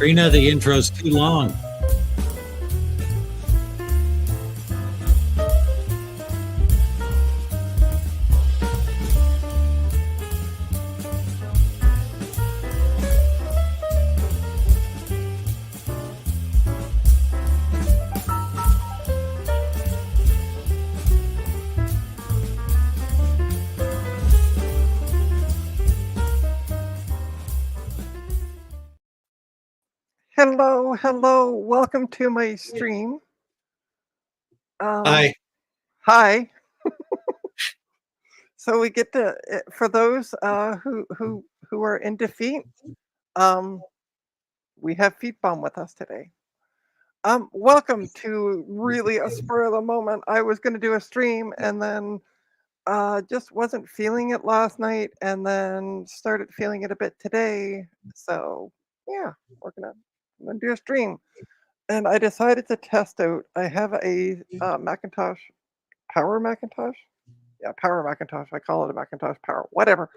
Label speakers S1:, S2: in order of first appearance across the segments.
S1: Trina, the intro's too long.
S2: Hello, welcome to my stream.
S1: Hi.
S2: Hi. So we get to, for those who are in defeat, we have Feet Bomb with us today. Welcome to really a spur of the moment. I was going to do a stream and then just wasn't feeling it last night, and then started feeling it a bit today. So yeah, I'm gonna do a stream. And I decided to test out. I have a Macintosh, Power Macintosh. Yeah, Power Macintosh. I call it a Macintosh Power. Whatever.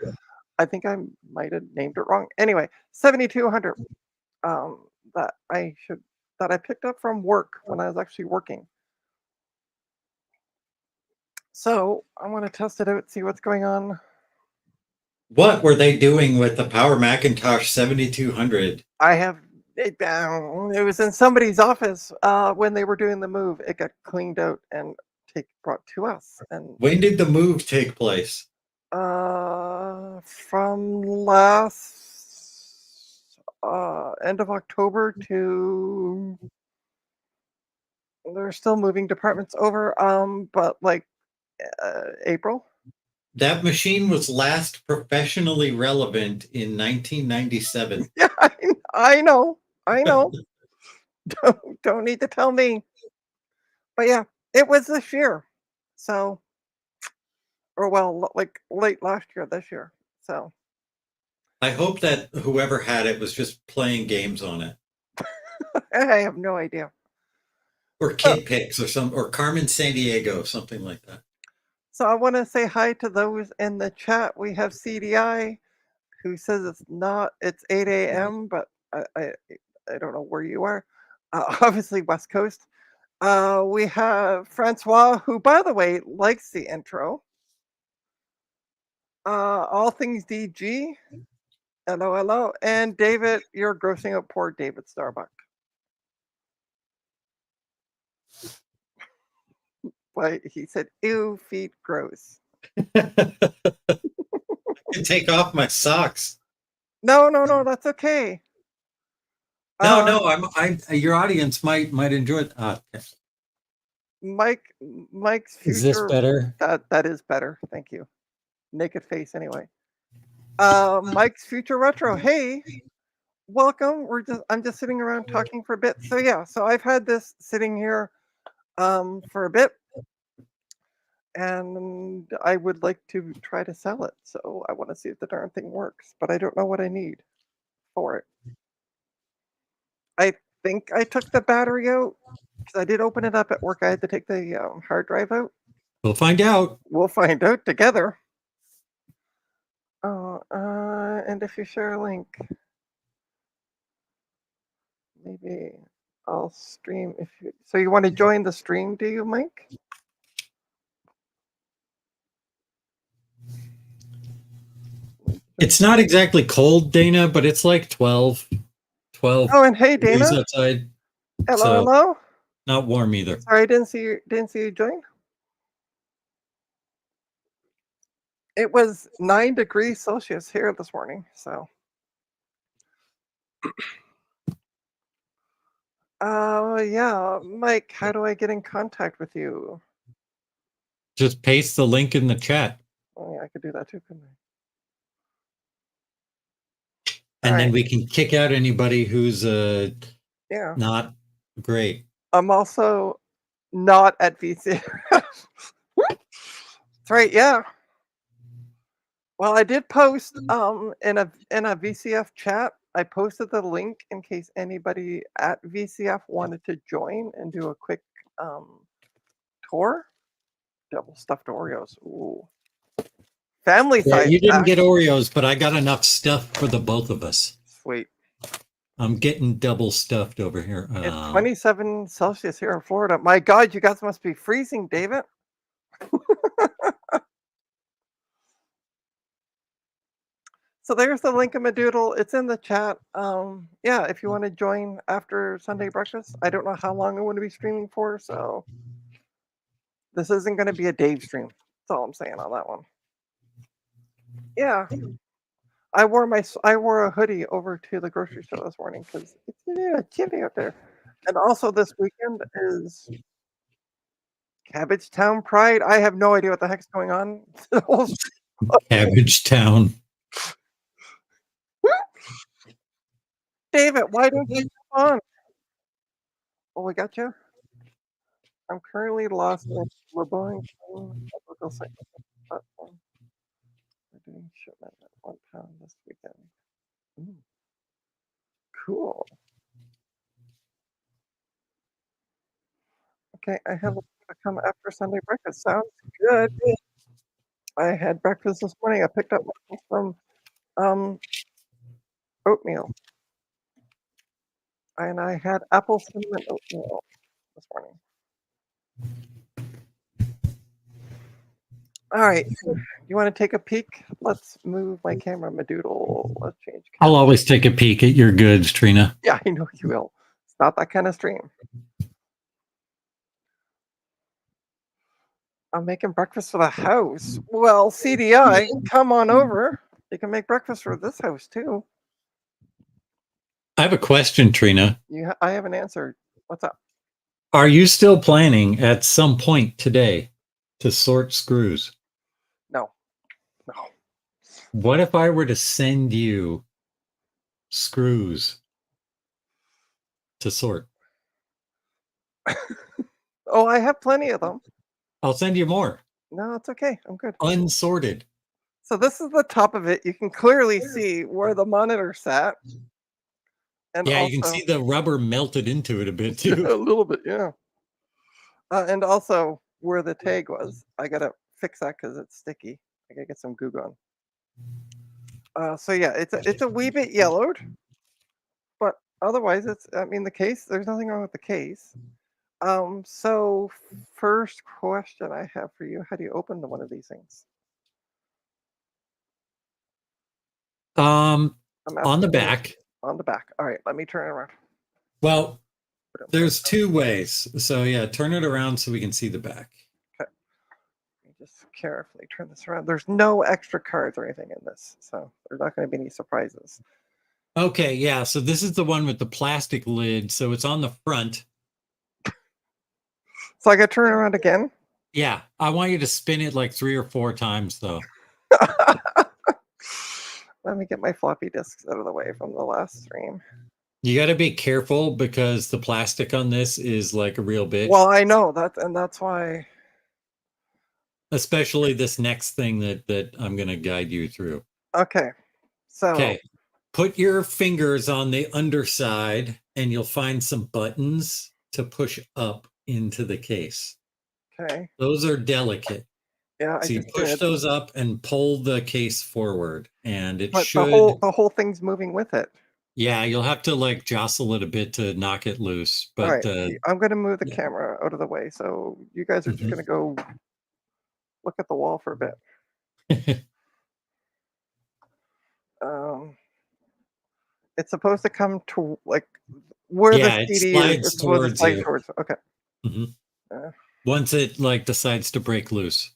S2: I think I might have named it wrong. Anyway, 7200. Um, that I should that I picked up from work when I was actually working. So I want to test it out, see what's going on.
S1: What were they doing with the Power Macintosh 7200?
S2: I have it down. It was in somebody's office when they were doing the move. It got cleaned out and brought to us. And
S1: When did the move take place?
S2: from last end of October to, they're still moving departments over, but like April.
S1: That machine was last professionally relevant in 1997.
S2: Yeah, I know. Don't need to tell me. But yeah, it was this year. So, or well, like late last year, this year. So
S1: I hope that whoever had it was just playing games on it.
S2: I have no idea.
S1: Or Kid Pix or Carmen Sandiego, something like that.
S2: So I want to say hi to those in the chat. We have CDI who says it's 8 a.m., but I don't know where you are. Obviously West Coast. We have Francois, who by the way likes the intro. All things DG. Hello. And David, you're grossing out poor David Starbuck. But he said, ew, feet gross.
S1: Take off my socks.
S2: No, that's okay.
S1: I'm your audience might enjoy it.
S2: Mike's future.
S1: Is this better?
S2: That is better. Thank you. Naked face anyway. Mike's future retro. Hey, welcome. I'm just sitting around talking for a bit. So yeah, so I've had this sitting here for a bit, and I would like to try to sell it. So I want to see if the darn thing works, but I don't know what I need for it. I think I took the battery out because I did open it up at work. I had to take the hard drive out.
S1: We'll find out.
S2: We'll find out together. And if you share a link, maybe I'll stream. So you want to join the stream, do you, Mike?
S1: It's not exactly cold, Dana, but it's like 12. Oh,
S2: and hey, Dana.
S1: Outside.
S2: Hello.
S1: Not warm either.
S2: Sorry, I didn't see you join. It was 9 degrees Celsius here this morning, so. Yeah, Mike, how do I get in contact with you?
S1: Just paste the link in the chat.
S2: Oh yeah, I could do that too, couldn't I?
S1: And then we can kick out anybody who's not great.
S2: I'm also not at VCF. That's right, yeah. Well, I did post in a VCF chat. I posted the link in case anybody at VCF wanted to join and do a quick tour. Double stuffed Oreos. Ooh. Family size.
S1: You didn't get Oreos, but I got enough stuff for the both of us.
S2: Sweet.
S1: I'm getting double stuffed over here.
S2: It's 27 Celsius here in Florida. My God, you guys must be freezing, David. So there's the Linkamadoodle. It's in the chat. Yeah, if you want to join after Sunday breakfast, I don't know how long I want to be streaming for, so this isn't going to be a Dave stream. That's all I'm saying on that one. Yeah, I wore a hoodie over to the grocery store this morning because it's chilly out there. And also this weekend is Cabbage Town Pride. I have no idea what the heck's going on.
S1: Cabbage Town.
S2: David, why don't you come on? Oh, we got you. I'm currently lost in LeBron. We're doing shipment at £1 this weekend. Ooh, cool. Okay, I have to come after Sunday breakfast. Sounds good. I had breakfast this morning. I picked up some oatmeal, and I had apple cinnamon oatmeal this morning. All right, you want to take a peek? Let's move my camera, my doodle. Let's change.
S1: I'll always take a peek at your goods, Trina.
S2: Yeah, I know you will. It's not that kind of stream. I'm making breakfast for the house. Well, CDI, come on over. You can make breakfast for this house too.
S1: I have a question, Trina.
S2: I have an answer. What's up?
S1: Are you still planning at some point today to sort screws?
S2: No.
S1: What if I were to send you screws to sort?
S2: Oh, I have plenty of them.
S1: I'll send you more.
S2: No, it's okay. I'm good.
S1: Unsorted.
S2: So this is the top of it. You can clearly see where the monitor sat. And
S1: Yeah,
S2: also,
S1: you can see the rubber melted into it a bit
S2: a
S1: too.
S2: little bit, yeah. And also where the tag was. I gotta fix that because it's sticky. I gotta get some goo gone. So yeah, it's a wee bit yellowed, but otherwise the case, there's nothing wrong with the case. So first question I have for you, how do you open one of these things?
S1: On the back.
S2: On the back. All right, let me turn it around.
S1: Well, there's two ways. So yeah, turn it around so we can see the back.
S2: Okay. Let me just carefully turn this around. There's no extra cards or anything in this, so there's not going to be any surprises.
S1: Okay, yeah. So this is the one with the plastic lid. So it's on the front.
S2: So I got to turn it around again?
S1: Yeah, I want you to spin it like 3 or 4 times though.
S2: Let me get my floppy disks out of the way from the last stream.
S1: You got to be careful because the plastic on this is like a real bitch.
S2: Well, I know that's why.
S1: Especially this next thing that I'm going to guide you through.
S2: Okay. So
S1: okay, put your fingers on the underside and you'll find some buttons to push up into the case.
S2: Okay.
S1: Those are delicate.
S2: Yeah,
S1: so you push those up and pull the case forward, and it should.
S2: The whole thing's moving with it.
S1: Yeah, you'll have to like jostle it a bit to knock it loose. But
S2: all right, I'm going to move the camera out of the way, so you guys are just going to go look at the wall for a bit. It's supposed to come to like where the CD is. It's supposed to slide towards. Okay.
S1: Once it like decides to break loose.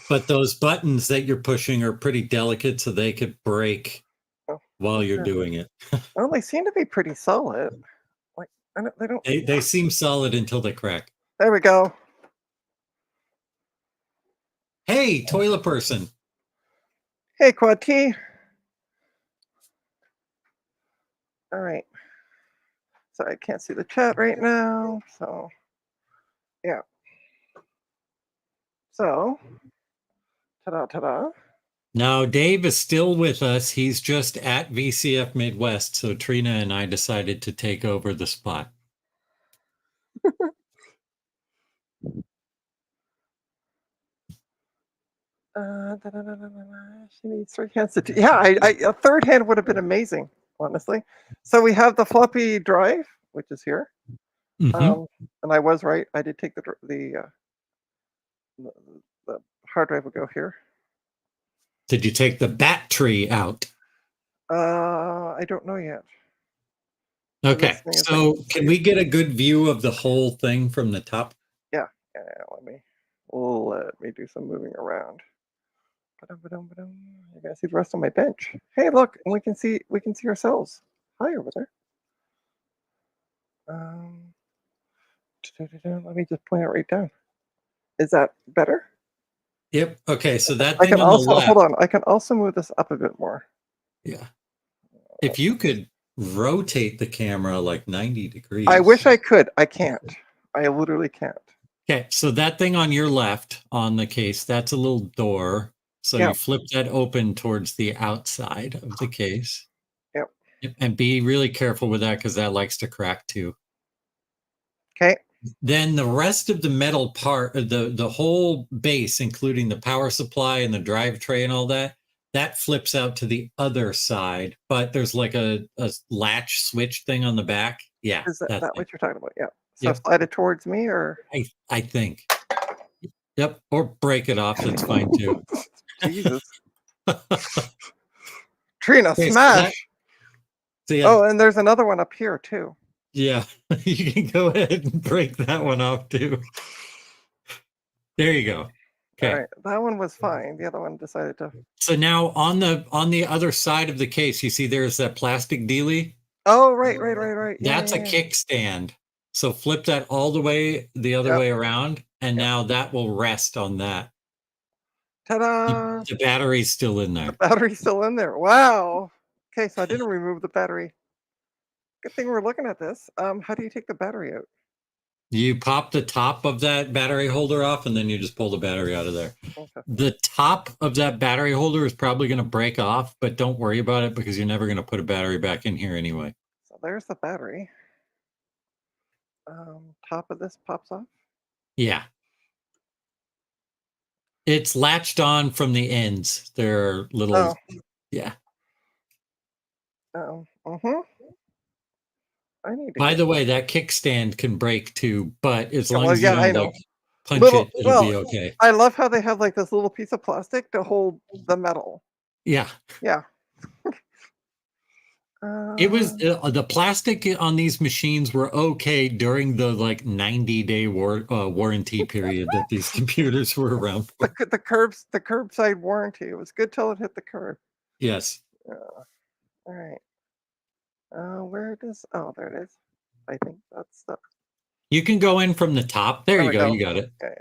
S1: But those buttons that you're pushing are pretty delicate, so they could break while you're doing it.
S2: Well, they seem to be pretty solid. Like they don't.
S1: They seem solid until they crack.
S2: There we go.
S1: Hey, toilet person.
S2: Hey, Quad T. All right. Sorry, I can't see the chat right now. So, yeah. So, ta-da.
S1: Now, Dave is still with us. He's just at VCF Midwest. So Trina and I decided to take over the spot.
S2: She needs 3 hands to do. Yeah, a third hand would have been amazing. honestly. So we have the floppy drive, which is here.
S1: Mm-hmm.
S2: And I was right. I did take the, the hard drive will go here.
S1: Did you take the battery out?
S2: I don't know yet.
S1: Okay, so
S2: like,
S1: can we get a good view of the whole thing from the top?
S2: Yeah. Let me do some moving around. You guys see the rest of my bench. Hey, look, and we can see ourselves. Hi over there. Let me just point it right down. Is that better?
S1: Yep. Okay, so that
S2: I
S1: thing
S2: can
S1: on the
S2: also
S1: left.
S2: hold on. I can also move this up a bit more.
S1: Yeah. If you could rotate the camera like 90 degrees.
S2: I wish I could. I can't. I literally can't.
S1: Okay, so that thing on your left on the case, that's a little door. So you flip that open towards the outside of the case.
S2: Yep.
S1: And be really careful with that because that likes to crack too.
S2: Okay.
S1: Then the rest of the metal part, the whole base, including the power supply and the drive tray and all that, that flips out to the other side. But there's like a latch switch thing on the back. Yeah.
S2: Is that what you're talking about? Yeah. So
S1: Yep.
S2: slide it towards me, or
S1: I think. Yep. Or break it off. That's fine too.
S2: Jesus. Trina, smash. Oh, and there's another one up here too.
S1: Yeah, you can go ahead and break that one off too. There you go. Okay.
S2: All right, that one was fine. The other one decided to.
S1: So now on the other side of the case, you see there's that plastic dealie.
S2: Oh, right.
S1: That's a kickstand. So flip that all the way the other way around, and now that will rest on that.
S2: Ta-da!
S1: The battery's still in there.
S2: The battery's still in there. Wow. Okay, so I didn't remove the battery. Good thing we're looking at this. How do you take the battery out?
S1: You pop the top of that battery holder off, and then you just pull the battery out of there.
S2: Okay.
S1: The top of that battery holder is probably going to break off, but don't worry about it because you're never going to put a battery back in here anyway.
S2: So there's the battery. Top of this pops off?
S1: Yeah. It's latched on from the ends. They're little, yeah.
S2: I need to.
S1: By the way, that kickstand can break too, but as long as you don't like punch it, it'll be okay.
S2: I love how they have like this little piece of plastic to hold the metal.
S1: Yeah.
S2: Yeah.
S1: It was the plastic on these machines were okay during the like 90-day warranty period that these computers were around for.
S2: The curbside warranty. It was good till it hit the curb.
S1: Yes.
S2: All right. Where it is? Oh, there it is. I think that's the.
S1: You can go in from the top. There you go. You got it.
S2: Yeah.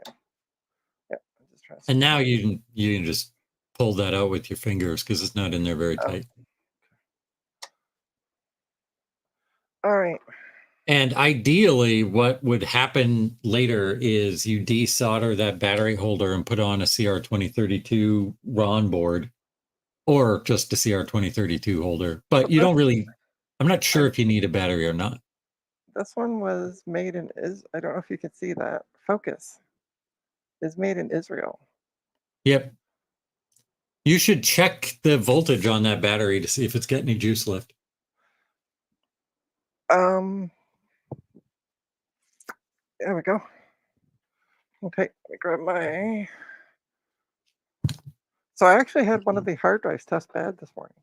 S2: I'm just trying to.
S1: And now you can just pull that out with your fingers because it's not in there very tight.
S2: All right.
S1: And ideally, what would happen later is you desolder that battery holder and put on a CR2032 RON board, or just a CR2032 holder. But you don't really. I'm not sure if you need a battery or not.
S2: This one was made in I don't know if you can see that. Focus is made in Israel.
S1: Yep. You should check the voltage on that battery to see if it's got any juice left.
S2: There we go. Okay, let me grab my. So I actually had one of the hard drives test bad this morning.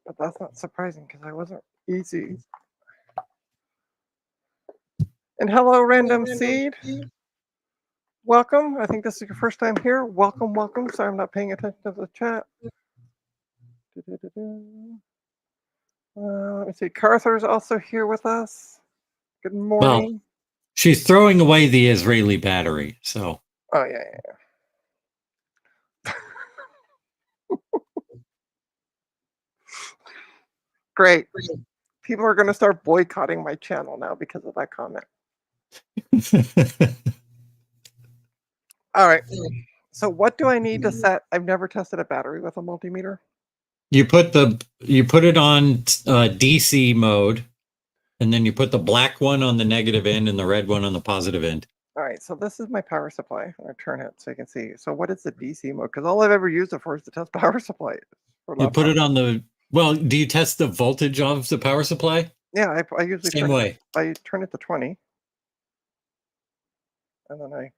S2: But that's not surprising because I wasn't easy. And hello, Random Seed. Welcome. I think this is your first time here. Welcome. Sorry, I'm not paying attention to the chat. Let me see. Carther's also here with us. Good morning.
S1: Well, she's throwing away the Israeli battery, so.
S2: Oh, yeah. Great. People are going to start boycotting my channel now because of that comment. All right. So what do I need to set? I've never tested a battery with a multimeter.
S1: You put it on DC mode, and then you put the black one on the negative end and the red one on the positive end.
S2: All right, so this is my power supply. I'm going to turn it so you can see. So what is the DC mode? Because all I've ever used it for is to test power supply for
S1: You put
S2: laptop.
S1: it on the, well, do you test the voltage of the power supply?
S2: Yeah, I usually
S1: Same way.
S2: I turn it to 20, and then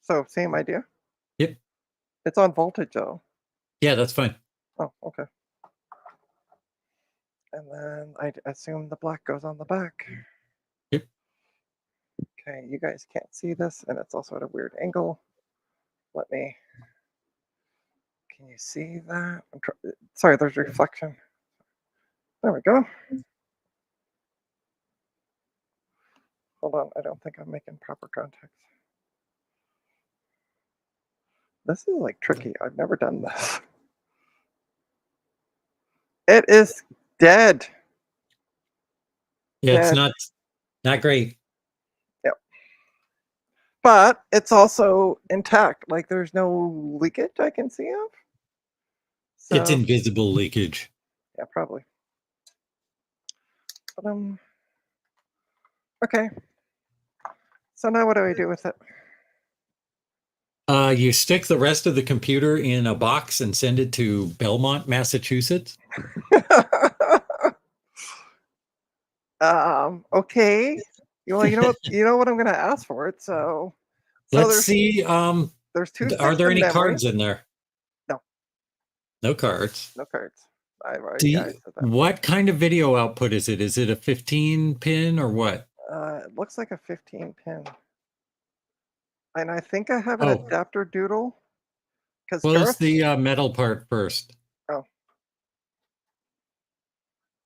S2: so same idea.
S1: Yep.
S2: It's on voltage though.
S1: Yeah, that's fine.
S2: Oh, okay. And then I assume the black goes on the back.
S1: Yep.
S2: Okay, you guys can't see this, and it's also at a weird angle. Let me. Can you see that? Sorry, there's reflection. There we go. Hold on, I don't think I'm making proper context. This is like tricky. I've never done this. It is dead.
S1: Yeah, it's
S2: Dead.
S1: not great.
S2: Yep. But it's also intact. Like there's no leakage I can see of.
S1: It's
S2: So
S1: invisible leakage.
S2: yeah, probably. But okay. So now what do I do with it?
S1: You stick the rest of the computer in a box and send it to Belmont, Massachusetts.
S2: Okay. Well, you know what I'm gonna ask for it. So
S1: Let's
S2: there's
S1: see.
S2: there's two
S1: Are
S2: sticks
S1: there
S2: of
S1: any
S2: memory.
S1: cards in there?
S2: No,
S1: No cards.
S2: no cards. I've already
S1: Do
S2: yeah, I
S1: you,
S2: said that.
S1: what kind of video output is it? Is it a 15 pin or what?
S2: It looks like a 15 pin. And I think I have an
S1: Oh,
S2: adapter doodle. Because
S1: close
S2: Garth
S1: the metal part first.
S2: oh,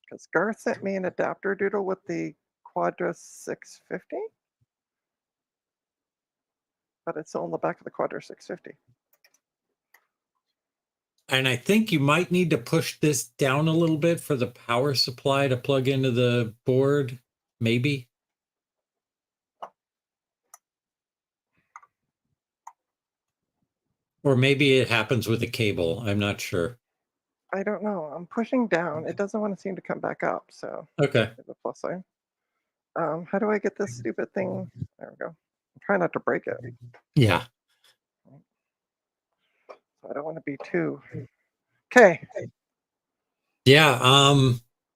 S2: because Garth sent me an adapter doodle with the Quadra 650. But it's on the back of the Quadra 650.
S1: And I think you might need to push this down a little bit for the power supply to plug into the board, maybe. Or maybe it happens with a cable. I'm not sure.
S2: I don't know. I'm pushing down. It doesn't want to seem to come back up. So
S1: Okay.
S2: there's a plus sign. How do I get this stupid thing? There we go. I'm trying not to break it.
S1: Yeah.
S2: So I don't want to be too. Okay.
S1: Yeah.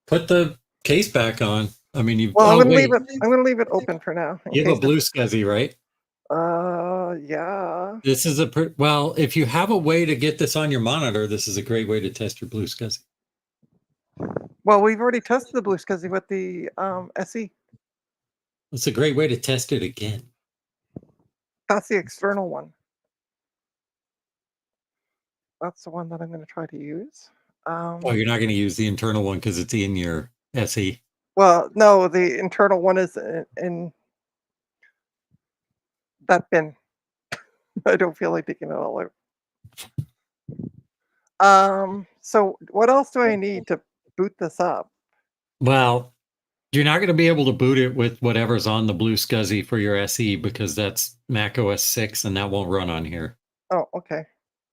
S1: Put the case back on. I mean, you.
S2: Well,
S1: Oh, wait.
S2: I'm gonna leave it open for now in
S1: You have
S2: case
S1: a blue SCSI, right?
S2: yeah.
S1: This is well, if you have a way to get this on your monitor, this is a great way to test your blue SCSI.
S2: Well, we've already tested the blue SCSI with the SE.
S1: It's a great way to test it again.
S2: That's the external one. That's the one that I'm going to try to use.
S1: Oh, you're not going to use the internal one because it's in your SE.
S2: Well, no, the internal one is in that bin. I don't feel like taking it all out. So what else do I need to boot this up?
S1: Well, you're not going to be able to boot it with whatever's on the blue SCSI for your SE because that's Mac OS 6 and that won't run on here.
S2: Oh, okay.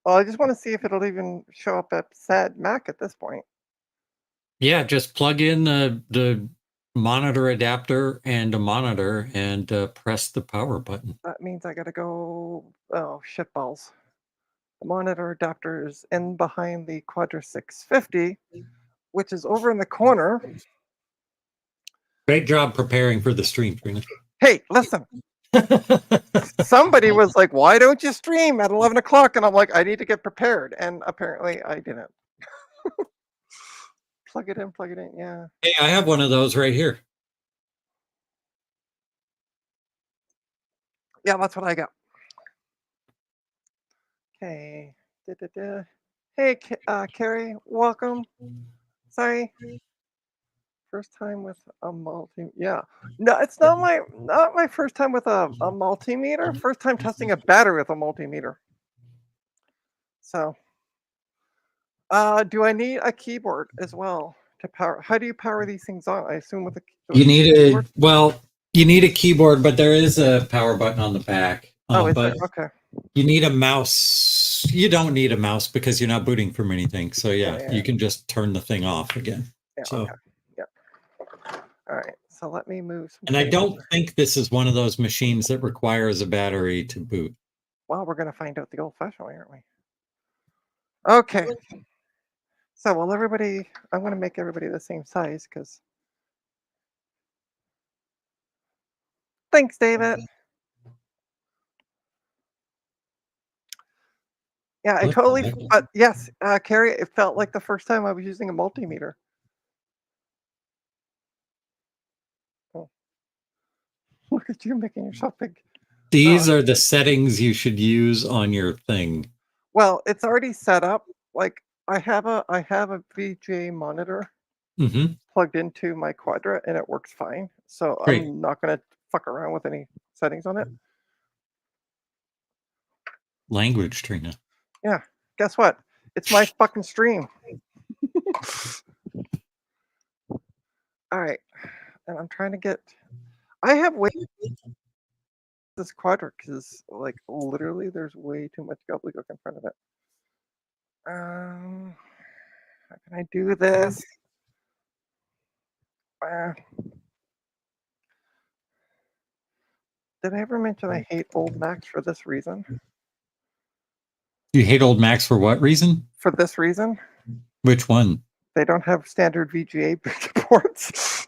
S2: Well, I just want to see if it'll even show up at SAD Mac at this point.
S1: Yeah, just plug in the monitor adapter and a monitor and press the power button.
S2: That means I got to go. Oh, shitballs. The monitor adapter is in behind the Quadra 650, which is over in the corner.
S1: Great job preparing for the stream, Trina.
S2: Hey, listen. Somebody was like, why don't you stream at 11 o'clock? And I'm like, I need to get prepared. And apparently I didn't. Plug it in. Yeah.
S1: Hey, I have one of those right here.
S2: Yeah, that's what I got. Okay. Hey, Carrie, welcome. Sorry. First time with a multi. Yeah. No, it's not my first time with a multimeter. First time testing a battery with a multimeter. So, do I need a keyboard as well to power? How do you power these things on? I assume with a
S1: You need
S2: keyboard?
S1: you need a keyboard, but there is a power button on the back.
S2: Oh, is
S1: But
S2: there? Okay.
S1: you need a mouse. You don't need a mouse because you're not booting from anything. So yeah,
S2: Yeah.
S1: you can just turn the thing off again.
S2: Yeah.
S1: So
S2: Okay. Yeah. All right. So let me move some
S1: And I
S2: things.
S1: don't think this is one of those machines that requires a battery to boot.
S2: Well, we're going to find out the old-fashioned way, aren't we? Okay. So, well, everybody, I'm going to make everybody the same size because. Thanks, David. Yeah, I totally. But yes, Carrie, it felt like the first time I was using a multimeter. Oh. Look at you making yourself big.
S1: These are the settings you should use on your thing.
S2: Well, it's already set up. Like I have a VGA monitor plugged into my Quadra, and it works fine. So
S1: Great.
S2: I'm not gonna fuck around with any settings on it.
S1: Language, Trina.
S2: Yeah. Guess what? It's my fucking stream. All right. And I'm trying to get. I have way this Quadra because like literally there's way too much gobbledygook in front of it. How can I do this? Did I ever mention I hate old Macs for this reason?
S1: You hate old Macs for what reason?
S2: For this reason?
S1: Which one?
S2: They don't have standard VGA ports.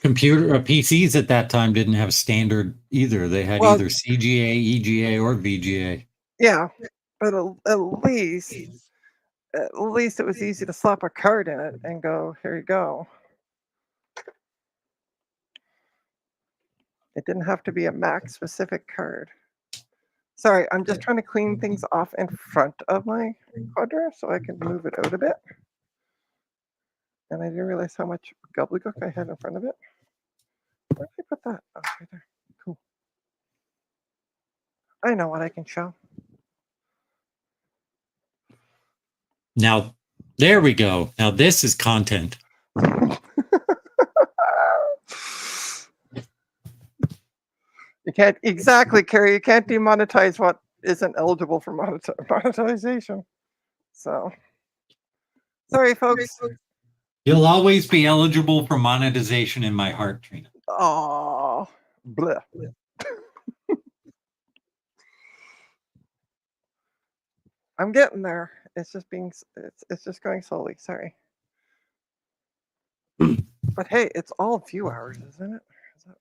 S1: PCs at that time didn't have standard either. They had either CGA, EGA, or VGA.
S2: Yeah, but at least it was easy to slap a card in it and go, here you go. It didn't have to be a Mac specific card. Sorry, I'm just trying to clean things off in front of my Quadra so I can move it out a bit. And I didn't realize how much gobbledygook I had in front of it. Where did I put that? Oh, right there. Cool. I know what I can show.
S1: Now, there we go. Now this is content.
S2: You can't exactly, Carrie. You can't demonetize what isn't eligible for monetization. So, sorry, folks.
S1: You'll always be eligible for monetization in my heart, Trina.
S2: Oh, bleh. I'm getting there. It's just just going slowly. Sorry. But hey, it's all view hours, isn't it?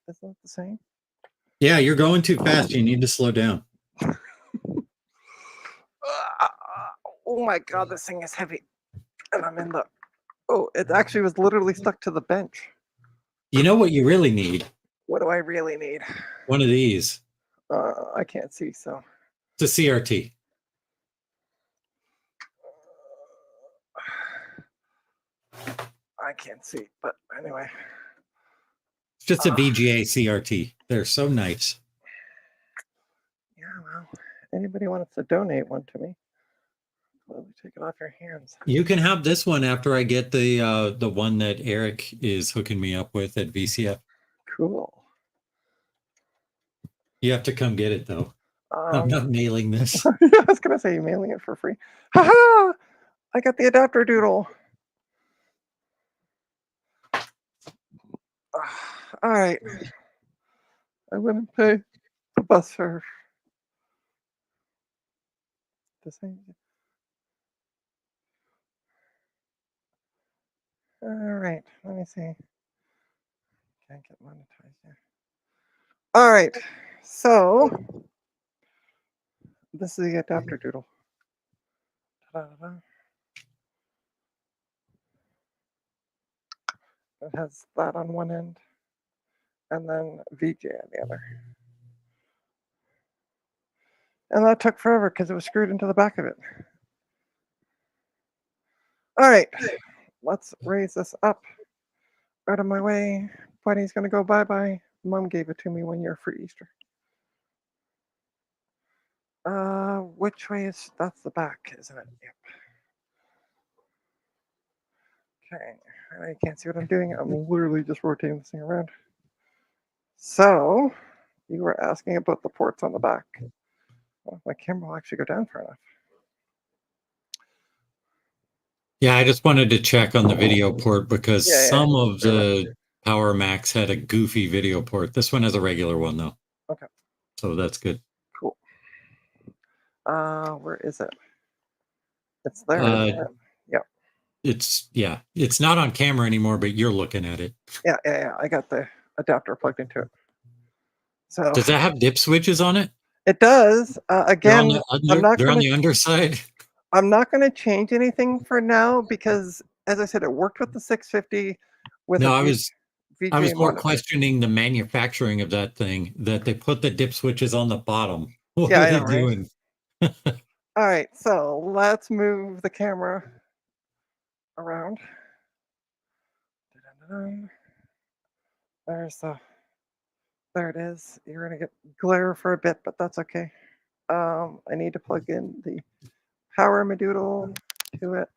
S2: Is that the same?
S1: Yeah, you're going too fast. You need to slow down.
S2: Oh my god, this thing is heavy. And I'm in the. Oh, it actually was literally stuck to the bench.
S1: You know what you really need?
S2: What do I really need?
S1: One of these.
S2: I can't see, so.
S1: It's a CRT.
S2: I can't see, but anyway.
S1: It's just a VGA CRT. They're so nice.
S2: Yeah, well, anybody wants to donate one to me, let me take it off your hands.
S1: You can have this one after I get the one that Eric is hooking me up with at VCF.
S2: Cool.
S1: You have to come get it though. I'm not mailing this.
S2: I was gonna say you're mailing it for free. Haha! I got the adapter doodle. All right. I'm gonna pay the bus fare. The same. All right. Let me see. Can't get monetized yet. All right. So this is the adapter doodle. Ta-da-da. It has that on one end and then VJ on the other. And that took forever because it was screwed into the back of it. All right, let's raise this up. Out of my way. Bunny's gonna go bye-bye. Mom gave it to me 1 year for Easter. Which way is, that's the back, isn't it? Yep. Okay, I know you can't see what I'm doing. I'm literally just rotating this thing around. So, you were asking about the ports on the back. Well, my camera will actually go down far enough.
S1: Yeah, I just wanted to check on the video port because some of the Power Max had a goofy video port. This one has a regular one though.
S2: Okay.
S1: So that's good.
S2: Cool. Where is it? It's there. Isn't it? Yeah.
S1: It's not on camera anymore, but you're looking at it.
S2: Yeah. I got the adapter plugged into it. So
S1: Does that have dip switches on it?
S2: it does. Again,
S1: They're on the underside.
S2: I'm not going to change anything for now because, as I said, it worked with the 650 with
S1: No,
S2: a
S1: I was
S2: VGA
S1: more
S2: monitor.
S1: questioning the manufacturing of that thing, that they put the dip switches on the bottom. What
S2: Yeah,
S1: are
S2: I
S1: they
S2: know, right?
S1: doing?
S2: All right, so let's move the camera around. Dun-dun-dun-dun. There it is. You're gonna get glare for a bit, but that's okay. I need to plug in the power module to it.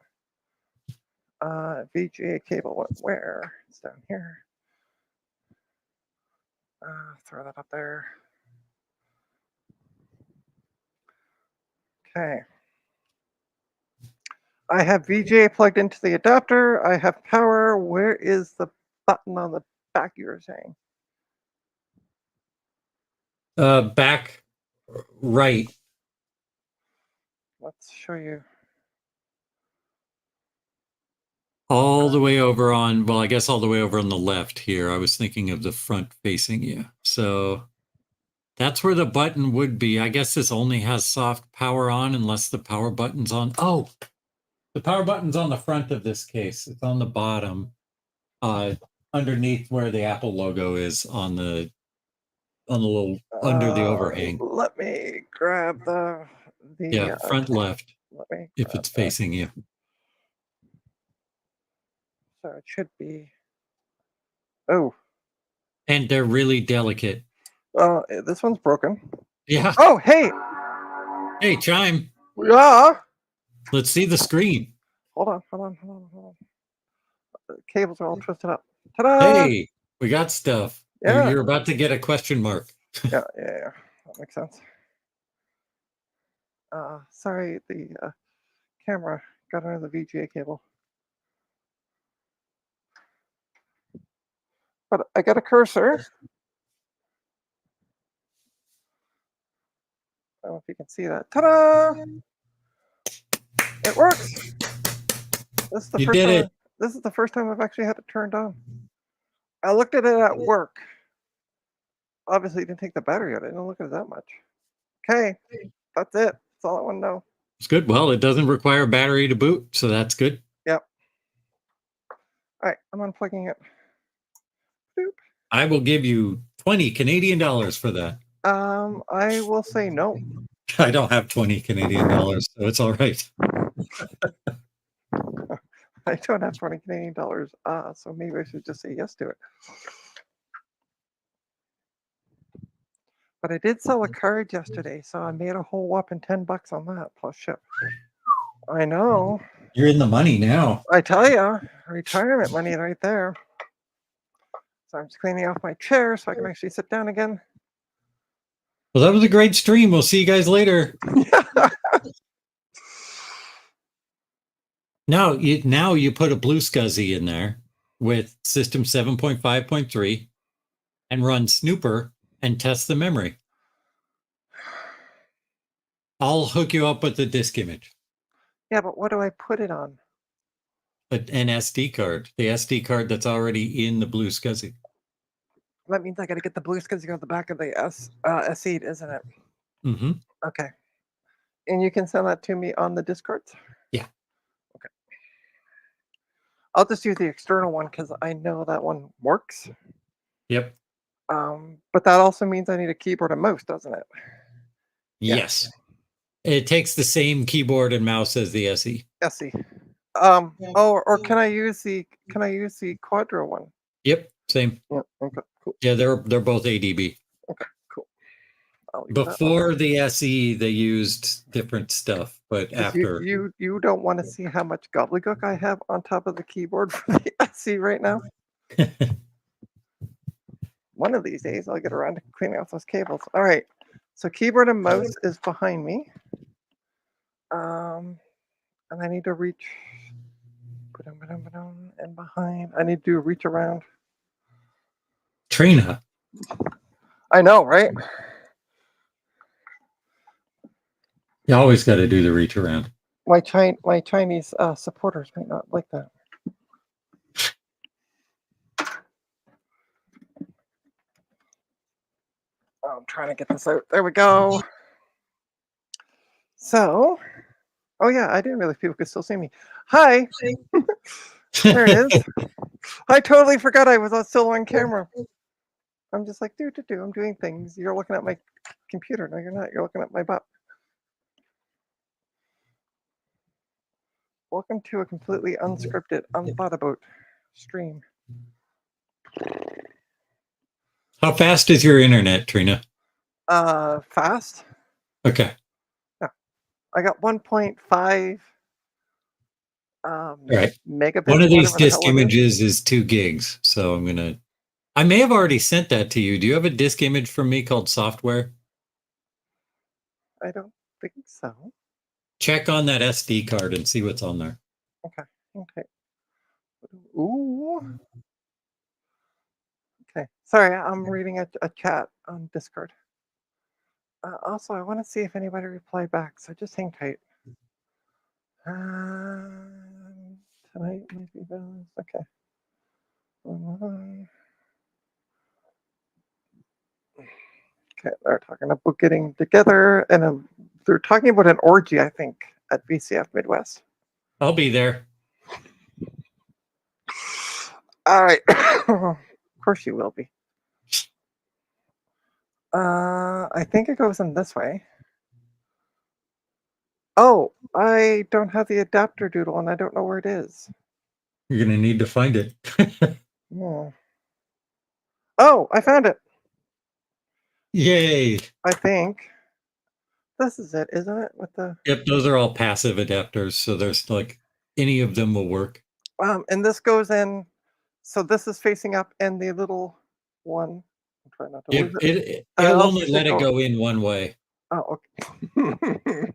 S2: VGA cable went where? It's down here. Throw that up there. Okay. I have VGA plugged into the adapter. I have power. Where is the button on the back you were saying?
S1: Back right.
S2: Let's show you.
S1: All the way over on, well, I guess all the way over on the left here. I was thinking of the front facing you. So that's where the button would be. I guess this only has soft power on unless the power button's on. Oh, the power button's on the front of this case. It's on the bottom, underneath where the Apple logo is on the little under the overhang.
S2: Let me grab the
S1: Yeah, front left
S2: let me
S1: if
S2: grab
S1: it's
S2: that.
S1: facing you.
S2: So it should be. Oh,
S1: And they're really delicate.
S2: this one's broken.
S1: Yeah.
S2: Oh, hey,
S1: Hey, Chime.
S2: yeah.
S1: Let's see the screen.
S2: Hold on. The cables are all twisted up. Ta-da!
S1: Hey, we got stuff.
S2: Yeah.
S1: You're about to get a question mark.
S2: Yeah. That makes sense. Sorry, the camera got under the VGA cable. But I got a cursor. I don't know if you can see that. Ta-da! It works. This is the
S1: You
S2: first
S1: did
S2: time.
S1: it.
S2: This is the first time I've actually had it turned on. I looked at it at work. Obviously, it didn't take the battery out. I didn't look at it that much. Okay, that's it. That's all I want to know.
S1: It's good. Well, it doesn't require a battery to boot, so that's good.
S2: Yep. All right, I'm unplugging it. Boop.
S1: I will give you 20 Canadian dollars for that.
S2: I will say no.
S1: I don't have 20 Canadian dollars, so it's all right.
S2: I don't have 20 Canadian dollars. So maybe I should just say yes to it. But I did sell a card yesterday, so I made a whole whopping $10 on that plus ship. I know.
S1: You're in the money now.
S2: I tell you, retirement money right there. So I'm just cleaning off my chair so I can actually sit down again.
S1: Well, that was a great stream. We'll see you guys later. Now you put a Blue SCSI in there with system 7.5.3 and run Snooper and test the memory. I'll hook you up with the disk image.
S2: Yeah, but what do I put it on?
S1: An SD card. The SD card that's already in the Blue SCSI.
S2: That means I got to get the Blue SCSI on the back of the SE, isn't it?
S1: Mm-hmm.
S2: Okay. And you can send that to me on the Discord?
S1: Yeah.
S2: Okay. I'll just use the external one because I know that one works.
S1: Yep.
S2: But that also means I need a keyboard and mouse, doesn't it?
S1: Yes. It takes the same keyboard and mouse as the SE.
S2: SE. Or can I use the Quadro one?
S1: Yep, same.
S2: Yeah. Okay. Cool.
S1: Yeah, they're both ADB.
S2: Okay. Cool.
S1: Before the SE, they used different stuff, but after
S2: you don't want to see how much gobbledygook I have on top of the keyboard for the SE right now. One of these days, I'll get around to cleaning off those cables. All right. So keyboard and mouse is behind me. And I need to reach and behind. I need to do a reach around.
S1: Trina,
S2: I know, right?
S1: you always got to do the reach around.
S2: My Chinese supporters might not like that. Oh, I'm trying to get this out. There we go. So, oh yeah, I didn't realize people could still see me. Hi, there it is. I totally forgot I was still on camera. I'm just like, I'm doing things. You're looking at my computer. No, you're not. You're looking at my butt. Welcome to a completely unscripted, unthought about stream.
S1: How fast is your internet, Trina?
S2: Fast.
S1: Okay.
S2: Yeah, I got 1.5
S1: All right.
S2: megabits.
S1: One of these
S2: Whatever the
S1: disk
S2: hell it is.
S1: images is 2 gigs. So I may have already sent that to you. Do you have a disk image from me called software?
S2: I don't think so.
S1: Check on that SD card and see what's on there.
S2: Okay. Ooh. Okay. Sorry, I'm reading a chat on Discord. Also, I want to see if anybody replied back, so just hang tight. Tonight might be balanced. Okay. Okay, they're talking about getting together, and they're talking about an orgy, I think, at VCF Midwest.
S1: I'll be there.
S2: All right. Of course you will be. I think it goes in this way. Oh, I don't have the adapter doodle, and I don't know where it is.
S1: You're going to need to find it.
S2: Yeah. Oh, I found it.
S1: Yay.
S2: I think this is it, isn't it? With the
S1: Yep, those are all passive adapters. So there's like any of them will work.
S2: and this goes in. So this is facing up, and the little one. I'm trying not to lose it.
S1: It'll
S2: Also
S1: only
S2: should
S1: let it go in one way.
S2: Oh, okay.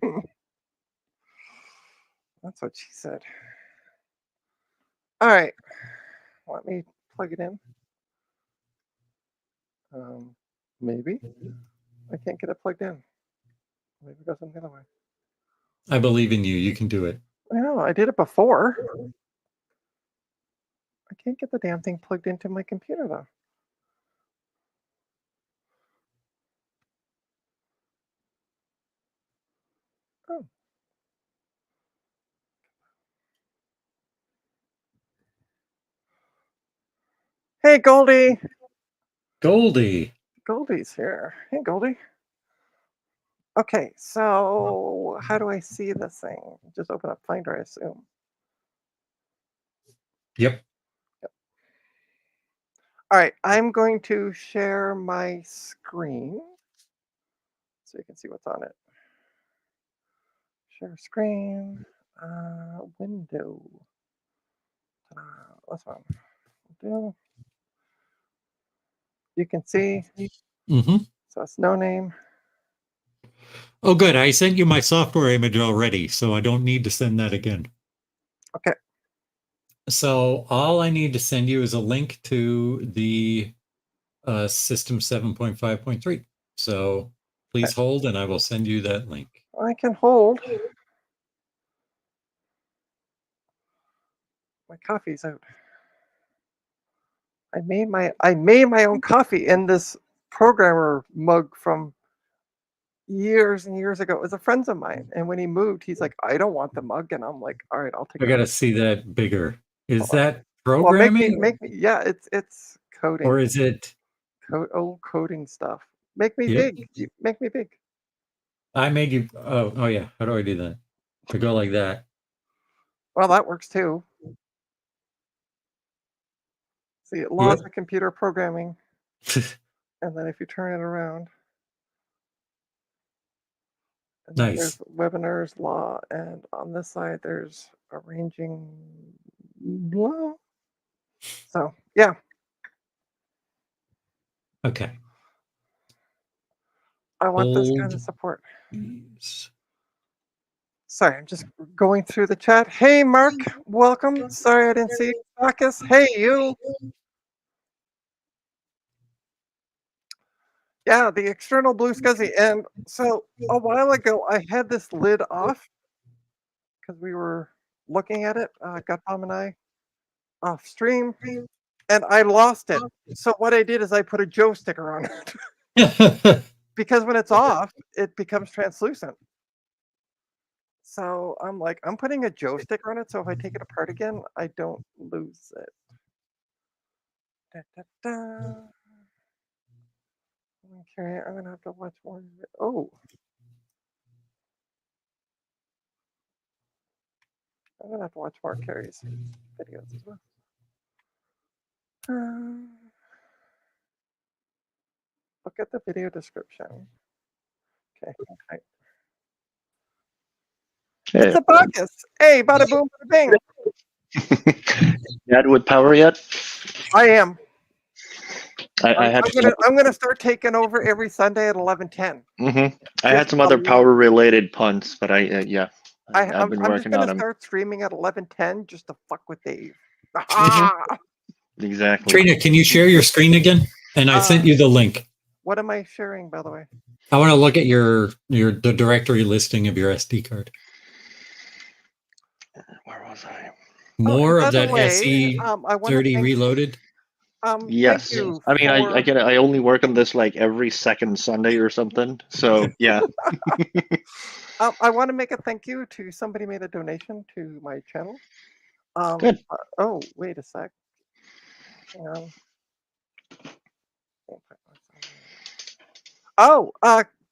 S2: That's what she said. All right. Let me plug it in. Maybe. I can't get it plugged in. Maybe it goes in the other way.
S1: I believe in you. You can do it.
S2: I know. I did it before. I can't get the damn thing plugged into my computer, though. Oh. Hey, Goldie.
S1: Goldie.
S2: Goldie's here. Hey, Goldie. Okay, so how do I see this thing? Just open up Finder, I assume.
S1: Yep.
S2: All right, I'm going to share my screen so you can see what's on it. Share screen, window. This one. You can see.
S1: Mm-hmm.
S2: So it's no name.
S1: Oh, good. I sent you my software image already, so I don't need to send that again.
S2: Okay.
S1: So all I need to send you is a link to the system 7.5.3. So please hold and I will send you that link.
S2: I can hold. My coffee's out. I made my own coffee in this programmer mug from years and years ago. It was a friend of mine, and when he moved, he's like, "I don't want the mug," and I'm like, "All right, I'll take
S1: I
S2: it."
S1: got to see that bigger. Is
S2: Hold on.
S1: that
S2: Well,
S1: programming
S2: make me. Yeah, it's coding.
S1: or is it?
S2: Old coding stuff. Make me
S1: Yep.
S2: big. Make me big.
S1: I made you. Oh yeah. How do I do that? I go like that.
S2: Well, that works too. See, laws
S1: Yep.
S2: of computer programming, and then if you turn it around, and then there's
S1: Nice.
S2: webinars, law, and on this side there's arranging blah. So yeah.
S1: Okay.
S2: I want this kind of support. Sorry, I'm just going through the chat. Hey, Mark, welcome. Sorry I didn't see you. Marcus, hey, you. Yeah, the external blue SCSI. And so a while ago, I had this lid off because we were looking at it, Gutbomb and I, off stream, and I lost it. So what I did is I put a Joe sticker on it because when it's off, it becomes translucent. So I'm like, I'm putting a Joe sticker on it, so if I take it apart again, I don't lose it. Da, da, da. Okay, I'm gonna have to watch more. Oh, I'm gonna have to watch more Carrie's videos as well. Look at the video description. Okay. It's a buckus. Hey, bada boom, bada bing.
S3: You had with Power yet?
S2: I am.
S3: I had
S2: I'm gonna start taking over every Sunday at 11:10.
S3: I had some other Power related punts, but I've been
S2: I'm just
S3: working
S2: gonna
S3: on them.
S2: start streaming at 11:10 just to fuck with Dave.
S3: Exactly.
S1: Trina, can you share your screen again? And I sent you the link.
S2: What am I sharing, by the way?
S1: I want to look at the directory listing of your SD card.
S3: Where was I?
S1: More of that
S2: way,
S1: SE30 reloaded.
S3: Yes.
S2: Thank you
S3: I mean, I get it. I only work on this like every second Sunday or something. So yeah.
S2: I want to make a thank you to somebody made a donation to my channel.
S3: Good.
S2: Oh, wait a sec. Hang on. Oh,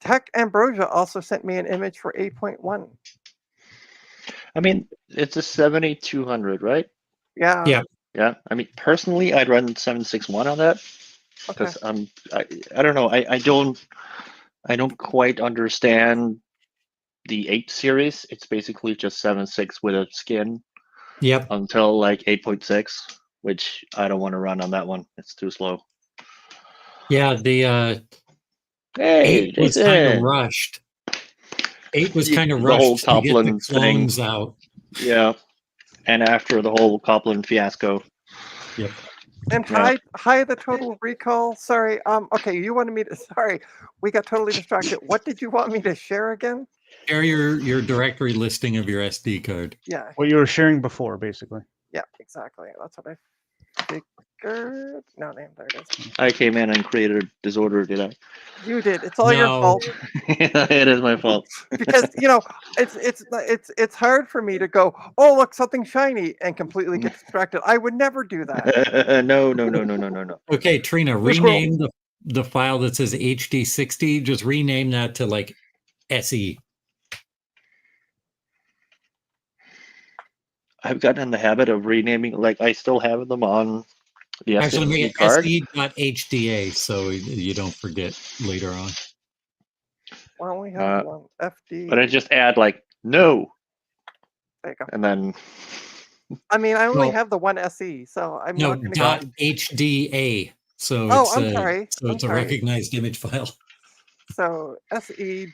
S2: Tech Ambrosia also sent me an image for 8.1.
S3: I mean, it's a 7200, right?
S2: Yeah.
S1: Yeah.
S3: Yeah. I mean, personally, I'd run 761 on that because I don't know. I don't quite understand the 8 series. It's basically just 7.6 with a skin.
S1: Yep.
S3: Until like 8.6, which I don't want to run on that one. It's too slow.
S1: Yeah, the 8 was kind of rushed. 8 was kind of rushed
S3: the whole
S1: to get the
S3: Copland
S1: clones
S3: thing
S1: out.
S3: Yeah, and after the whole Copland fiasco.
S1: Yep.
S2: And hi, the Total Recall. Sorry. Okay, you wanted me to. Sorry, we got totally distracted. What did you want me to share again?
S1: Share your directory listing of your SD card.
S2: Yeah.
S4: What you were sharing before, basically.
S2: Yeah, exactly. That's what I figured. No name. There it is.
S3: I came in and created a disorder, did I?
S2: You did. It's all your fault.
S3: It is my fault.
S2: Because it's hard for me to go, oh look, something shiny, and completely get distracted. I would never do that.
S3: No.
S1: Okay, Trina, rename the file that says HD60. Just rename that to like SE.
S3: I've gotten in the habit of renaming. Like I still have them on the
S1: Actually,
S3: SSD card.
S1: SE.HDA, so you don't forget later on.
S2: Why don't we have one FD?
S3: But I just add like no.
S2: There you go.
S3: And then.
S2: I mean, I only have the one SE, so I'm not going to go.
S1: .HDA. So
S2: I'm sorry.
S1: So it's a recognized image file.
S2: So SE.HDA.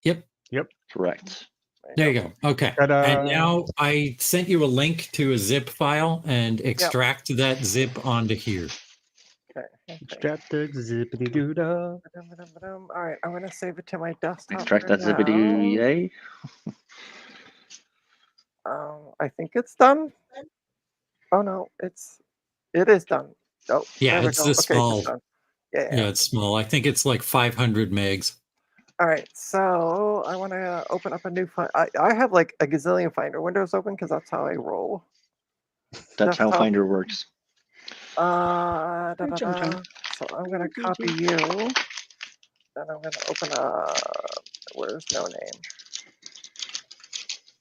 S1: Yep.
S3: Correct.
S1: There you go. Okay. And now I sent you a link to a zip file and extract that zip onto here.
S2: Okay.
S4: Extract the zippity doo dah.
S2: All right, I'm going to save it to my desktop.
S3: Extract that zippity yay.
S2: I think it's done. Oh no, it is done. Oh,
S1: yeah, it's this small.
S2: Yeah,
S1: it's small. I think it's like 500 megs.
S2: All right, so I want to open up a new file. I have like a gazillion Finder windows open because that's how I roll.
S3: That's how Finder works.
S2: So I'm going to copy you. Then I'm going to open where's no name?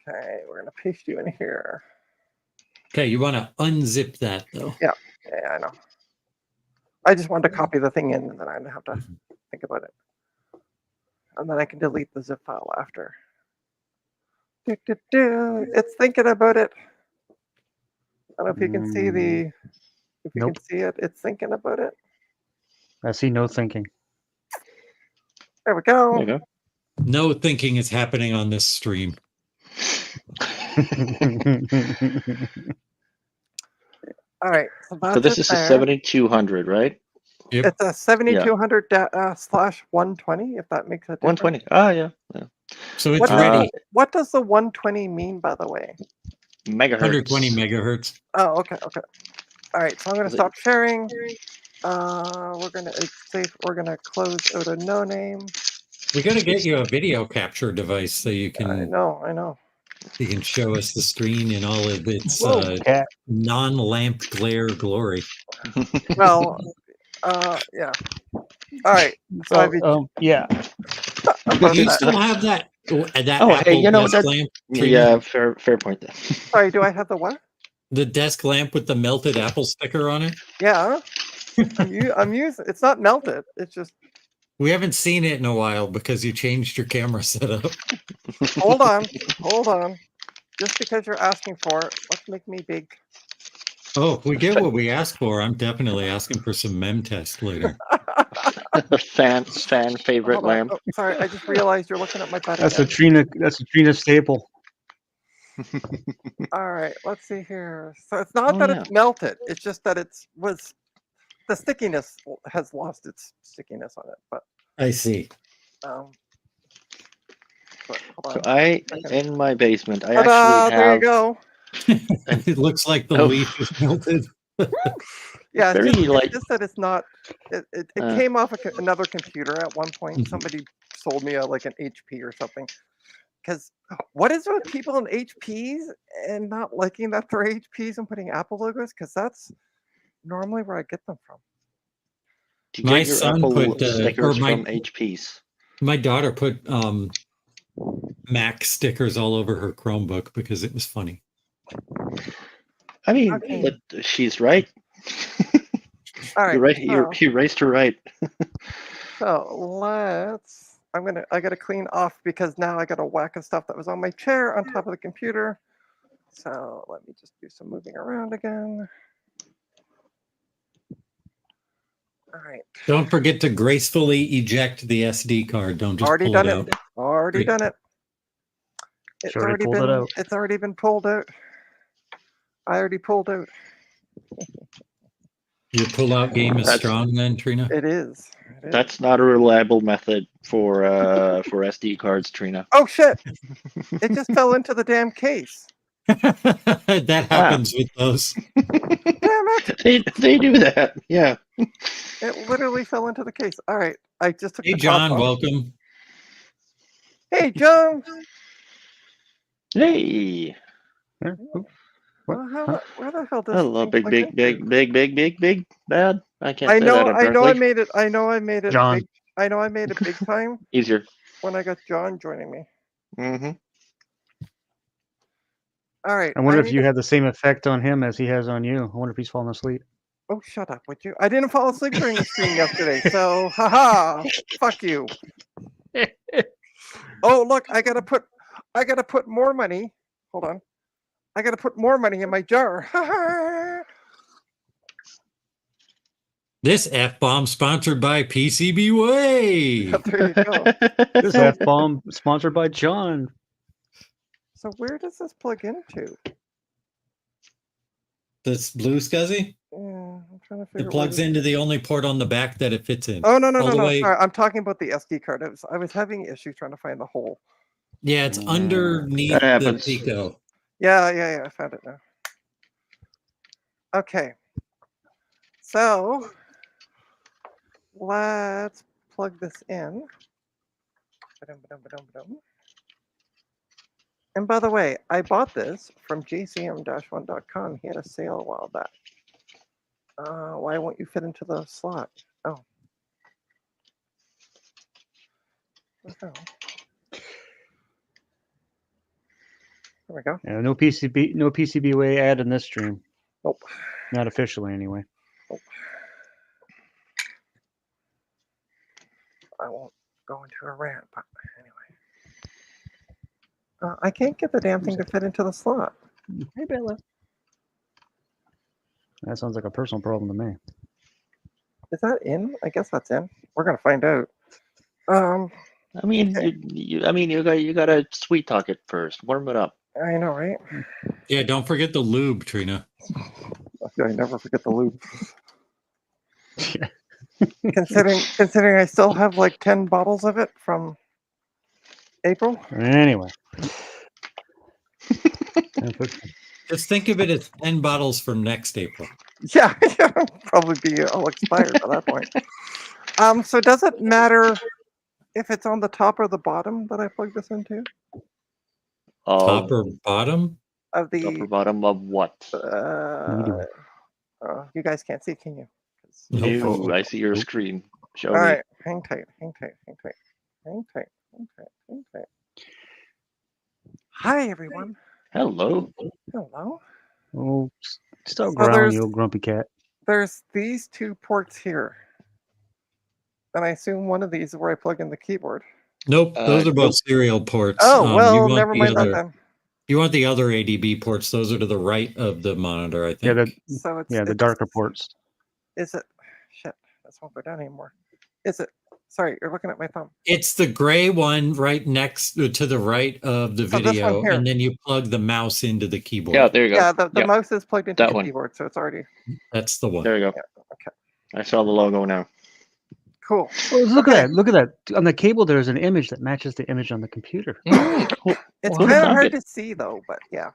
S2: Okay, we're going to paste you in here.
S1: Okay, you want to unzip that though.
S2: Yeah, I know. I just wanted to copy the thing in and then I don't have to think about it. And then I can delete the zip file after. It's thinking about it. I don't know if you can see can see it. It's thinking about it.
S4: I see no thinking.
S2: There we go.
S3: There you go.
S1: No thinking is happening on this stream.
S2: All right.
S3: So this is a 7200, right?
S1: Yep.
S2: It's a 7200 slash 120. If that makes a difference.
S3: 120. Ah, yeah.
S1: So it's
S2: What,
S1: ready.
S2: what does the 120 mean, by the way?
S3: Megahertz.
S1: 120 megahertz.
S2: Oh, okay. All right, so I'm going to
S3: The-
S2: stop sharing. We're going to save. We're going to close out a no name.
S1: We got to get you a video capture device so you
S2: I
S1: can
S2: know.
S1: show us the screen in all of its
S4: Whoa, cat.
S1: non-lamp glare glory.
S2: Well, yeah. All right. So I've
S4: Yeah.
S2: about
S1: Do you
S2: that.
S1: still have that
S3: Oh,
S1: Apple
S3: hey, you know,
S1: desk
S3: that-
S1: lamp? Trina?
S3: Yeah, fair point there.
S2: Sorry, do I have the what?
S1: The desk lamp with the melted Apple sticker on it?
S2: Yeah. I'm using. It's not melted. It's just.
S1: We haven't seen it in a while because you changed your camera setup.
S2: Hold on. Just because you're asking for it, let's make me big.
S1: Oh, if we get what we asked for, I'm definitely asking for some mem test later.
S3: fan favorite
S2: Hold on.
S3: lamp.
S2: Oh, sorry, I just realized you're looking at my butt.
S4: That's a
S2: again.
S4: Trina staple.
S2: All right, let's see here. So it's not
S3: Oh,
S2: that
S3: yeah.
S2: it's melted. It's just that the stickiness has lost its stickiness on it. But
S1: I see.
S2: hold
S3: So
S2: on.
S3: in my basement, I
S2: Ta-da,
S3: actually
S2: there you
S3: have
S2: go.
S1: It looks like the
S3: Oh.
S1: leaf is melted.
S2: Yeah,
S3: very
S2: it's
S3: light.
S2: just that it's not. It came off another computer at one point.
S1: Mhm.
S2: Somebody sold me like an HP or something. Because what is with people in HPs and not liking that they're HPs and putting Apple logos? Because that's normally where I get them from.
S3: Do you
S1: My
S3: get your
S1: son
S3: Apple
S1: put,
S3: stickers
S1: or my-
S3: from HPs?
S1: My daughter put Mac stickers all over her Chromebook because it was funny.
S3: I mean,
S2: Okay.
S3: but she's right.
S2: All right.
S3: You're right. You raised her right.
S2: So I gotta clean off because now I got a whack of stuff that was on my chair on top of the computer. So let me just do some moving around again. All right.
S1: Don't forget to gracefully eject the SD card. Don't just
S2: Already
S1: pull
S2: done
S1: it
S2: it.
S1: out.
S2: Already
S1: Great.
S2: done it. It's
S4: She already
S2: already
S4: pulled
S2: been.
S4: it out.
S2: It's already been pulled out. I already pulled out.
S1: Your pull-out game is
S3: That's-
S1: strong then, Trina?
S2: It is.
S3: That's not a reliable method for SD cards, Trina.
S2: Oh shit! It just fell into the damn case.
S1: That happens with those.
S2: Damn it!
S3: They do that. Yeah.
S2: It literally fell into the case. All right, I just took
S1: Hey,
S2: the top
S1: John,
S2: off.
S1: welcome.
S2: Hey, John.
S3: Hey.
S4: Yeah. Ooh, what? Huh?
S2: Where the hell does?
S3: Hello,
S2: this thing
S3: big,
S2: plug into?
S3: bad. I can't
S2: I
S3: say
S2: know.
S3: that
S2: I know. I
S3: incorrectly.
S2: made it. I know. I made it.
S4: John.
S2: Big, I know. I made it big time
S3: Easier.
S2: when I got John joining me.
S3: Mm-hmm.
S2: All right.
S4: I wonder if
S2: need
S4: you
S2: to-
S4: had the same effect on him as he has on you. I wonder if he's falling asleep.
S2: Oh, shut up, would you? I didn't fall asleep during the stream yesterday, so haha, fuck you. Oh, look, I gotta put more money. Hold on, I gotta put more money in my jar.
S1: This F-bomb sponsored by PCBWay.
S2: There you go.
S4: This F-bomb sponsored by John.
S2: So where does this plug into?
S1: This blue SCSI?
S2: Yeah, I'm trying to figure.
S1: It plugs into the only port on the back that it fits in.
S2: Oh no!
S1: all the way-
S2: Sorry, I'm talking about the SD card. I was having issues trying to find the hole.
S1: Yeah, it's
S4: Yeah.
S1: underneath
S3: That
S1: the
S3: happens.
S1: Pico.
S2: Yeah, I found it now. Okay. So let's plug this in. Ba-dum. And by the way, I bought this from jcm-1.com. He had a sale a while back. Why won't you fit into the slot? Oh. What the hell? There we go.
S4: Yeah, no PCBWay ad in this stream.
S2: Nope.
S4: Not officially, anyway.
S2: Nope. I won't go into a rant, but anyway. I can't get the damn thing to fit into the slot.
S4: Hey, Bella. That sounds like a personal problem to me.
S2: Is that in? I guess that's in. We're gonna find out.
S3: I mean,
S2: Okay.
S3: you gotta sweet talk it first. Warm it up.
S2: I know, right?
S1: Yeah, don't forget the lube, Trina.
S2: I never forget the loop. considering I still have like 10 bottles of it from April.
S4: Anyway.
S1: Just think of it as 10 bottles from next April.
S2: Yeah, probably be all expired by that point. So does it matter if it's on the top or the bottom that I plug this into?
S1: Top or bottom?
S2: Of
S3: Top or
S2: the
S3: bottom of what?
S2: you guys can't see, can you?
S3: No, I see your screen. Show
S2: All
S3: me.
S2: right, hang tight, hang tight, hang tight, hang tight, hang tight, hang tight. Hi, everyone.
S3: Hello.
S2: Hello.
S4: Oh, stop
S2: So
S4: growling, you old grumpy cat.
S2: There's these two ports here. And I assume one of these is where I plug in the keyboard.
S1: Nope, those are both serial ports.
S2: Oh,
S1: you
S2: well,
S1: want
S2: never
S1: the
S2: mind that
S1: other-
S2: then.
S1: You want the other ADB ports. Those are to the right of the monitor, I
S4: Yeah,
S1: think.
S2: So it's
S4: the darker ports.
S2: Is it? Shit, this won't go down anymore. Is it? Sorry, you're looking at my thumb.
S1: It's the gray one right next to the right of the
S2: So this one
S1: video,
S2: here.
S1: and then you plug the mouse into the keyboard.
S3: Yeah, there you go.
S2: Yeah, the mouse is plugged into
S3: That
S2: the
S3: one.
S2: keyboard, so it's already.
S1: That's the one.
S3: There you go.
S2: Yeah, okay.
S3: I saw the logo now.
S2: Cool.
S4: Oh, look at that! Look at that! On the cable, there's an image that matches the image on the computer.
S2: It's
S3: Well,
S2: kind of
S3: done
S2: hard
S3: it.
S2: to see though, but yeah.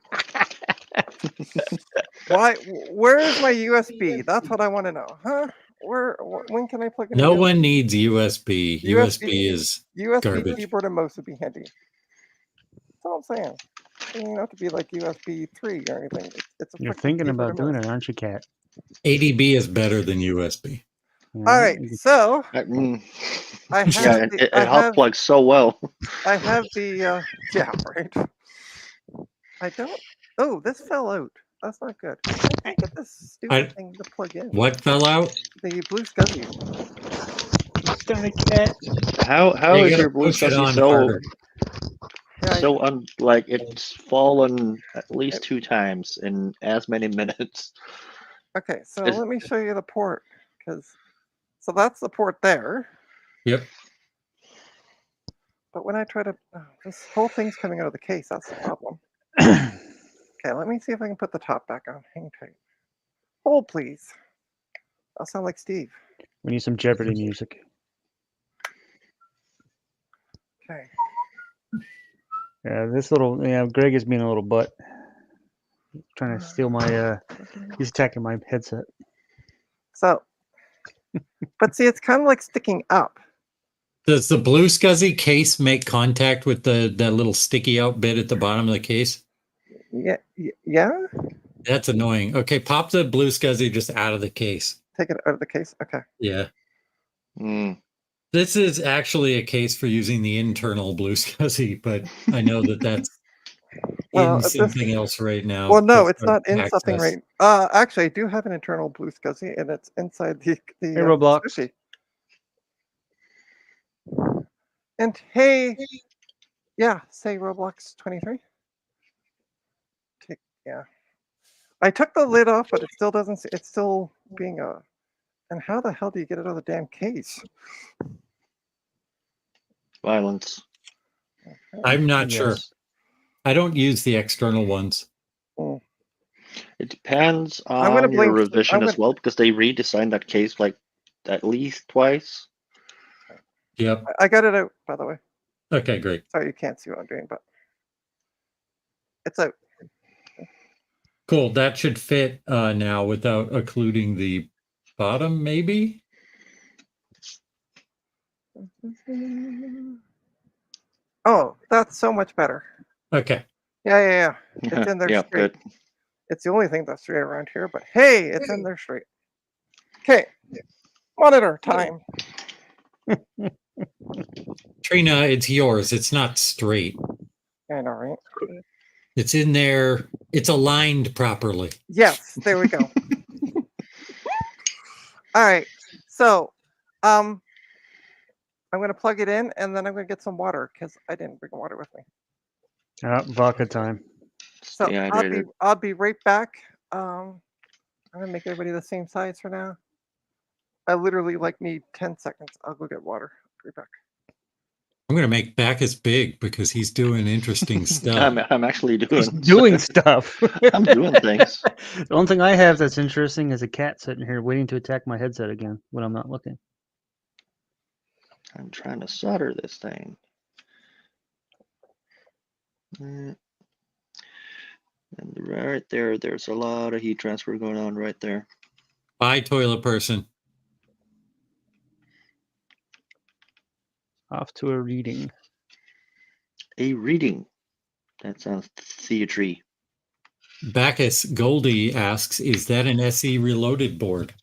S2: Why? Where's my USB? That's what I want to know, huh? When can I plug in?
S1: No
S2: a
S1: one needs USB. USB is
S2: USB
S1: garbage.
S2: keyboard and mouse would be handy. That's all I'm saying. It doesn't have to be like USB 3 or anything. It's a
S4: You're
S2: freaking
S4: thinking
S2: keyboard
S4: about
S2: and
S4: doing
S2: mouse.
S4: it, aren't you, cat?
S1: ADB is better than USB.
S2: All right, so I have
S3: Yeah,
S2: the,
S3: it hot plugs so well.
S2: I have the yeah, right. I don't. Oh, this fell out. That's not good. I can't get this stupid thing to plug in.
S1: What fell out?
S2: The blue scuzzy.
S4: Darn it, cat.
S3: How
S1: You
S3: is
S1: gotta
S3: your blue
S1: push it
S3: scuzzy
S1: on
S3: so
S1: harder.
S2: Yeah,
S3: like it's fallen at least 2 times in as many minutes?
S2: okay, so
S3: Is-
S2: let me show you the port, so that's the port there.
S1: Yep.
S2: But when I try to, this whole thing's coming out of the case. That's the problem. Okay, let me see if I can put the top back on. Hang tight. Hold, please. I'll sound like Steve.
S4: We need some Jeopardy music.
S2: Okay.
S4: Yeah, Greg is being a little butt. Trying to steal my, he's attacking my headset.
S2: So, but see, it's kind of like sticking up.
S1: Does the blue scuzzy case make contact with that little sticky out bit at the bottom of the case?
S2: Yeah.
S1: That's annoying. Okay, pop the blue scuzzy just out of the case.
S2: Take it out of the case. Okay.
S1: Yeah.
S3: Mm.
S1: This is actually a case for using the internal blue scuzzy, but I know that's
S2: Well,
S1: in
S2: at this-
S1: something else right now.
S2: Well, no,
S1: for
S2: it's not in something
S1: access.
S2: right. Actually, I do have an internal blue scuzzy, and it's inside the
S4: Hey, Roblox.
S2: sushi. And hey, yeah, say Roblox 23. Yeah, I took the lid off, but it still doesn't. It's still being a. And how the hell do you get it out of the damn case?
S3: Violence.
S1: I'm not sure.
S4: Yes.
S1: I don't use the external ones.
S3: It depends
S2: I'm gonna
S3: on your
S2: blame-
S3: revision
S2: I'm
S3: as well, because they redesigned that case like at least twice.
S1: Yep.
S2: I got it out, by the way.
S1: Okay, great.
S2: Sorry, you can't see what I'm doing, but it's out.
S1: Cool. That should fit now without occluding the bottom, maybe?
S2: Oh, that's so much better.
S1: Okay.
S2: Yeah. It's in there
S3: Yeah,
S2: straight.
S3: good.
S2: It's the only thing that's straight around here, but hey, it's in there straight. Okay, monitor time.
S1: Trina, it's yours. It's not straight.
S2: I know, right?
S1: It's in there. It's aligned properly.
S2: Yes, there we go. All right, so I'm gonna plug it in, and then I'm gonna get some water because I didn't bring water with me.
S4: Vodka time.
S2: So
S3: Stay hydrated.
S2: I'll be right back. I'm gonna make everybody the same size for now. I literally need 10 seconds. I'll go get water. Be right back.
S1: I'm going to make Bacchus big because he's doing interesting stuff.
S3: I'm actually
S4: He's
S3: doing
S4: doing stuff.
S3: I'm doing things.
S4: The only thing I have that's interesting is a cat sitting here waiting to attack my headset again when I'm not looking.
S3: I'm trying to solder this thing. And right there, there's a lot of heat transfer going on right there.
S1: Bye, toilet person.
S4: Off to a reading.
S3: A reading. That sounds theatre.
S1: Bacchus Goldie asks, is that an SE reloaded board?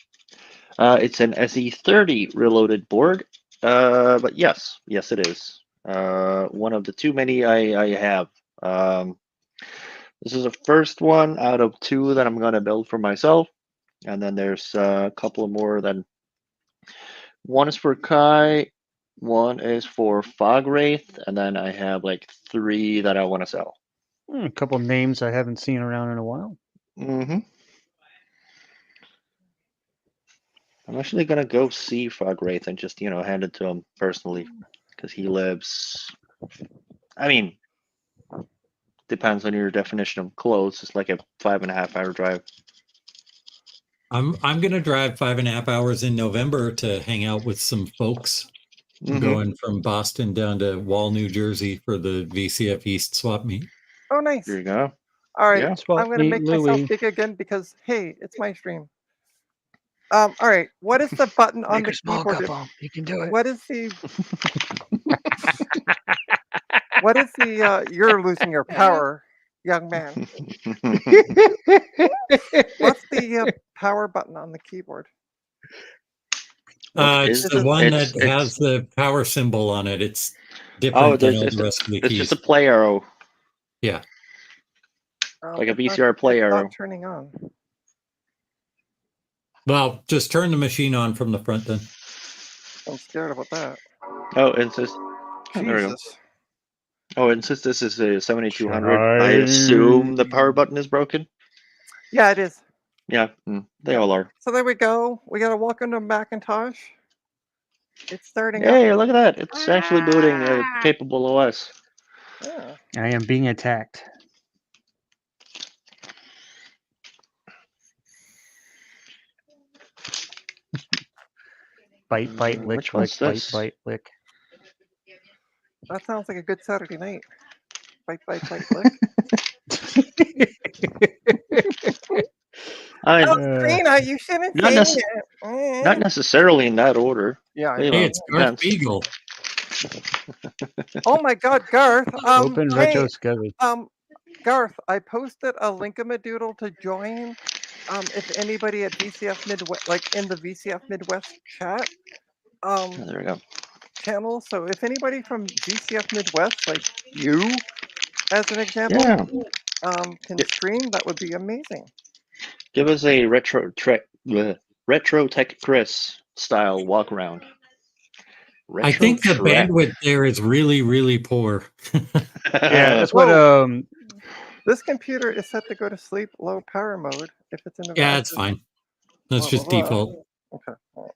S3: It's an SE30 reloaded board. But yes, it is. One of the too many I have. This is the first one out of 2 that I'm going to build for myself. And then there's a couple of more. Then one is for Kai, one is for Fog Wraith, and then I have like 3 that I want to sell.
S4: A couple names I haven't seen around in a while.
S3: Mm-hmm. I'm actually gonna go see Fog Wraith and just hand it to him personally, because he lives. I mean, depends on your definition of close. It's like a 5.5-hour drive.
S1: I'm gonna drive 5.5 hours in November to hang out with some folks. I'm going from Boston down to Wall, New Jersey for the VCF East swap meet.
S2: Oh, nice.
S3: There you go.
S2: All right.
S3: Yeah.
S2: I'm going to make myself big again because, hey, it's my stream. All right. What is the button on the keyboard?
S4: You can do it.
S2: What is the... What is the... you're losing your power, young man. What's the power button on the keyboard?
S1: It's the one that has the power symbol on it. It's different than all the rest of the keys.
S3: It's just a play arrow.
S1: Yeah.
S3: Like a VCR play arrow.
S2: Not turning on.
S1: Well, just turn the machine on from the front then.
S2: I'm scared about that.
S3: Oh, it's just... There we go.
S2: Jesus.
S3: Oh, and since this is a 7200, I assume the power button is broken?
S2: Yeah, it is.
S3: Yeah, they all are.
S2: So there we go. We got to welcome to Macintosh. It's starting up.
S3: Hey, look at that. It's actually booting a capable OS.
S2: Yeah.
S4: I am being attacked. Bite, bite, lick,
S3: Which
S4: lick,
S3: one's
S4: bite,
S3: this?
S4: bite, lick.
S2: That sounds like a good Saturday night. Bite, bite, bite, lick. Trina, you shouldn't say it.
S3: Not necessarily in that order.
S2: Yeah,
S1: hey, it's Garth Beagle.
S2: Oh my God, Garth!
S4: Open retro
S2: hey,
S4: scuzzy.
S2: Garth, I posted a linkamadoodle to join. If anybody at VCF Midwest, like in the VCF Midwest chat,
S3: there we go.
S2: Channel. So if anybody from VCF Midwest, like you, as an example, can stream, that would be amazing.
S3: Give us a retro tech Chris style walk around.
S1: I think the bandwidth there is really, really poor.
S4: Yeah, that's what
S2: this computer is set to go to sleep low power mode if it's in a
S1: Yeah, it's fine. That's just default.
S2: Okay. All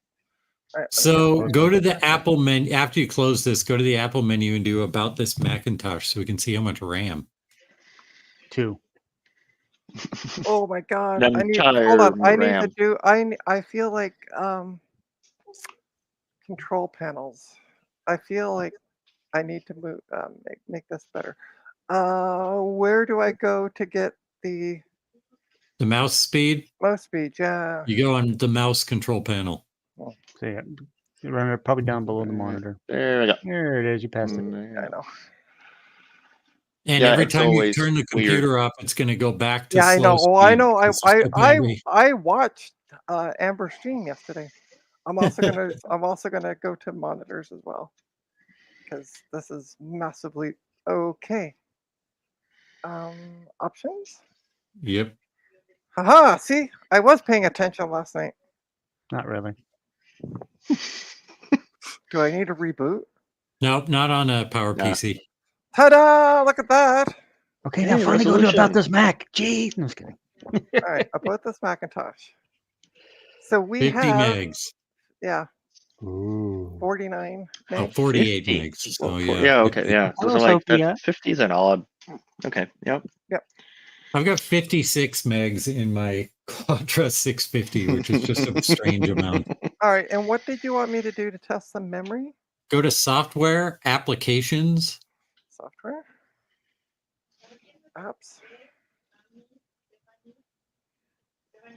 S2: right,
S1: so go to the Apple menu. After you close this, go to the Apple menu and do about this Macintosh so we can see how much RAM.
S4: 2.
S2: Oh my God.
S3: Hold
S2: on. I need to do I feel like control panels. I feel like I need to move make this better. Where do I go to get the
S1: mouse speed?
S2: Mouse speed, yeah.
S1: You go on the mouse control panel.
S4: So yeah, you run it probably down below the monitor.
S3: There we go.
S4: There it is. You passed it.
S2: I know.
S1: And every time you turn the computer off, it's going to go back to
S2: I know.
S1: slow
S2: Well, I
S1: speed.
S2: know. I watched Amber stream yesterday. I'm also gonna go to monitors as well because this is massively okay. Options.
S1: Yep.
S2: Haha. See, I was paying attention last night.
S4: Not really.
S2: Do I need to reboot?
S1: Nope, not on a Power PC.
S2: Ta-da! Look at that.
S4: Okay, now finally go to about this Mac. Jeez, no, I'm just kidding.
S2: All right, about this Macintosh. So we
S1: 50
S2: have
S1: megs.
S2: Yeah.
S4: Ooh.
S2: 49.
S1: Oh, 48 megs. So yeah.
S3: Yeah. Okay. Yeah. So like 50's an odd. Okay. Yep.
S2: Yep.
S1: I've got 56 megs in my Quadra 650, which is just a strange amount.
S2: All right. And what did you want me to do to test the memory?
S1: Go to software, applications.
S2: Software. Apps.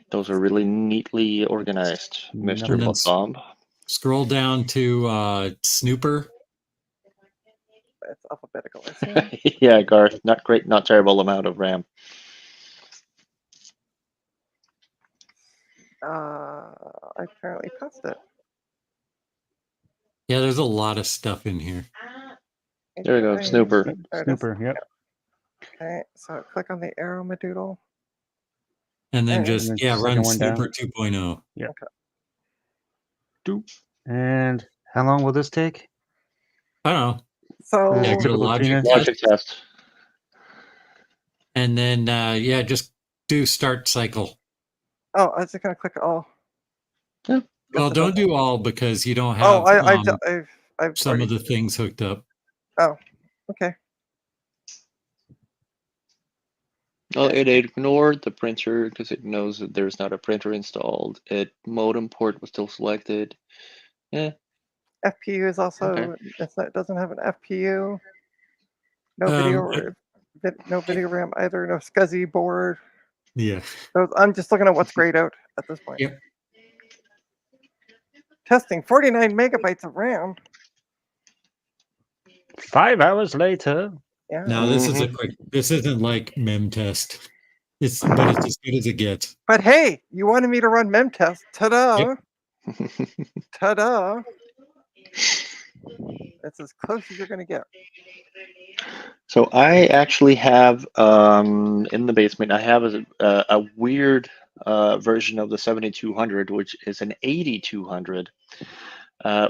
S3: Those are really neatly organized, Mr.
S1: And then
S3: Bomb.
S1: Scroll down to Snooper.
S2: It's alphabetical, I see.
S3: Yeah, Garth, not great, not terrible amount of RAM.
S2: I apparently passed it.
S1: Yeah, there's a lot of stuff in here.
S3: There we go, Snooper.
S2: There it is.
S4: Snooper, yep.
S2: Okay, so click on the arrow madoodle.
S1: And then
S2: And
S1: just,
S4: then
S1: yeah,
S4: second
S1: run
S4: one down.
S1: Snooper 2.0.
S4: And how long will this take?
S1: I don't know.
S2: So
S1: Yeah, go to
S4: Typical
S1: logic
S4: Trina.
S1: test.
S3: Logic test.
S1: And then, yeah, just do start cycle.
S2: oh, I was just gonna click all.
S3: Yeah.
S1: Well,
S2: Guess it
S1: don't
S2: doesn't-
S1: do all because you don't
S2: Oh,
S1: have
S2: I've
S1: some
S2: already,
S1: of the things hooked up.
S2: Oh, okay.
S3: Well, it ignored the printer because it knows that there's not a printer installed. Modem port was still selected. Yeah.
S2: FPU is also
S3: Okay.
S2: it doesn't have an FPU. No video
S1: Um,
S2: no video RAM either. No SCSI board.
S1: Yeah.
S2: So I'm just looking at what's grayed out at this point.
S1: Yep.
S2: Testing 49 megabytes of RAM.
S4: 5 hours later.
S2: Yeah.
S1: Now this is a quick. This isn't like mem test. But it's as good as it gets.
S2: But hey, you wanted me to run memtest. Ta-da! Ta-da! It's as close as you're gonna get.
S3: So I actually have in the basement. I have a weird version of the 7200, which is an 8200,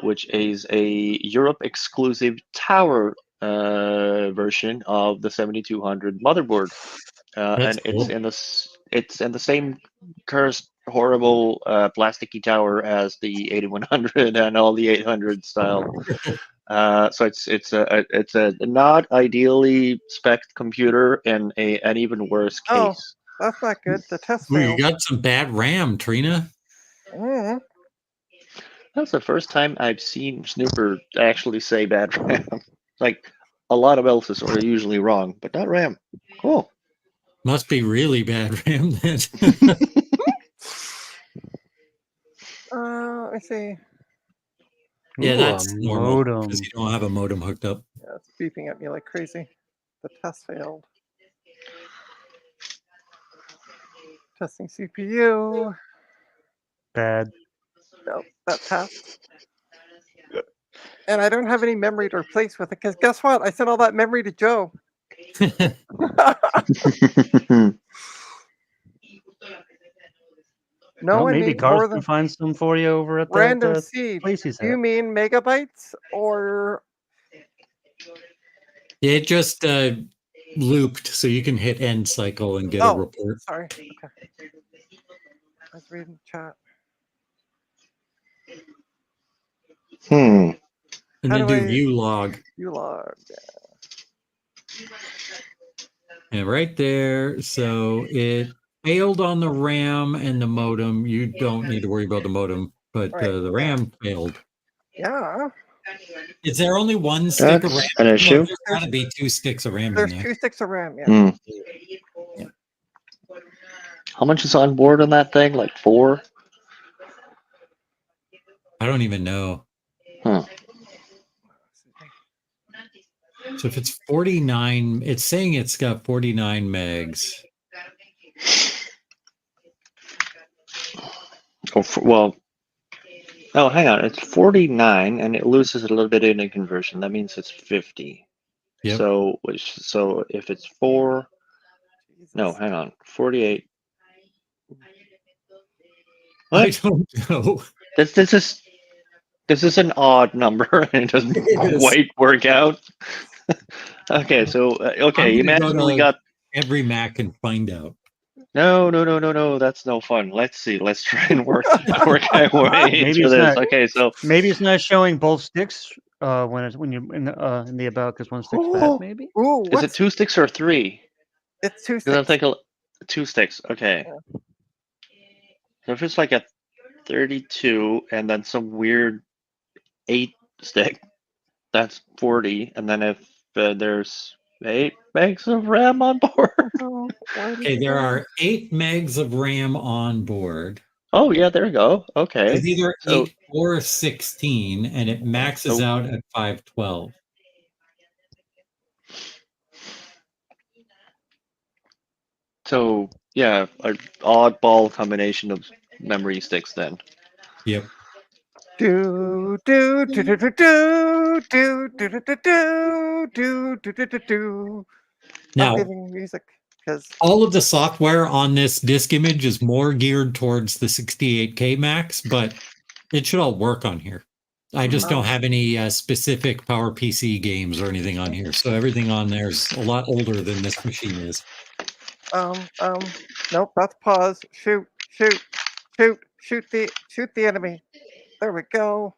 S3: which is a Europe exclusive tower version of the 7200 motherboard,
S1: That's
S3: and it's
S1: cool.
S3: in the same cursed horrible plasticky tower as the 8100 and all the 800 style. So it's a not ideally spec'd computer in an even worse
S2: Oh.
S3: case.
S2: That's not good. The test
S1: Well, you
S2: failed.
S1: got some bad RAM, Trina.
S2: Mm.
S3: That's the first time I've seen Snooper actually say bad RAM. Like a lot of else's are usually wrong, but not RAM. Cool.
S1: Must be really bad RAM then.
S2: Let me see.
S1: Yeah,
S4: Ooh,
S1: that's
S4: a
S1: normal
S4: modem.
S1: because you don't have a modem hooked up.
S2: Yeah, it's beeping at me like crazy. The test failed. Testing CPU.
S4: Bad.
S2: Nope, that passed. And I don't have any memory to replace with it because guess what? I sent all that memory to Joe. No
S4: Well,
S2: one
S4: maybe
S2: needs
S4: Garth
S2: more
S4: can
S2: than
S4: find some for you over at
S2: random
S4: that
S2: seed.
S4: place he's
S2: Do you
S4: at.
S2: mean megabytes or
S1: It just looped, so you can hit end cycle and get a report.
S2: Sorry. Okay. I was reading chat.
S1: And
S2: How
S1: then
S2: do
S1: do
S2: I-
S1: view log.
S2: You log.
S1: And right there, so it failed on the RAM and the modem. You don't need to worry about the modem, but
S2: Right,
S1: the RAM failed.
S2: Yeah.
S1: Is there only one stick of RAM?
S3: That's an
S1: No,
S3: issue.
S1: there's got to be 2 sticks of RAM in
S2: There's
S1: there.
S2: 2 sticks of RAM. Yeah.
S3: Hmm.
S1: Yeah.
S3: How much is on board on that thing? Like 4?
S1: I don't even know.
S3: Huh.
S1: So if it's 49, it's saying it's got 49 megs.
S3: Oh, hang on. It's 49, and it loses a little bit in a conversion. That means it's 50.
S1: Yep.
S3: So if it's 4, no,
S2: Jesus.
S3: hang on, 48.
S1: I
S3: What?
S1: don't know.
S3: This is an odd number, and it doesn't
S1: It is.
S3: quite work out. Okay, so okay, you
S1: I'm gonna go
S3: magically
S1: to
S3: got
S1: every Mac and find out.
S3: no. That's no fun. Let's see. Let's try and work our way
S4: Maybe
S3: into
S4: it's
S3: this.
S4: not.
S3: Okay, so
S4: Maybe it's not showing both sticks when you're in the about because one stick's bad.
S2: Oh,
S4: Maybe.
S2: ooh,
S3: is it 2 sticks or 3?
S2: It's 2
S3: Because I'll
S2: sticks.
S3: take 2 sticks. Okay.
S2: Yeah.
S3: So if it's like a 32 and then some weird 8 stick, that's 40. And then if there's 8 megs of RAM on board.
S2: Oh, why did
S1: Okay,
S2: you
S1: there
S2: do
S1: are 8 megs of RAM on board.
S3: Oh yeah, there you go. Okay.
S1: It's either
S3: So
S1: 8 or 16, and it maxes
S3: So-
S1: out at 512.
S3: So yeah, an oddball combination of memory sticks then.
S1: Yep.
S2: Do do do do do do do do do do do do do do do.
S1: Now,
S2: Updating music because
S1: all of the software on this disk image is more geared towards the 68K max, but it should all work on here. I just don't have any specific Power PC games or anything on here. So everything on there is a lot older than this machine is.
S2: nope, that's pause. Shoot the enemy. There we go.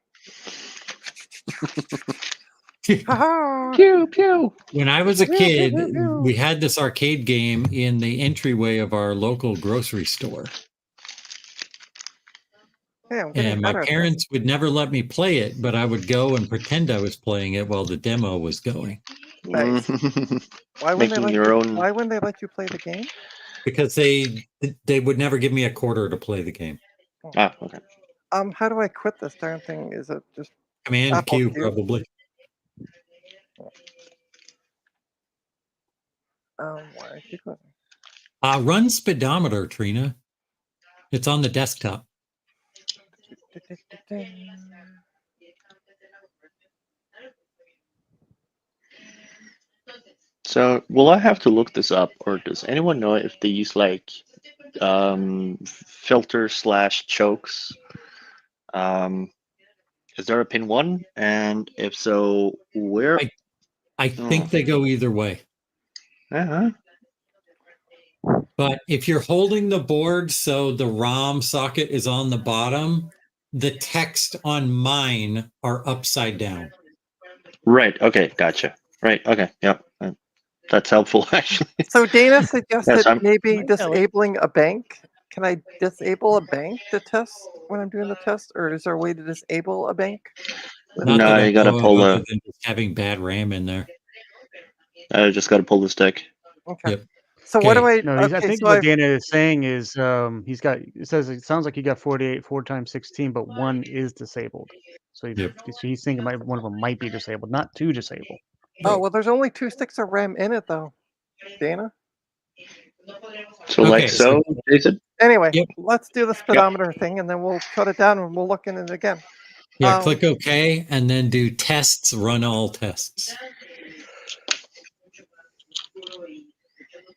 S2: Ha
S3: Pew pew.
S1: When I was a
S2: Pew, pew,
S1: kid,
S2: pew, pew.
S1: we had this arcade game in the entryway of our local grocery store.
S2: Hey, I'm getting
S1: And my
S2: better at this.
S1: parents would never let me play it, but I would go and pretend I was playing it while the demo was going.
S2: Nice. Why wouldn't
S3: Making your own.
S2: Why wouldn't they let you play the game?
S1: Because they would never give me a quarter to play the game.
S3: Ah, okay.
S2: How do I quit this darn thing? Is it just
S1: Command
S2: Apple
S1: Q,
S2: Q?
S1: probably.
S2: why I keep clicking?
S1: Run speedometer, Trina. It's on the desktop.
S3: So will I have to look this up, or does anyone know if they use like filter / chokes? Is there a pin 1? And if so, where?
S1: I think they go either way.
S3: Uh-huh.
S1: But if you're holding the board so the ROM socket is on the bottom, the text on mine are upside down.
S3: Right. Okay. Gotcha. Right. Okay. Yep. That's helpful, actually.
S2: So Dana suggested
S3: Yes, I'm-
S2: maybe
S4: I tell it.
S2: disabling a bank. Can I disable a bank to test when I'm doing the test, or is there a way to disable a bank?
S1: Not
S3: No,
S1: that I
S3: you gotta
S1: know of,
S3: pull
S1: other
S3: the.
S1: than just having bad RAM in there.
S3: I just gotta pull the stick.
S2: Okay.
S1: Yep.
S2: So what do
S1: Okay.
S2: I?
S4: No,
S2: Okay,
S4: I think
S2: so
S4: what
S2: I've-
S4: Dana is saying is he's got. It says it sounds like he got 48 4 times 16, but one is disabled. So he's thinking one of them might be disabled, not two disabled.
S2: Oh well, there's only 2 sticks of RAM in it though, Dana.
S3: So like
S1: Okay,
S3: so, Jason.
S2: Anyway,
S1: Yep.
S2: let's do the speedometer thing, and then we'll shut it down and we'll look in it again.
S1: Yeah, click OK, and then do tests, run all tests.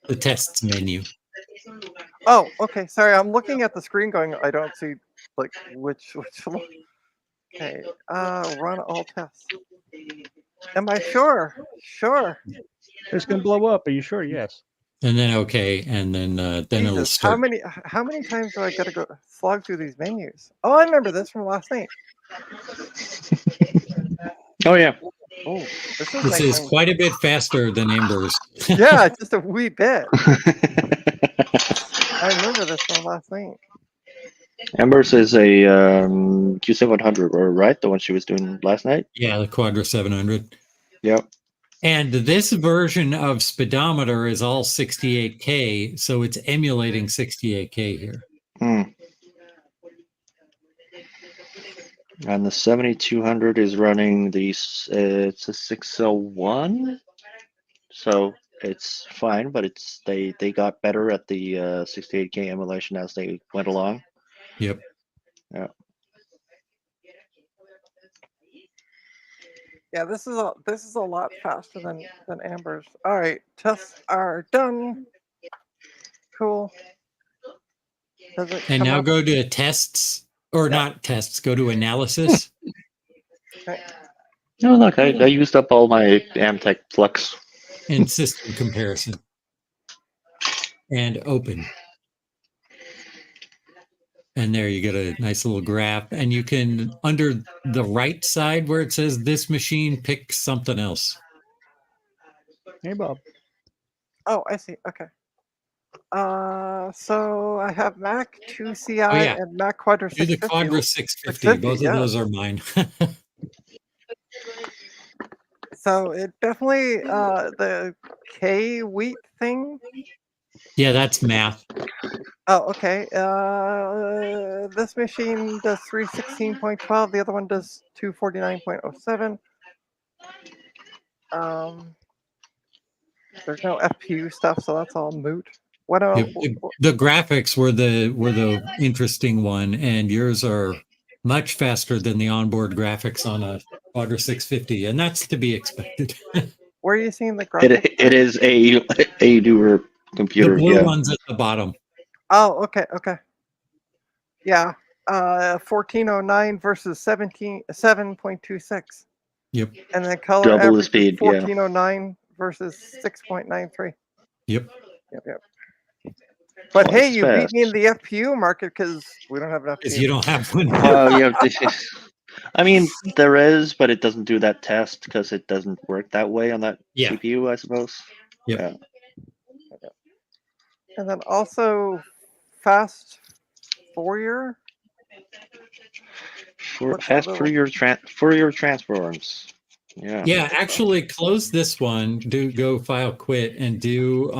S1: The tests menu.
S2: Oh, okay. Sorry, I'm looking at the screen going, I don't see like which one. Okay, run all tests. Am I sure? Sure.
S4: It's gonna blow up. Are you sure? Yes.
S1: And then OK, and then it'll
S2: Jesus,
S1: start.
S2: how many times do I gotta go slog through these menus? Oh, I remember this from last night.
S3: Oh yeah.
S2: Oh, this is
S1: This
S2: nice
S1: is
S2: and-
S1: quite a bit faster than Ember's.
S2: yeah, just a wee bit. I remember this from last night.
S3: Ember's is a Q700, right? The one she was doing last night.
S1: Yeah, the Quadra 700.
S3: Yep.
S1: And this version of speedometer is all 68K, so it's emulating 68K here.
S3: Hmm. And the 7200 is running these. It's a 601, so it's fine. But they got better at the 68K emulation as they went along.
S1: Yep.
S3: Yeah.
S2: Yeah, this is a lot faster than Amber's. All right, tests are done. Cool. Does it
S1: And
S2: come
S1: now
S2: up?
S1: go to tests, or
S2: Yeah.
S1: not tests, go to analysis.
S3: No, look, I used up all my Amtech Flux.
S1: And system comparison. And open. And there you get a nice little graph. And you can, under the right side where it says this machine, pick something else.
S4: Hey, Bob.
S2: Oh, I see. Okay. So I have Mac 2CI
S1: yeah.
S2: and Mac Quadra
S1: Do the
S2: 650.
S1: Quadra 650.
S2: 650,
S1: Both
S2: yeah.
S1: of those are mine.
S2: So it definitely the K wheat thing.
S1: Yeah, that's math.
S2: Oh, okay. This machine does 316.12. The other one does 249.07. There's no FPU stuff, so that's all moot. What else?
S1: The graphics were the interesting one, and yours are much faster than the onboard graphics on a Quadra 650, and that's to be expected.
S2: Where are you seeing the graphics?
S3: It is a newer computer.
S1: The blue
S3: Yeah.
S1: one's at the bottom.
S2: Oh, okay, okay. Yeah. 1409 versus 7.26.
S1: Yep.
S2: And then color
S3: Double the
S2: average
S3: speed, yeah.
S2: 1409 versus 6.93.
S1: Yep.
S2: Yep. But
S3: Twice
S2: hey, you beat
S3: fast.
S2: me in the FPU market because we don't have enough.
S1: Because you don't have one.
S3: Well, yeah. I mean, there is, but it doesn't do that test because it doesn't work that way on that
S1: Yeah.
S3: CPU, I suppose.
S1: Yep.
S3: Yeah.
S2: And then also fast Fourier.
S3: Fast Fourier transforms. Yeah.
S1: Yeah, actually close this one, go file quit and do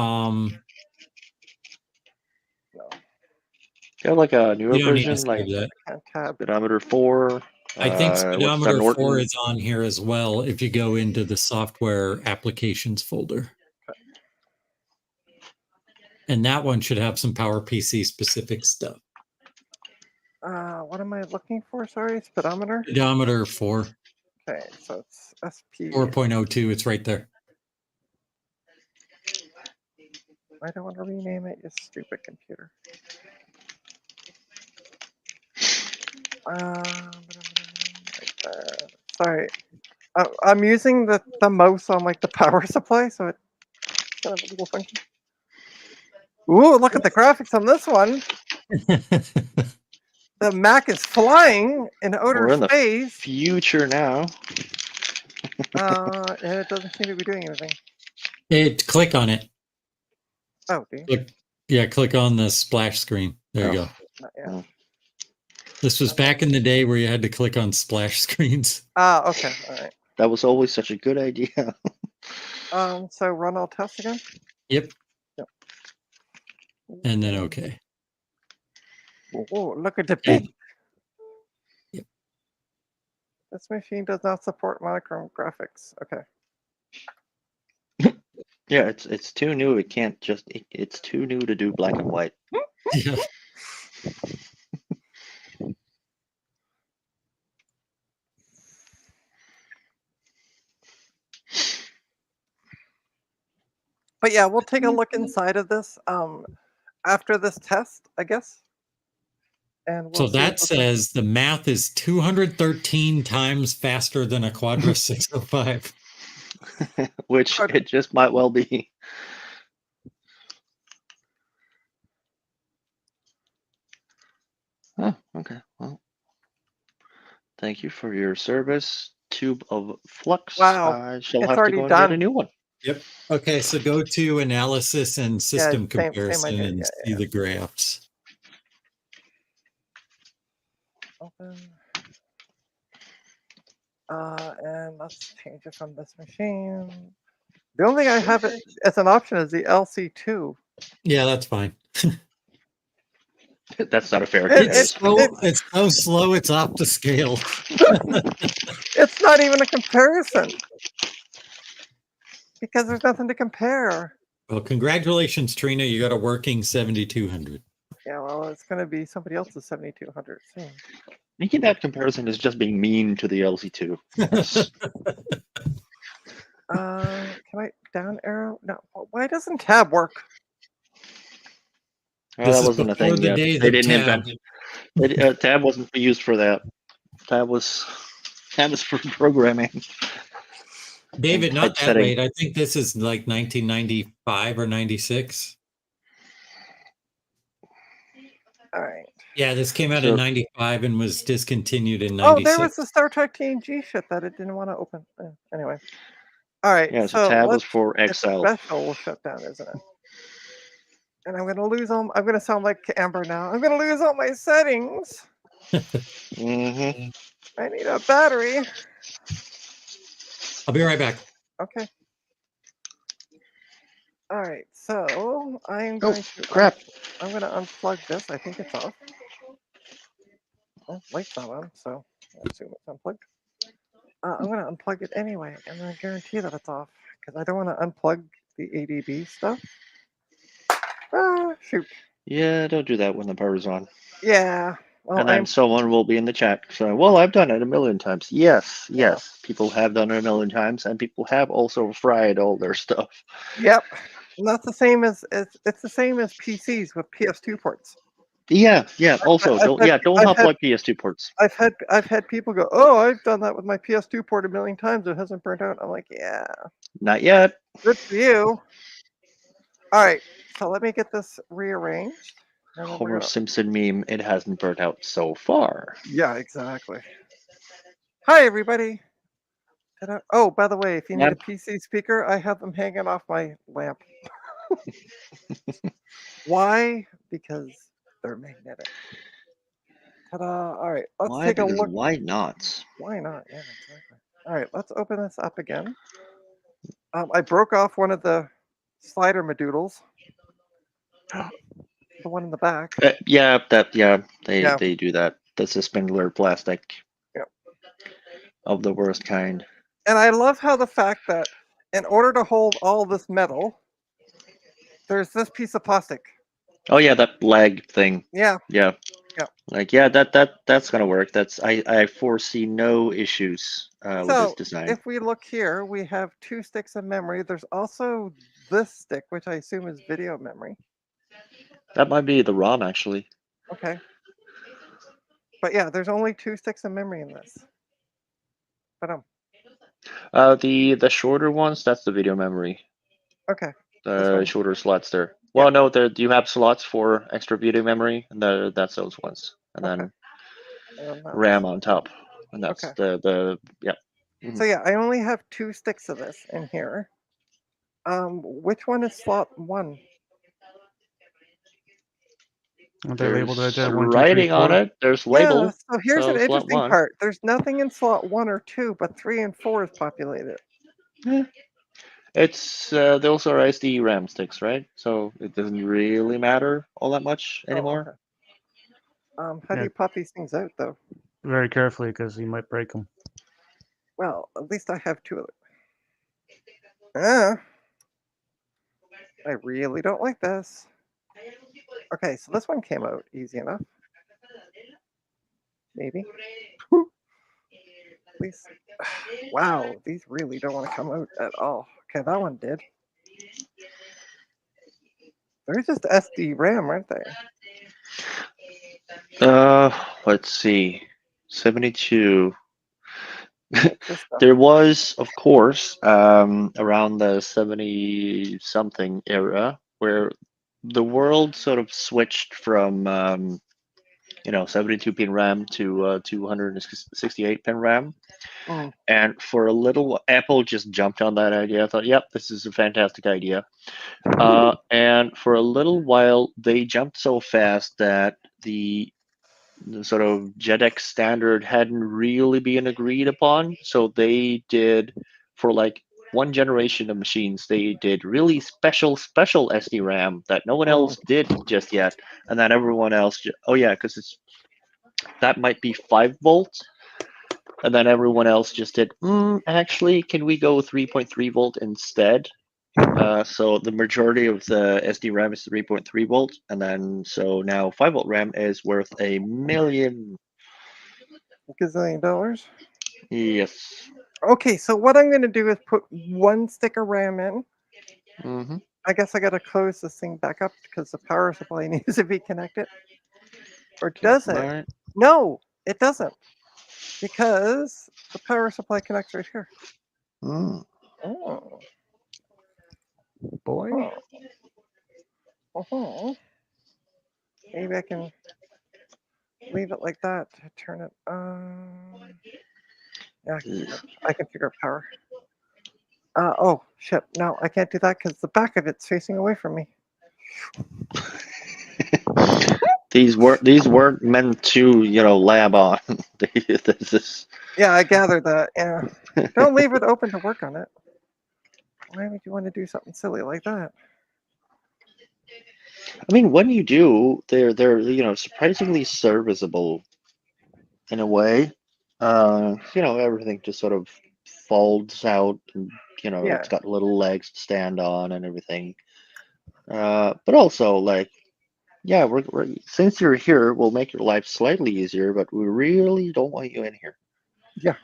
S3: Got like a newer
S1: you don't need to
S3: version, like
S1: save that.
S3: speedometer 4.
S1: I think
S3: what's the
S1: speedometer 4
S3: Norton?
S1: is on here as well if you go into the software applications folder. And that one should have some PowerPC specific stuff.
S2: What am I looking for? Sorry, speedometer.
S1: Speedometer 4.
S2: Okay, so it's SP
S1: 4.02. It's right there.
S2: I don't want to rename it, you stupid computer. Sorry, I'm using the mouse on like the power supply, so it's kind of a little funky. Ooh, look at the graphics on this one. The Mac is flying in outer
S3: We're in
S2: space.
S3: the future now.
S2: And it doesn't seem to be doing anything.
S1: Click on it.
S2: Oh, do you?
S1: Click on the splash screen. There you go.
S2: Yeah.
S1: This was back in the day where you had to click on splash screens.
S2: Okay, all right.
S3: That was always such a good idea.
S2: So run all tests again?
S1: Yep. And then okay.
S2: Oh, look at the big.
S1: Yep.
S2: This machine does not support monochrome graphics. Okay.
S3: Yeah, it's too new. It can't just. It's too new to do black and white.
S1: Yeah.
S2: But yeah, we'll take a look inside of this after this test, I guess. And
S1: so that says the math is 213 times faster than a Quadra 605.
S3: Which it just might well be. Oh, okay. Well, thank you for your service. Tube of flux.
S2: Wow.
S3: I shall
S2: It's
S3: have to
S2: already
S3: go and
S2: done.
S3: get a new one.
S1: Yep. Okay, so go to analysis and system
S2: same
S1: comparison
S2: idea.
S1: and see the graphs.
S2: Open. And let's change it from this machine. The only thing I have it as an option is the LC2.
S1: Yeah, that's fine.
S3: That's not a fair
S1: It's so slow, it's off to scale.
S2: It's not even a comparison. Because there's nothing to compare.
S1: Well, congratulations, Trina. You got a working 7200.
S2: Yeah, well, it's going to be somebody else's 7200 soon.
S3: Making that comparison is just being mean to the LC2.
S2: Can I down arrow? No. Why doesn't tab work?
S3: Well, that wasn't a thing yet. They didn't invent it. Tab wasn't used for that. Tab was for programming.
S1: David, not that late. I think this is like 1995 or 96.
S2: All right.
S1: Yeah, this came out in 95 and was discontinued in 96.
S2: Oh, there was the Star Trek TNG shit that it didn't want to open. Anyway. All right.
S3: Yeah, so tab was for Excel.
S2: Special will shut down, isn't it? And I'm gonna lose all. I'm gonna sound like Amber now. I'm gonna lose all my settings.
S3: Mm-hmm.
S2: I need a battery.
S1: I'll be right back.
S2: Okay. All right. So I'm
S3: Oh,
S2: going to
S3: crap.
S2: I'm going to unplug this. I think it's off. Oh, light's not on, so I assume it's unplugged. I'm going to unplug it anyway, and then guarantee that it's off because I don't want to unplug the ADB stuff. Ah, shoot.
S3: Yeah, don't do that when the power's on.
S2: Yeah. Well,
S3: And then someone will be in the chat saying, well, I've done it a million times. Yes, yes. People have done it a million times, and people have also fried all their stuff.
S2: Yep. And that's the same as it's the same as PCs with PS2 ports.
S3: Yeah, yeah. Also, don't unplug PS2 ports.
S2: I've had people go, oh, I've done that with my PS2 port a million times. It hasn't burnt out. I'm like, yeah,
S3: Not yet.
S2: good for you. All right, so let me get this rearranged. And then
S3: Homer Simpson meme, it hasn't burnt out so far.
S2: Yeah, exactly. Hi, everybody. Oh, by the way, if you need a PC speaker, I have them hanging off my lamp. Why? Because they're magnetic. Ta-da! All right, let's take a look.
S3: Why not?
S2: Why not? Yeah, exactly. All right, let's open this up again. I broke off one of the slider modules. The one in the back.
S3: They do that. That's a spindler plastic.
S2: Yep.
S3: Of the worst kind.
S2: And I love how the fact that in order to hold all this metal, there's this piece of plastic.
S3: Oh yeah, that leg thing.
S2: Yeah.
S3: Yeah.
S2: Yeah.
S3: Like that's gonna work. I foresee no issues with this design.
S2: If we look here, we have 2 sticks of memory. There's also this stick, which I assume is video memory.
S3: That might be the ROM actually.
S2: Okay. But yeah, there's only 2 sticks of memory in this. But
S3: the shorter ones, that's the video memory.
S2: Okay.
S3: The shorter slots there. Well, no, you have slots for extra video memory, and that's those ones, and then RAM on top, and that's the yeah. Mm-hmm.
S2: So yeah, I only have 2 sticks of this in here. Which one is slot 1?
S3: They're labeled right there. Writing on it. There's label.
S2: Yeah, so here's an interesting part. There's nothing in slot 1 or 2, but 3 and 4 is populated.
S3: Yeah. It's those are SD RAM sticks, right? So it doesn't really matter all that much anymore.
S2: How do you pop these things out, though?
S4: Very carefully, because you might break them.
S2: Well, at least I have 2 of them. I really don't like this. Okay, so this one came out easy enough. Maybe. Please. Wow, these really don't want to come out at all. Okay, that one did. They're just SD RAM, aren't they?
S3: Let's see. 72. There was, of course, around the 70-something era where the world sort of switched from 72-pin RAM to 268-pin RAM.
S2: Oh.
S3: And for a little, Apple just jumped on that idea. I thought, yep, this is a fantastic idea. And for a little while, they jumped so fast that the sort of JEDEC standard hadn't really been agreed upon. So they did, for like one generation of machines, they did really special SD-RAM that no one else did just yet. And then everyone else, because that might be 5 volts. And then everyone else just did, actually, can we go 3.3 volt instead? So the majority of the SD-RAM is 3.3 volt, and then so now 5 volt RAM is worth $1 million.
S2: $1 gazillion?
S3: Yes.
S2: Okay, so what I'm going to do is put 1 stick of RAM in.
S3: Mm-hmm.
S2: I guess I got to close this thing back up because the power supply needs to be connected. Or does it?
S3: Right.
S2: No, it doesn't. Because the power supply connects right here.
S3: Mm.
S2: Oh.
S4: Boy.
S2: Maybe I can leave it like that to turn it on. Yeah, I can figure out power. Oh, shit. No, I can't do that because the back of it's facing away from me.
S3: These weren't meant to, lab on.
S2: Yeah, I gathered that. Yeah. Don't leave it open to work on it. Why would you want to do something silly like that?
S3: I mean, when you do, they're surprisingly serviceable in a way. Everything just sort of folds out, and
S2: Yeah.
S3: it's got little legs to stand on and everything. But also, like, yeah, we're since you're here, we'll make your life slightly easier, but we really don't want you in here.
S2: Yeah.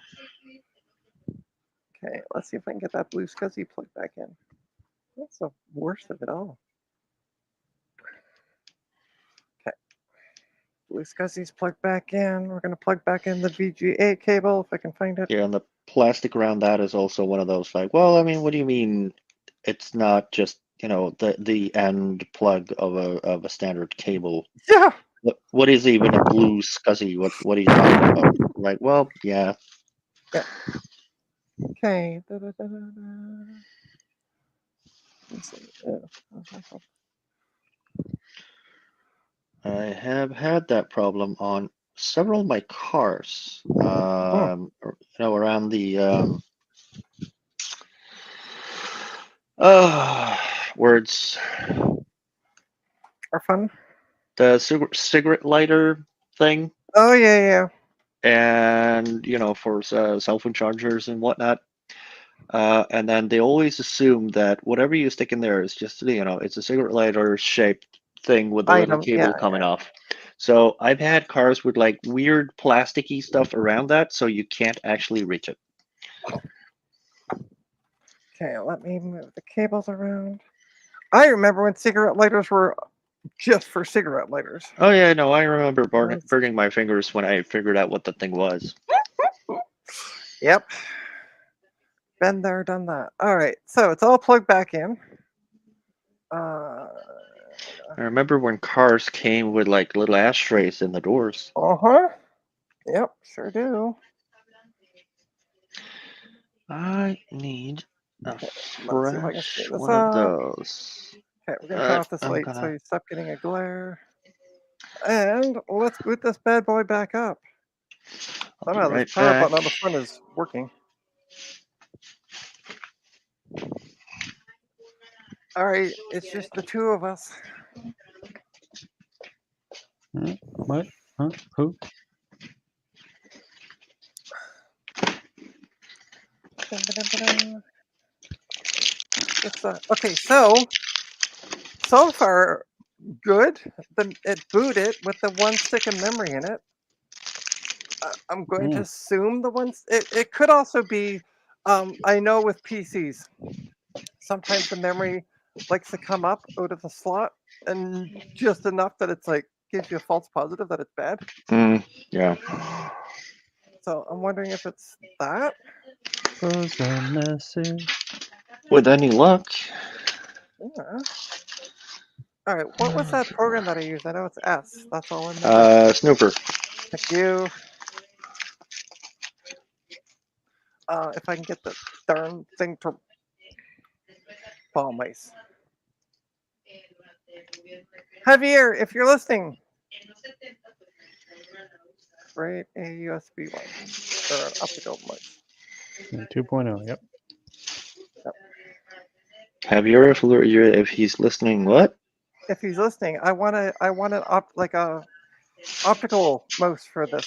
S2: Okay, let's see if I can get that blue SCSI plugged back in. That's the worst of it all. Okay. Blue SCSI's plugged back in. We're going to plug back in the VGA cable if I can find it.
S3: Yeah, and the plastic around that is also one of those like, well, I mean, what do you mean it's not just, the end plug of a standard cable?
S2: Yeah.
S3: What is even a blue SCSI? What are you talking about? Like, well, yeah.
S2: Okay. Let's see. How's that called?
S3: I have had that problem on several of my cars. Around the words,
S2: Are fun?
S3: the cigarette lighter thing,
S2: Oh, yeah.
S3: and for cell phone chargers and whatnot. And then they always assume that whatever you stick in there is just, it's a cigarette lighter shaped thing with a little
S2: Item.
S3: cable coming off. So I've had cars with like weird plasticky stuff around that, so you can't actually reach it.
S2: Okay, let me move the cables around. I remember when cigarette lighters were just for cigarette lighters.
S3: Oh yeah, no, I remember burning my fingers when I figured out what the thing was.
S2: Yep. Been there, done that. All right, so it's all plugged back in.
S3: I remember when cars came with like little ashtrays in the doors.
S2: Uh-huh. Yep, sure do.
S3: I need a
S2: Okay, let's see if I can
S3: fresh
S2: screw this
S3: one of
S2: up.
S3: those.
S2: Okay, we're gonna turn off this
S3: I'm
S2: light
S3: gonna.
S2: so you stop getting a glare. And let's boot this bad boy back up.
S3: I'll be
S2: Somehow this
S3: right
S2: power
S3: back.
S2: button on the front is working. All right, it's just the two of us.
S4: What? Huh? Who?
S2: Okay, so far good. It booted with the one stick of memory in it. I'm going to assume the ones. It could also be. I know with PCs, sometimes the memory likes to come up out of the slot, and just enough that it's like gives you a false positive that it's bad.
S3: Yeah.
S2: So I'm wondering if it's that.
S4: Was a message.
S3: With any luck.
S2: Yeah. All right. What was that program that I used? I know it's S. That's all I remember.
S3: Snooper.
S2: Thank you. If I can get the darn thing to ball mice. Javier, if you're listening, create a USB one or an optical mice.
S4: 2.0. Yep.
S3: If he's listening, what?
S2: If he's listening, I want an optical mouse for this.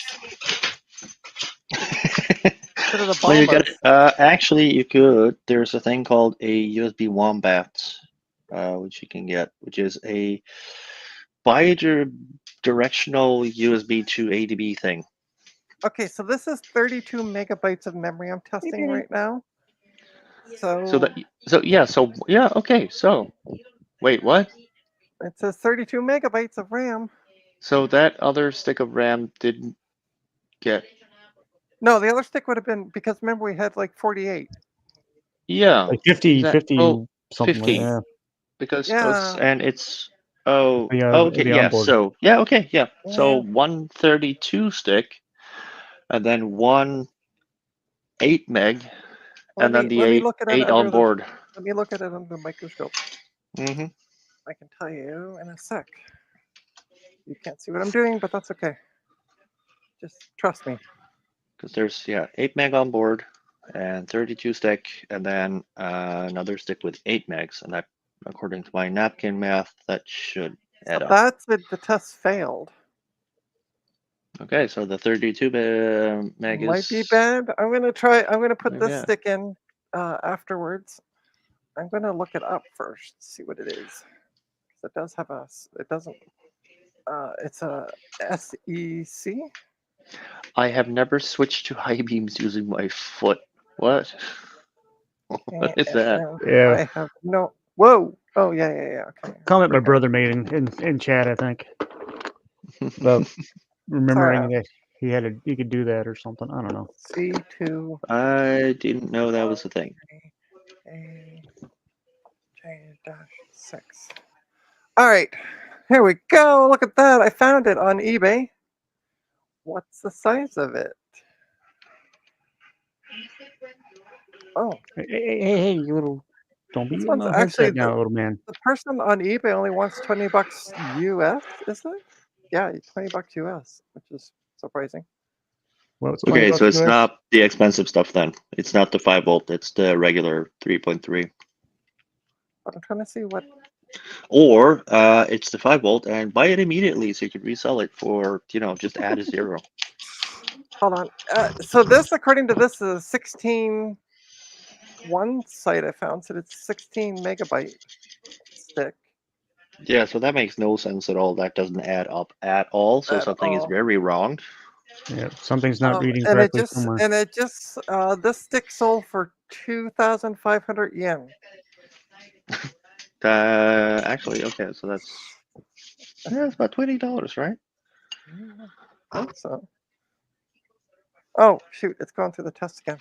S2: Instead of the ball
S3: Well, you
S2: mouse.
S3: got actually, you could. There's a thing called a USB Wombat, which you can get, which is a bidirectional USB to ADB thing.
S2: Okay, so this is 32 megabytes of memory I'm testing right now. So
S3: Okay. So, wait, what?
S2: it says 32 megabytes of RAM.
S3: So that other stick of RAM didn't get.
S2: No, the other stick would have been because remember we had like 48.
S3: Yeah.
S4: Like 50
S3: well,
S4: something
S3: 50.
S4: like that.
S3: Because
S2: Yeah.
S3: and it's okay,
S4: The
S3: yeah.
S4: onboard.
S3: So okay, yeah. So
S2: Yeah.
S3: 132 stick, and then one 8 meg, and then the
S2: Let me
S3: eight
S2: look at it
S3: eight
S2: under
S3: on
S2: the
S3: board.
S2: let me look at it under the microscope.
S3: Mm-hmm.
S2: I can tell you in a sec. You can't see what I'm doing, but that's okay. Just trust me.
S3: Because there's 8 meg on board, and 32 stick, and then another stick with 8 megs, and that, according to my napkin math, that should add
S2: So
S3: up.
S2: that's it. The test failed.
S3: Okay, so the 32 meg
S2: Might be
S3: is
S2: bad. I'm gonna try. I'm gonna put
S3: maybe,
S2: this
S3: yeah.
S2: stick in afterwards. I'm gonna look it up first, see what it is. 'Cause it does have a. It doesn't. It's a SEC.
S3: I have never switched to high beams using my foot. What? What is that?
S2: And
S4: Yeah.
S2: I have no. Whoa. Oh yeah. Okay.
S4: Comment my
S2: Okay.
S4: brother made in chat, I think. About remembering that he could do that or something. I don't know.
S2: C2
S3: I didn't know that was a thing.
S2: A J-6. All right, here we go. Look at that. I found it on eBay. What's the size of it? Oh,
S4: Hey, you little! Don't be
S2: this
S4: getting
S2: one's
S4: my
S2: actually
S4: headset now, little man.
S2: the person on eBay only wants $20 US. Is it? Yeah, $20 US, which is surprising.
S4: Well, it's 20
S3: Okay, so
S4: bucks
S3: it's
S4: US.
S3: not the expensive stuff then. It's not the 5-volt. It's the regular 3.3.
S2: But I'm trying to see what.
S3: Or it's the 5-volt and buy it immediately so you can resell it for, just add a 0.
S2: Hold on. So this, according to this, is 16. One site I found said it's 16 megabyte stick
S3: Yeah, so that makes no sense at all. That doesn't add up at all. So
S2: at
S3: something is
S2: all.
S3: very wrong.
S4: Yeah, something's not reading
S2: And
S4: correctly somewhere.
S2: this stick sold for 2,500 yen.
S3: Actually, okay, so that's about $20, right?
S2: I think so. Oh shoot, it's going through the test again.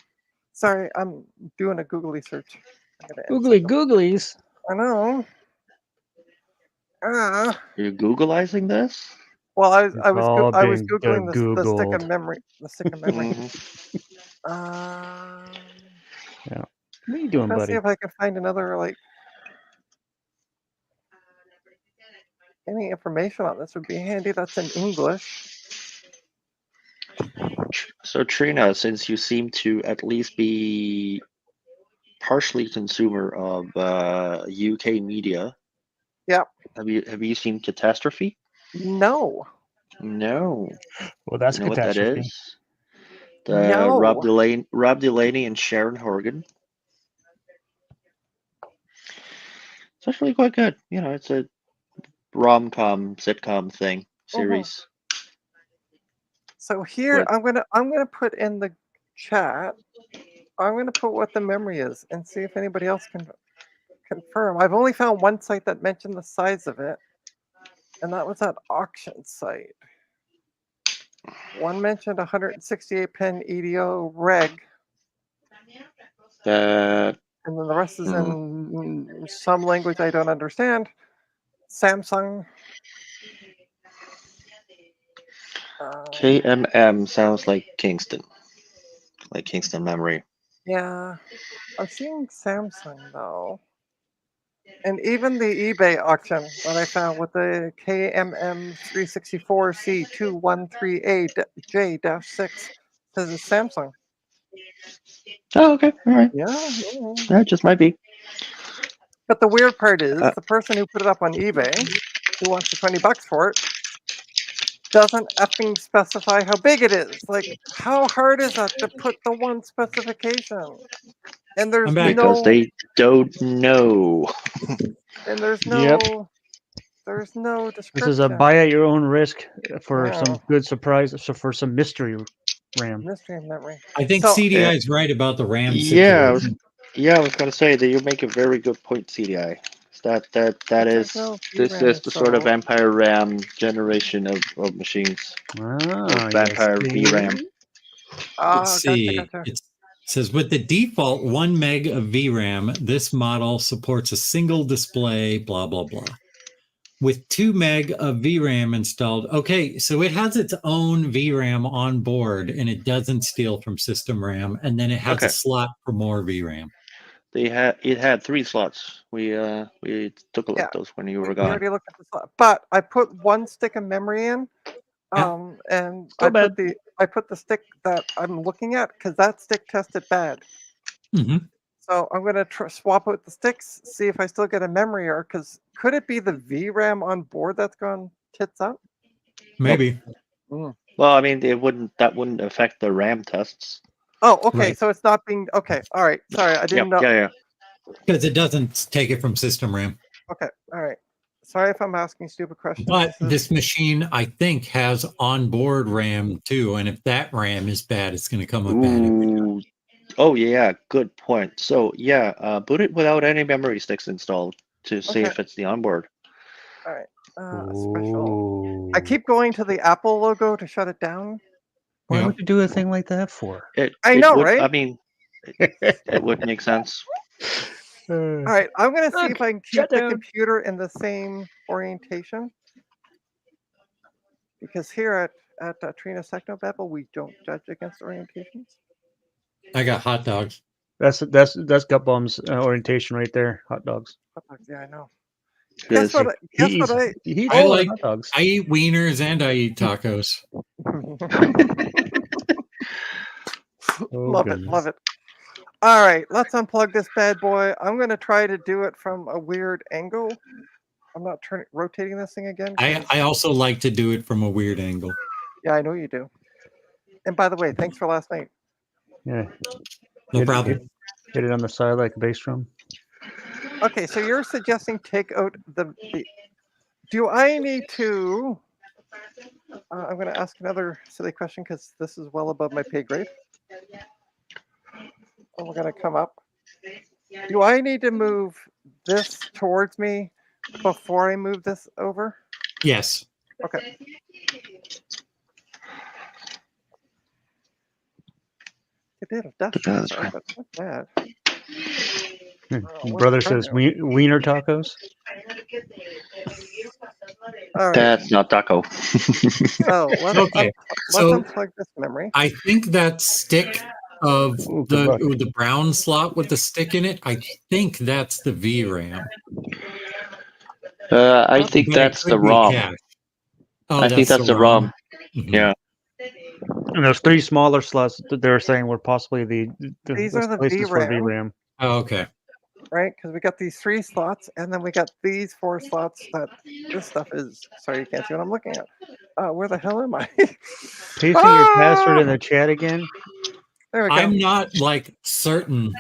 S2: Sorry, I'm doing a googly search. I gotta end
S4: Googly
S2: something.
S4: googlies.
S2: I know.
S3: Are you Googleizing this?
S2: Well,
S4: It's all
S2: I was
S4: been
S2: googling the stick of
S4: Googled.
S2: memory. The stick of memory.
S3: Mhm.
S4: Yeah. What are you
S2: I'm
S4: doing,
S2: trying to see
S4: buddy?
S2: if I can find another any information on this would be handy. That's in English.
S3: So Trina, since you seem to at least be partially consumer of UK media,
S2: Yep.
S3: have you seen Catastrophe?
S2: No.
S3: No.
S4: Well, that's
S3: You know what that
S4: catastrophe.
S3: is?
S2: No.
S3: Rob Delaney and Sharon Horgan. It's actually quite good. It's a rom-com sitcom thing series.
S2: So here
S3: With
S2: I'm gonna put in the chat. I'm gonna put what the memory is and see if anybody else can confirm. I've only found one site that mentioned the size of it, and that was that auction site. One mentioned 168 pen EDO reg,
S3: that.
S2: and then the rest is in some language I don't understand. Samsung.
S3: KMM sounds like Kingston Memory.
S2: Yeah, I'm seeing Samsung though. And even the eBay auction that I found with the KMM 364C2138J-6 says it's Samsung.
S3: Oh, okay, all right.
S2: Yeah.
S3: That just might be.
S2: But the weird part is
S3: Uh,
S2: the person who put it up on eBay, who wants the $20 for it, doesn't effing specify how big it is. Like, how hard is that to put the one specification? And there's
S1: I'm back.
S3: because
S2: no,
S3: they don't know.
S2: and there's
S4: Yep.
S2: no, there's no
S4: This is a
S2: description.
S4: buy at your own risk for
S2: Yeah.
S4: some good surprises. So for some mystery RAM.
S2: Mystery of memory.
S1: I think
S2: So-
S1: CDI is right about the RAM
S3: Yeah,
S1: situation.
S3: I was gonna say that you make a very good point, CDI. That
S2: There's
S3: is
S2: no
S3: this
S2: VRAM,
S3: is the sort of
S2: so-
S3: Vampire RAM generation of machines.
S4: Ah,
S3: Vampire
S4: yes.
S3: VRAM.
S1: Let's
S2: Gotcha.
S1: see. It says with the default 1 meg of VRAM, this model supports a single display, blah, blah, blah. With 2 meg of VRAM installed. Okay, so it has its own VRAM on board and it doesn't steal from system RAM. And then it has a slot for more VRAM.
S3: It had 3 slots. We took a look at those when you were
S2: We
S3: gone.
S2: already looked at the slot, but I put one stick of memory in, And
S4: Still bad.
S2: I put the stick that I'm looking at because that stick tested bad.
S1: Mhm.
S2: So I'm gonna swap out the sticks, see if I still get a memory error. Because could it be the VRAM on board that's gone tits up?
S1: Maybe.
S2: Mm.
S3: Well, I mean, that wouldn't affect the RAM tests.
S2: Oh, okay.
S1: Right.
S2: So it's not being okay. All right. Sorry, I
S3: Yep.
S2: didn't know.
S3: Yeah.
S1: Because it doesn't take it from system RAM.
S2: Okay. All right. Sorry if I'm asking stupid questions.
S1: But this machine, I think, has onboard RAM too. And if that RAM is bad, it's going to come up bad.
S3: Ooh. Oh yeah, good point. So yeah, boot it without any memory sticks installed to see
S2: Okay.
S3: if it's the onboard.
S2: All right. Special. I
S4: Ooh.
S2: keep going to the Apple logo to shut it down.
S4: Why
S1: Yeah.
S4: would you do a thing like that for?
S2: I know,
S3: would,
S2: right?
S3: I mean, it would make sense.
S2: All right. I'm gonna see if I can keep
S4: shut
S2: the
S4: down.
S2: computer in the same orientation. Because here at Trina's Technobabble, we don't judge against orientations.
S1: I got hot dogs.
S4: That's Gut Bomb's orientation right there. Hot dogs.
S2: Hot dogs, yeah, I know.
S3: Yes.
S2: Guess what?
S4: He eats
S1: I
S4: a lot of
S1: like-
S4: hot dogs.
S1: I eat wieners and I eat tacos.
S2: Love it. All right, let's unplug this bad boy. I'm gonna try to do it from a weird angle. I'm not rotating this thing again.
S1: I also like to do it from a weird angle.
S2: Yeah, I know you do. And by the way, thanks for last night.
S4: Yeah.
S1: No problem.
S4: Hit it on the side like a bass drum.
S2: Okay, so you're suggesting take out the. Do I need to? I'm going to ask another silly question because this is well above my pay grade. And we're going to come up. Do I need to move this towards me before I move this over?
S1: Yes.
S2: Okay. It did a dust so far, but not bad.
S4: Your brother says wiener tacos.
S2: All right.
S3: That's not taco.
S2: So let's,
S1: Okay,
S2: let's
S1: so-
S2: unplug this memory.
S1: I think that stick of
S4: Ooh, good luck.
S1: the brown slot with the stick in it, I think that's the VRAM.
S3: I think
S1: But it
S3: that's
S1: could
S3: the
S1: be
S3: ROM.
S1: cache. Oh,
S3: I think that's the ROM.
S1: Mhm.
S3: Yeah.
S4: And those three smaller slots that they were saying were possibly
S2: These are the
S4: places for
S2: VRAM.
S4: VRAM.
S1: Oh, okay.
S2: Right? Because we got these 3 slots, and then we got these 4 slots that this stuff is. Sorry, you can't see what I'm looking at. Where the hell am I?
S4: Pasting your password in the chat again.
S2: There we go.
S1: I'm not like certain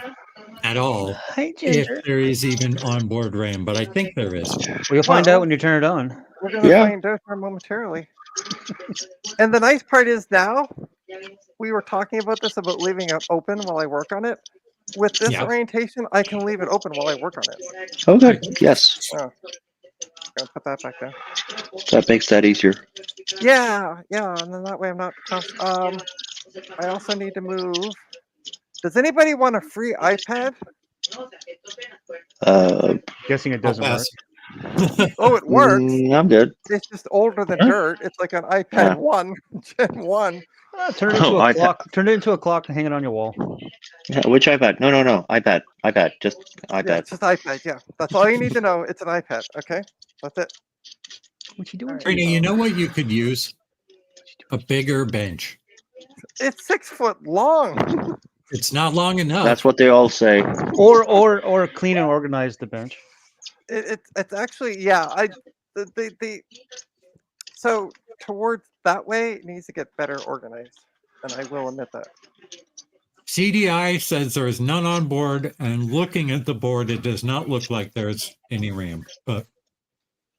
S1: at all
S4: Hi,
S1: if there is even onboard RAM, but I think there is.
S4: Well, you'll find out when you turn it on.
S2: We're going to find out here momentarily. And the nice part is now, we were talking about this, about leaving it open while I work on it. With this orientation, I can leave it open while I work on it.
S3: Okay. Yes.
S2: Oh, gotta put that back down.
S3: That makes that easier.
S2: Yeah, and then that way I'm not. I also need to move. Does anybody want a free iPad?
S4: Guessing it doesn't work.
S2: Oh, it works.
S3: I'm good.
S2: It's just older than dirt. It's like an iPad 1, Gen 1.
S4: Turn it into a clock. Turn it into a clock and hang it on your wall.
S3: Yeah, which iPad? No. iPad. Just iPad.
S2: Yeah, it's just iPad. Yeah, that's all you need to know. It's an iPad. Okay, that's it.
S4: What you doing?
S1: Trina, you know what you could use? A bigger bench.
S2: It's 6 foot long.
S1: It's not long enough.
S3: That's what they all say.
S4: Or clean and organize the bench.
S2: It's actually so towards that way it needs to get better organized, and I will admit that.
S1: CDI says there is none on board, and looking at the board, it does not look like there's any RAM. But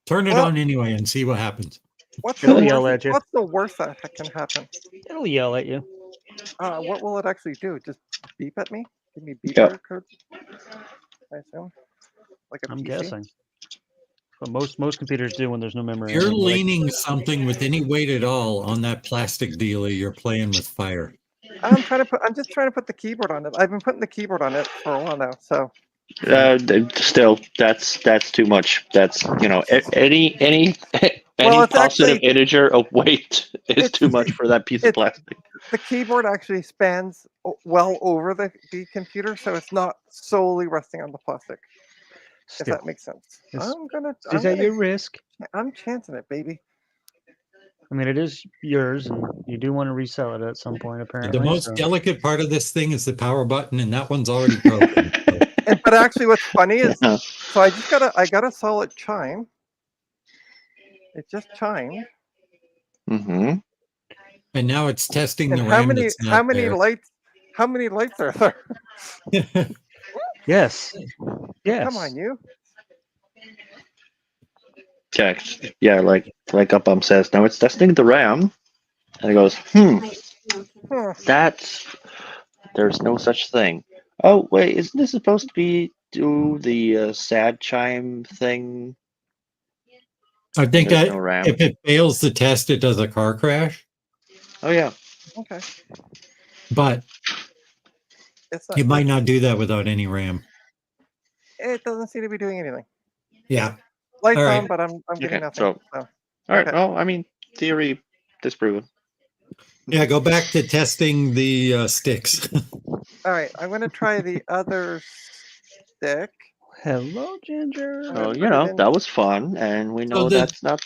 S1: turn it on anyway and see what happens.
S2: What's
S4: It'll yell at you.
S2: What's the worst that can happen?
S4: It'll yell at you.
S2: What will it actually do? Just beep at me? Give me beep
S3: Yeah.
S2: code? I assume. Like a
S4: I'm
S2: PC?
S4: guessing. But most computers do when there's no memory.
S1: You're leaning something with any weight at all on that plastic dealer. You're playing with fire.
S2: I'm just trying to put the keyboard on it. I've been putting the keyboard on it for a while now. So.
S3: Still, that's too much. That's any
S2: Well, it's
S3: positive
S2: actually-
S3: integer of weight is too much for that piece of plastic.
S2: The keyboard actually spans well over the computer, so it's not solely resting on the plastic. If that makes sense.
S4: Is that your risk?
S2: I'm chancing it, baby.
S4: I mean, it is yours, and you do want to resell it at some point, apparently.
S1: The most
S4: so-
S1: delicate part of this thing is the power button, and that one's already broken. So,
S2: But actually, what's funny is,
S3: Yeah.
S2: so I got a solid chime. It just chimed.
S3: Mm-hmm.
S1: and now it's testing
S2: And
S1: the
S2: how
S1: RAM
S2: many
S1: that's
S2: how
S1: not
S2: many
S1: there.
S2: lights how many lights are there?
S4: Yes. Yes.
S2: Come on, you.
S3: Checked. Yeah, like Upbum says. Now it's testing the RAM, and it goes,
S2: Hmm.
S3: there's no such thing. Oh wait, isn't this supposed to be do the sad chime thing?
S1: I think
S3: There's no RAM.
S1: if it fails the test, it does a car crash.
S3: Oh yeah.
S2: Okay.
S1: But
S2: It's not,
S1: it might not do that without any RAM.
S2: it doesn't seem to be doing anything.
S1: Yeah.
S2: Lights
S1: All right.
S2: on, but I'm getting
S3: Okay,
S2: nothing.
S3: so-
S2: So
S3: All right.
S2: Okay.
S3: Well, I mean, theory disproven.
S1: Yeah, go back to testing the sticks.
S2: all right, I'm gonna try the other stick.
S4: Hello, Ginger.
S2: I'm
S3: So
S2: gonna put it in.
S3: that was fun, and we know
S1: the-
S3: that's not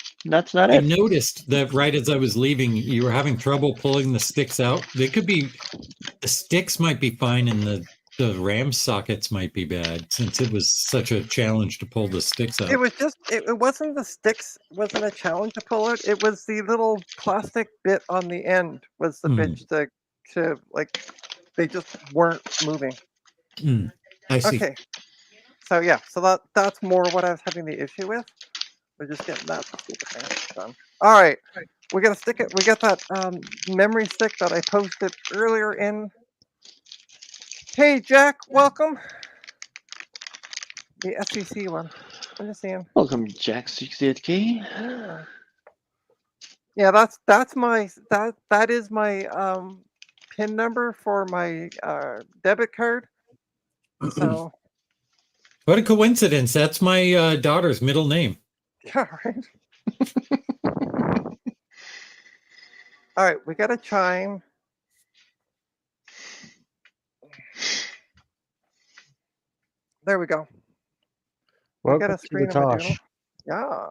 S1: I
S3: it.
S1: noticed that right as I was leaving, you were having trouble pulling the sticks out. They could be, the sticks might be fine, and the RAM sockets might be bad, since it was such a challenge to pull the sticks out.
S2: It was just it wasn't the sticks, wasn't a challenge to pull it. It was the little plastic bit on the end was the bitch to like they just weren't moving.
S1: I see.
S2: Okay. So yeah, so that's more what I was having the issue with. We're just getting that stupid thing done. All right, we got to stick it. We got that memory stick that I posted earlier in. Hey Jack, welcome. The SEC one. I'm just seeing.
S3: Welcome, Jack 68K.
S2: Yeah. Yeah, that's my that is my pin number for my debit card. So
S1: What a coincidence. That's my daughter's middle name.
S2: yeah, right. All right, we got a chime. There we go. We got
S4: Welcome
S2: a
S4: to the
S2: screen of Madoodle.
S4: Tosh.
S2: Yeah.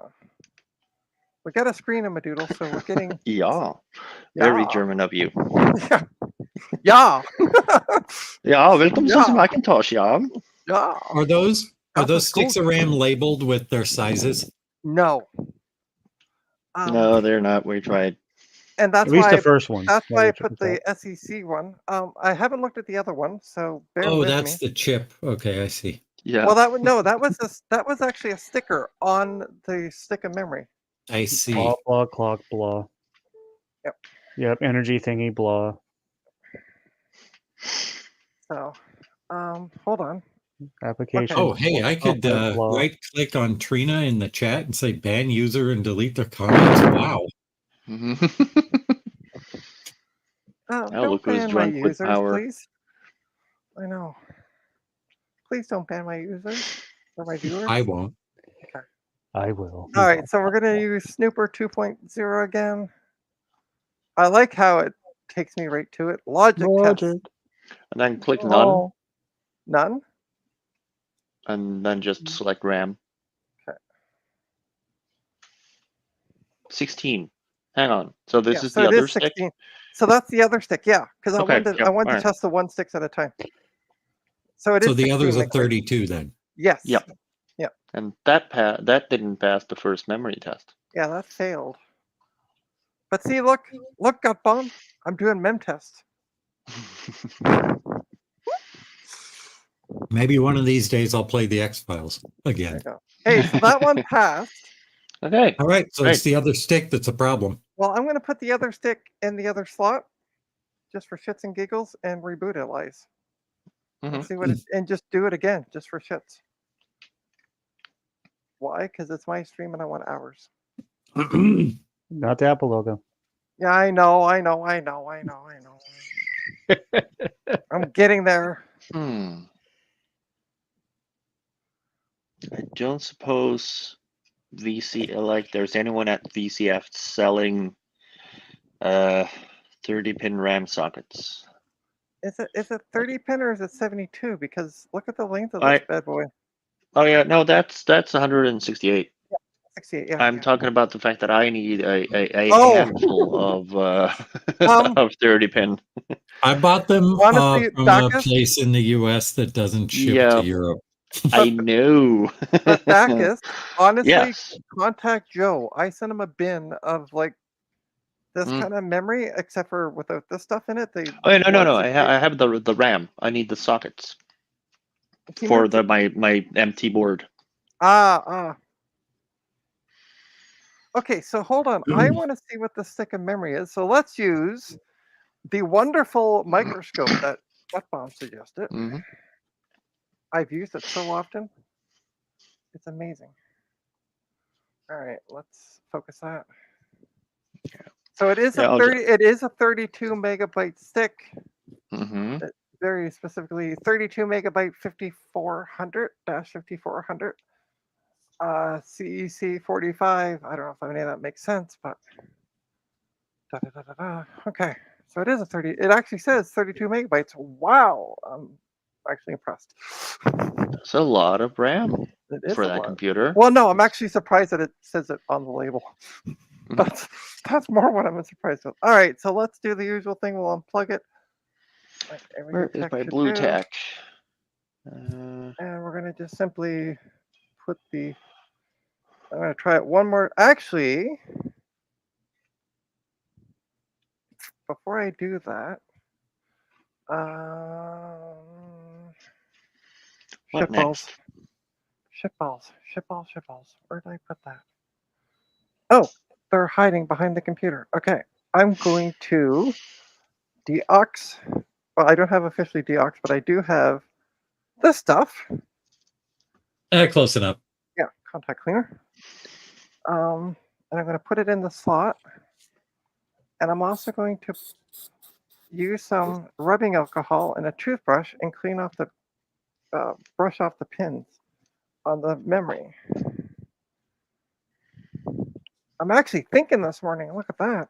S2: We got a screen of Madoodle, so we're getting
S3: Yeah. Very
S2: yeah.
S3: German of you.
S2: Yeah. Yeah.
S3: Yeah, welcome to
S2: Yeah.
S3: the Macintosh, yeah.
S2: Yeah.
S1: Are those
S2: That's a
S1: sticks of RAM labeled with their sizes?
S2: No.
S3: No, they're not. We tried.
S2: And that's
S4: At least
S2: why
S4: the first one.
S2: that's
S4: Yeah,
S2: why I
S4: we
S2: put
S4: checked
S2: the SEC one. I haven't looked at the other one, so bear
S1: Oh,
S2: with
S1: that's
S2: me.
S1: the chip. Okay, I see.
S3: Yeah.
S2: Well, that was actually a sticker on the stick of memory.
S1: I see.
S4: Blah, blah, clock, blah.
S2: Yep.
S4: Yep, energy thingy, blah.
S2: So, hold on.
S4: Application.
S1: Oh, hey, I could
S4: blah.
S1: right click on Trina in the chat and say ban user and delete their comments. Wow.
S2: Oh,
S3: Oh,
S2: don't
S3: look who's
S2: ban my
S3: drunk with
S2: users,
S3: power.
S2: please. I know. Please don't ban my users or my viewers.
S1: I won't.
S4: I will.
S2: All right, so we're gonna use Snooper 2.0 again. I like how it takes me right to it. Logic test.
S3: And then click none,
S4: Oh.
S2: None.
S3: and then just select RAM.
S2: Okay.
S3: 16. Hang on. So this
S2: Yeah,
S3: is
S2: so
S3: the
S2: it
S3: other
S2: is
S3: stick?
S2: 16. So that's the other stick, yeah. Because
S3: Okay,
S2: I wanted to
S3: alright.
S2: test the one sticks at a time. So it is
S1: So the
S2: 16,
S1: others are
S2: like,
S1: 32 then.
S2: yes.
S3: Yep. And that didn't pass the first memory test.
S2: Yeah, that failed. But see, look, got bomb. I'm doing mem test.
S1: Maybe one of these days I'll play the X-Files
S2: There
S1: again.
S2: you go. Hey, so that one passed.
S3: Okay.
S1: All right, so
S3: Great.
S1: it's the other stick that's a problem.
S2: Well, I'm going to put the other stick in the other slot, just for shits and giggles, and reboot it, Lies. And
S3: Mhm.
S2: see what it, and just do it again, just for shits. Why? Because it's my stream and I want hours.
S4: Not the Apple logo.
S2: Yeah, I know. I'm getting there.
S3: I don't suppose there's anyone at VCF selling 30-pin RAM sockets.
S2: Is it 30 pin or is it 72? Because look at the length of this bad boy.
S3: Oh yeah, no, that's 168.
S2: 68. Yeah.
S3: I'm
S2: yeah.
S3: talking about the fact that I need a
S2: Oh.
S3: handful of
S2: Um,
S3: of 30 pin.
S1: I bought them
S2: Honestly,
S1: from a
S2: Dacus,
S1: place in the US that doesn't ship
S3: Yeah,
S1: to Europe.
S3: I know.
S2: but Dacus, honestly,
S3: Yes.
S2: contact Joe. I sent him a bin of like this
S3: Mm.
S2: kind of memory, except for without this stuff in it. The
S3: Oh no, no, no!
S2: 168.
S3: I have the RAM. I need the sockets
S2: He
S3: for
S2: meant to,
S3: my MT board.
S2: ah. Okay, so hold on. I want to see what the stick of memory is. So let's use the wonderful microscope that Bomb suggested.
S3: Hmm.
S2: I've used it so often. It's amazing. All right, let's focus that. So it is
S3: Yeah,
S2: a 30. It is a 32 megabyte stick.
S3: Mm-hmm.
S2: Very specifically, 32 megabyte 5400-5400. CEC 45. I don't know if any of that makes sense, but okay. So it is a 30. It actually says 32 megabytes. Wow, I'm actually impressed.
S3: That's a lot of RAM
S2: It is
S3: for
S2: a
S3: that
S2: lot.
S3: computer.
S2: Well, no, I'm actually surprised that it says it on the label.
S3: Mhm.
S2: That's more what I'm surprised with. All right, so let's do the usual thing. We'll unplug it, like every
S3: Where
S2: good
S3: is
S2: tech
S3: my
S2: should
S3: blue
S2: do,
S3: tack?
S2: and we're gonna just simply put the. I'm gonna try it one more. Actually, before I do that,
S3: What
S2: shitballs,
S3: next?
S2: shitballs. Where did I put that? Oh, they're hiding behind the computer. Okay, I'm going to deox. Well, I don't have officially deox, but I do have this stuff.
S1: Close enough.
S2: Yeah, contact cleaner. And I'm going to put it in the slot. And I'm also going to use some rubbing alcohol and a toothbrush and clean off the brush off the pins on the memory. I'm actually thinking this morning. Look at that.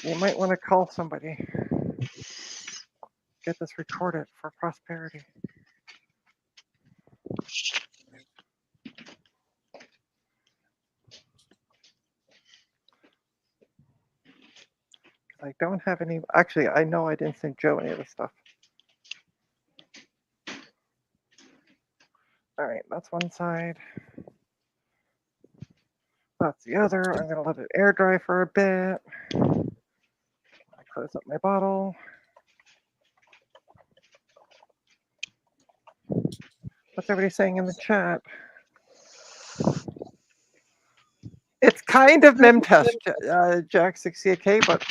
S2: You might want to call somebody. Get this recorded for prosperity. I don't have any. Actually, I know I didn't send Joe any of this stuff. All right, that's one side. That's the other. I'm going to let it air dry for a bit. I close up my bottle. What's everybody saying in the chat? It's kind of mem test, Jack 68K, but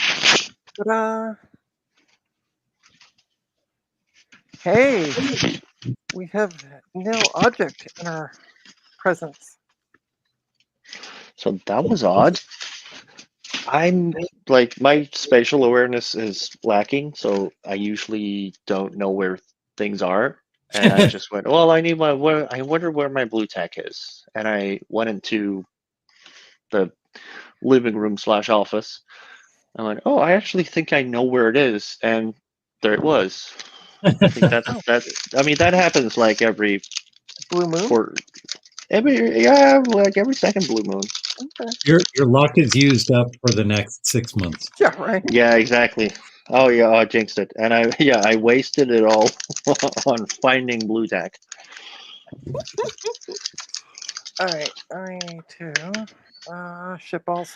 S2: hey, we have nil object in our presence.
S3: So that was odd. I'm like, my spatial awareness is lacking, so I usually don't know where things are. And I just went, well, I need my. I wonder where my blue tack is, and I went into the living room / office. I went, oh, I actually think I know where it is, and there it was. I think that's. I mean, that happens like every
S2: Blue moon.
S3: every second blue moon.
S2: Okay.
S1: Your luck is used up for the next 6 months.
S2: Yeah, right.
S3: Yeah, exactly. Oh yeah, I jinxed it, and I wasted it all on finding blue tack.
S2: All right, I need to shitballs.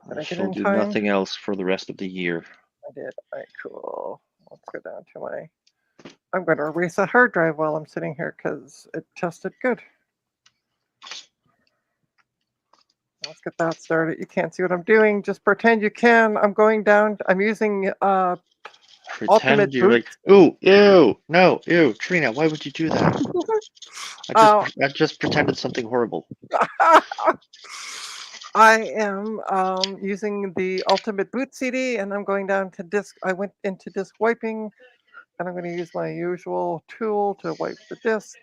S2: Did
S3: I
S2: I get
S3: shall
S2: in
S3: do
S2: time?
S3: nothing else for the rest of the year.
S2: I did. All right, cool. Let's go down to my. I'm going to erase a hard drive while I'm sitting here because it tested good. Let's get that started. You can't see what I'm doing. Just pretend you can. I'm going down. I'm using Ultimate
S3: Pretend you're
S2: Boot.
S3: like, ooh, ew, no, ew, Trina, why would you do that? I just pretended something horrible.
S2: I am using the Ultimate Boot CD, and I'm going down to disk. I went into disk wiping, and I'm going to use my usual tool to wipe the disk.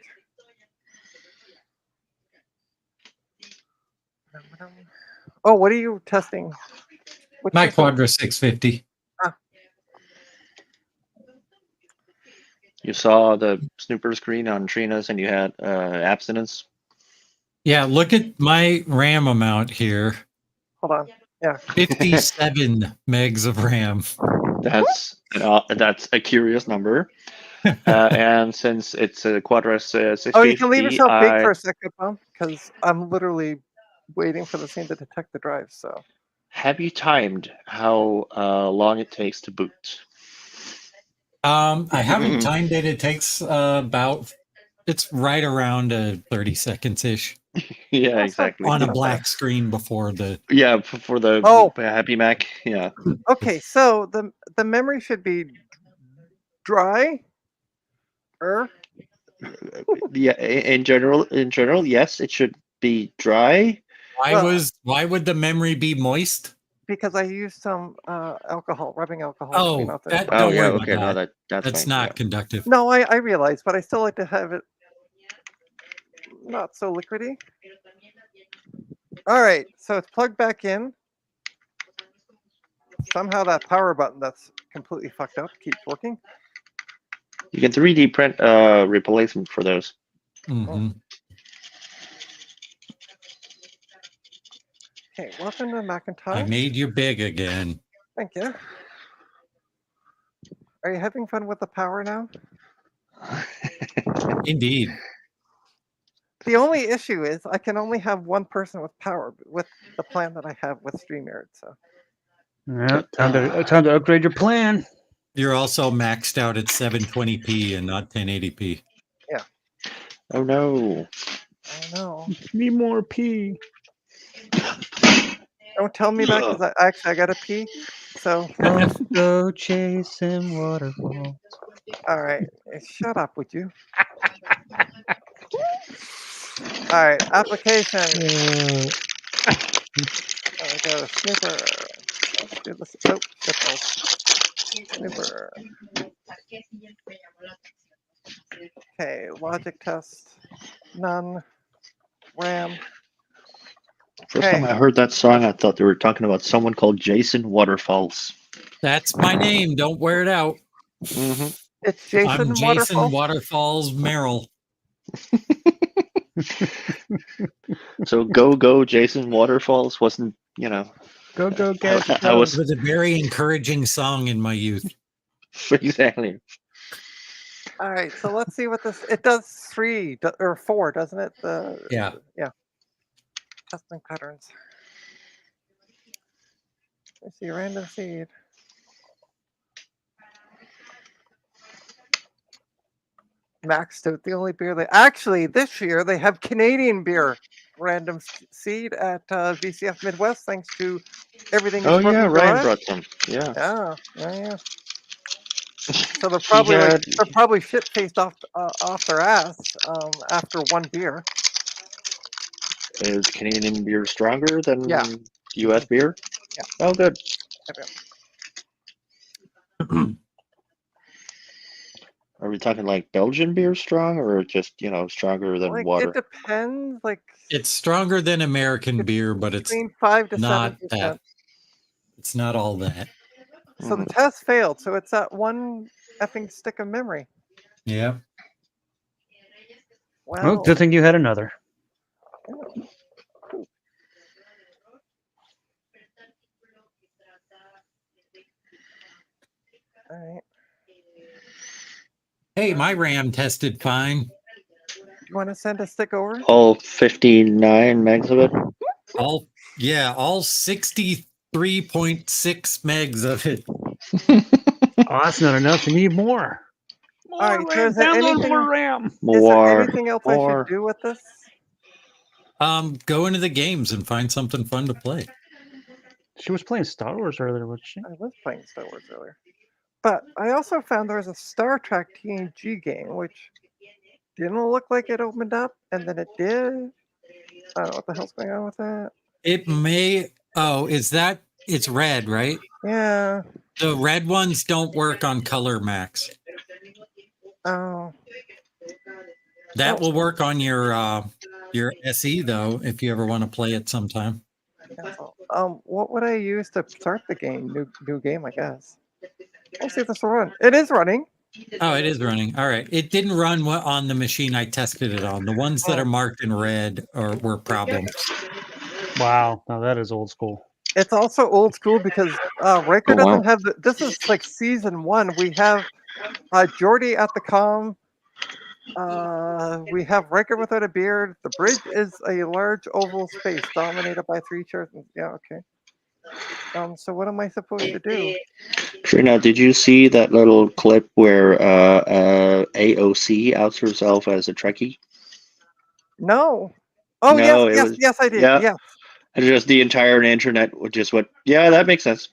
S2: Oh, what are you testing? Which
S1: My
S2: system?
S1: Quadra 650.
S3: You saw the snooper screen on Trina's, and you had abstinence.
S1: Yeah, look at my RAM amount here.
S2: Hold on. Yeah.
S1: 57 megs of RAM.
S3: That's a curious number. And since it's a Quadros 650,
S2: Oh, you can leave yourself big for a second, Tom, because I'm literally waiting for the scene to detect the drive. So
S3: have you timed how long it takes to boot?
S1: I haven't timed it. It takes it's right around 30 seconds ish.
S3: Yeah,
S2: That's
S3: exactly.
S1: On a
S2: not
S1: black
S2: bad.
S1: screen before the.
S3: Yeah, for the
S2: Oh.
S3: Happy Mac. Yeah.
S2: Okay, so the memory should be dry.
S3: Yeah. In general, yes, it should be dry.
S1: Why would the memory be moist?
S2: Because I used some rubbing alcohol. to clean
S1: Oh,
S2: out the
S1: that,
S3: Oh
S1: don't
S3: yeah.
S1: worry about
S3: Okay. No,
S1: that.
S3: that's
S1: That's
S3: fine.
S1: not
S3: Yeah.
S1: conductive.
S2: No, I realize, but I still like to have it not so liquidy. All right, so it's plugged back in. Somehow that power button that's completely fucked up keeps working.
S3: You can 3D print replacement for those.
S1: Mm-hmm.
S2: Okay, welcome to Macintosh.
S1: I made you big again.
S2: Thank you. Are you having fun with the power now?
S1: Indeed.
S2: The only issue is I can only have one person with power with the plan that I have with StreamYard. So
S4: Yeah, time to upgrade your plan.
S1: You're also maxed out at 720p and not 1080p.
S2: yeah,
S3: Oh no.
S2: I know.
S4: Need more P.
S2: Don't tell me that because I got to pee. So
S4: Let's go chasing waterfalls.
S2: all right, shut up, would you? All right, application. I got a snooper. Let's do this. Oh, shit balls. Snooper. Okay, logic test. None. RAM.
S3: First time I heard that song, I thought they were talking about someone called Jason Waterfalls.
S1: That's my name. Don't wear it out.
S3: Mm-hmm.
S2: It's Jason
S1: I'm Jason
S2: Waterfall.
S1: Waterfalls Merrill.
S3: So go Jason Waterfalls wasn't,
S4: Go Gadget.
S3: I was
S1: It was a very encouraging song in my youth.
S3: exactly.
S2: All right, so let's see what this. It does 3 or 4, doesn't it?
S1: Yeah.
S2: Testing patterns. Let's see, random seed. Maxed out, the only beer they actually this year they have Canadian beer random seed at VCF Midwest, thanks to everything.
S3: Oh
S2: is
S3: yeah,
S2: Broken
S3: Ryan
S2: Garage.
S3: brought some. Yeah.
S2: Yeah. So they're probably they're probably shit faced off their ass after one beer.
S3: Is Canadian beer stronger than
S2: Yeah.
S3: U.S. beer?
S2: Yeah.
S3: Oh, good. Are we talking like Belgian beer strong, or just stronger than water?
S2: It depends.
S1: It's stronger than American beer, but it's
S2: between 5 to
S1: not
S2: 7%.
S1: that. It's not all that.
S2: So the test failed. So it's that one effing stick of memory.
S1: Yeah.
S4: Well, good thing you had another.
S2: Yeah. All right.
S1: Hey, my RAM tested fine.
S2: You want to send a stick over?
S3: All 59 megs of it?
S1: All 63.6 megs of it.
S4: Oh, that's not enough. You need more.
S2: All right,
S4: RAM.
S2: so is there anything,
S4: more RAM.
S2: is there anything else I should do with this?
S1: Go into the games and find something fun to play.
S4: She was playing Star Wars earlier, wasn't she?
S2: I was playing Star Wars earlier. But I also found there was a Star Trek TNG game, which didn't look like it opened up, and then it did. I don't know what the hell's going on with that.
S1: It may... Oh, it's red, right?
S2: Yeah.
S1: The red ones don't work on Color Max.
S2: Oh.
S1: That will work on your SE, though, if you ever want to play it sometime.
S2: What would I use to start the game? New game, I guess. Let's see if this will run. It is running.
S1: Oh, it is running. All right. It didn't run on the machine I tested it on. The ones that are marked in red were problems.
S4: Wow. Now that is old school.
S2: It's also old school because Riker
S3: Oh, wow.
S2: doesn't have the. This is like season 1. We have Geordi at the comm. We have Riker without a beard. The bridge is a large oval space dominated by 3 chairs. Yeah, okay. So what am I supposed to do?
S3: Sure. Now, did you see that little clip where AOC outs herself as a Trekkie?
S2: No. Oh
S3: No, it
S2: yes,
S3: was
S2: yes I did.
S3: yeah.
S2: Yes.
S3: And just the entire internet just went, yeah, that makes sense.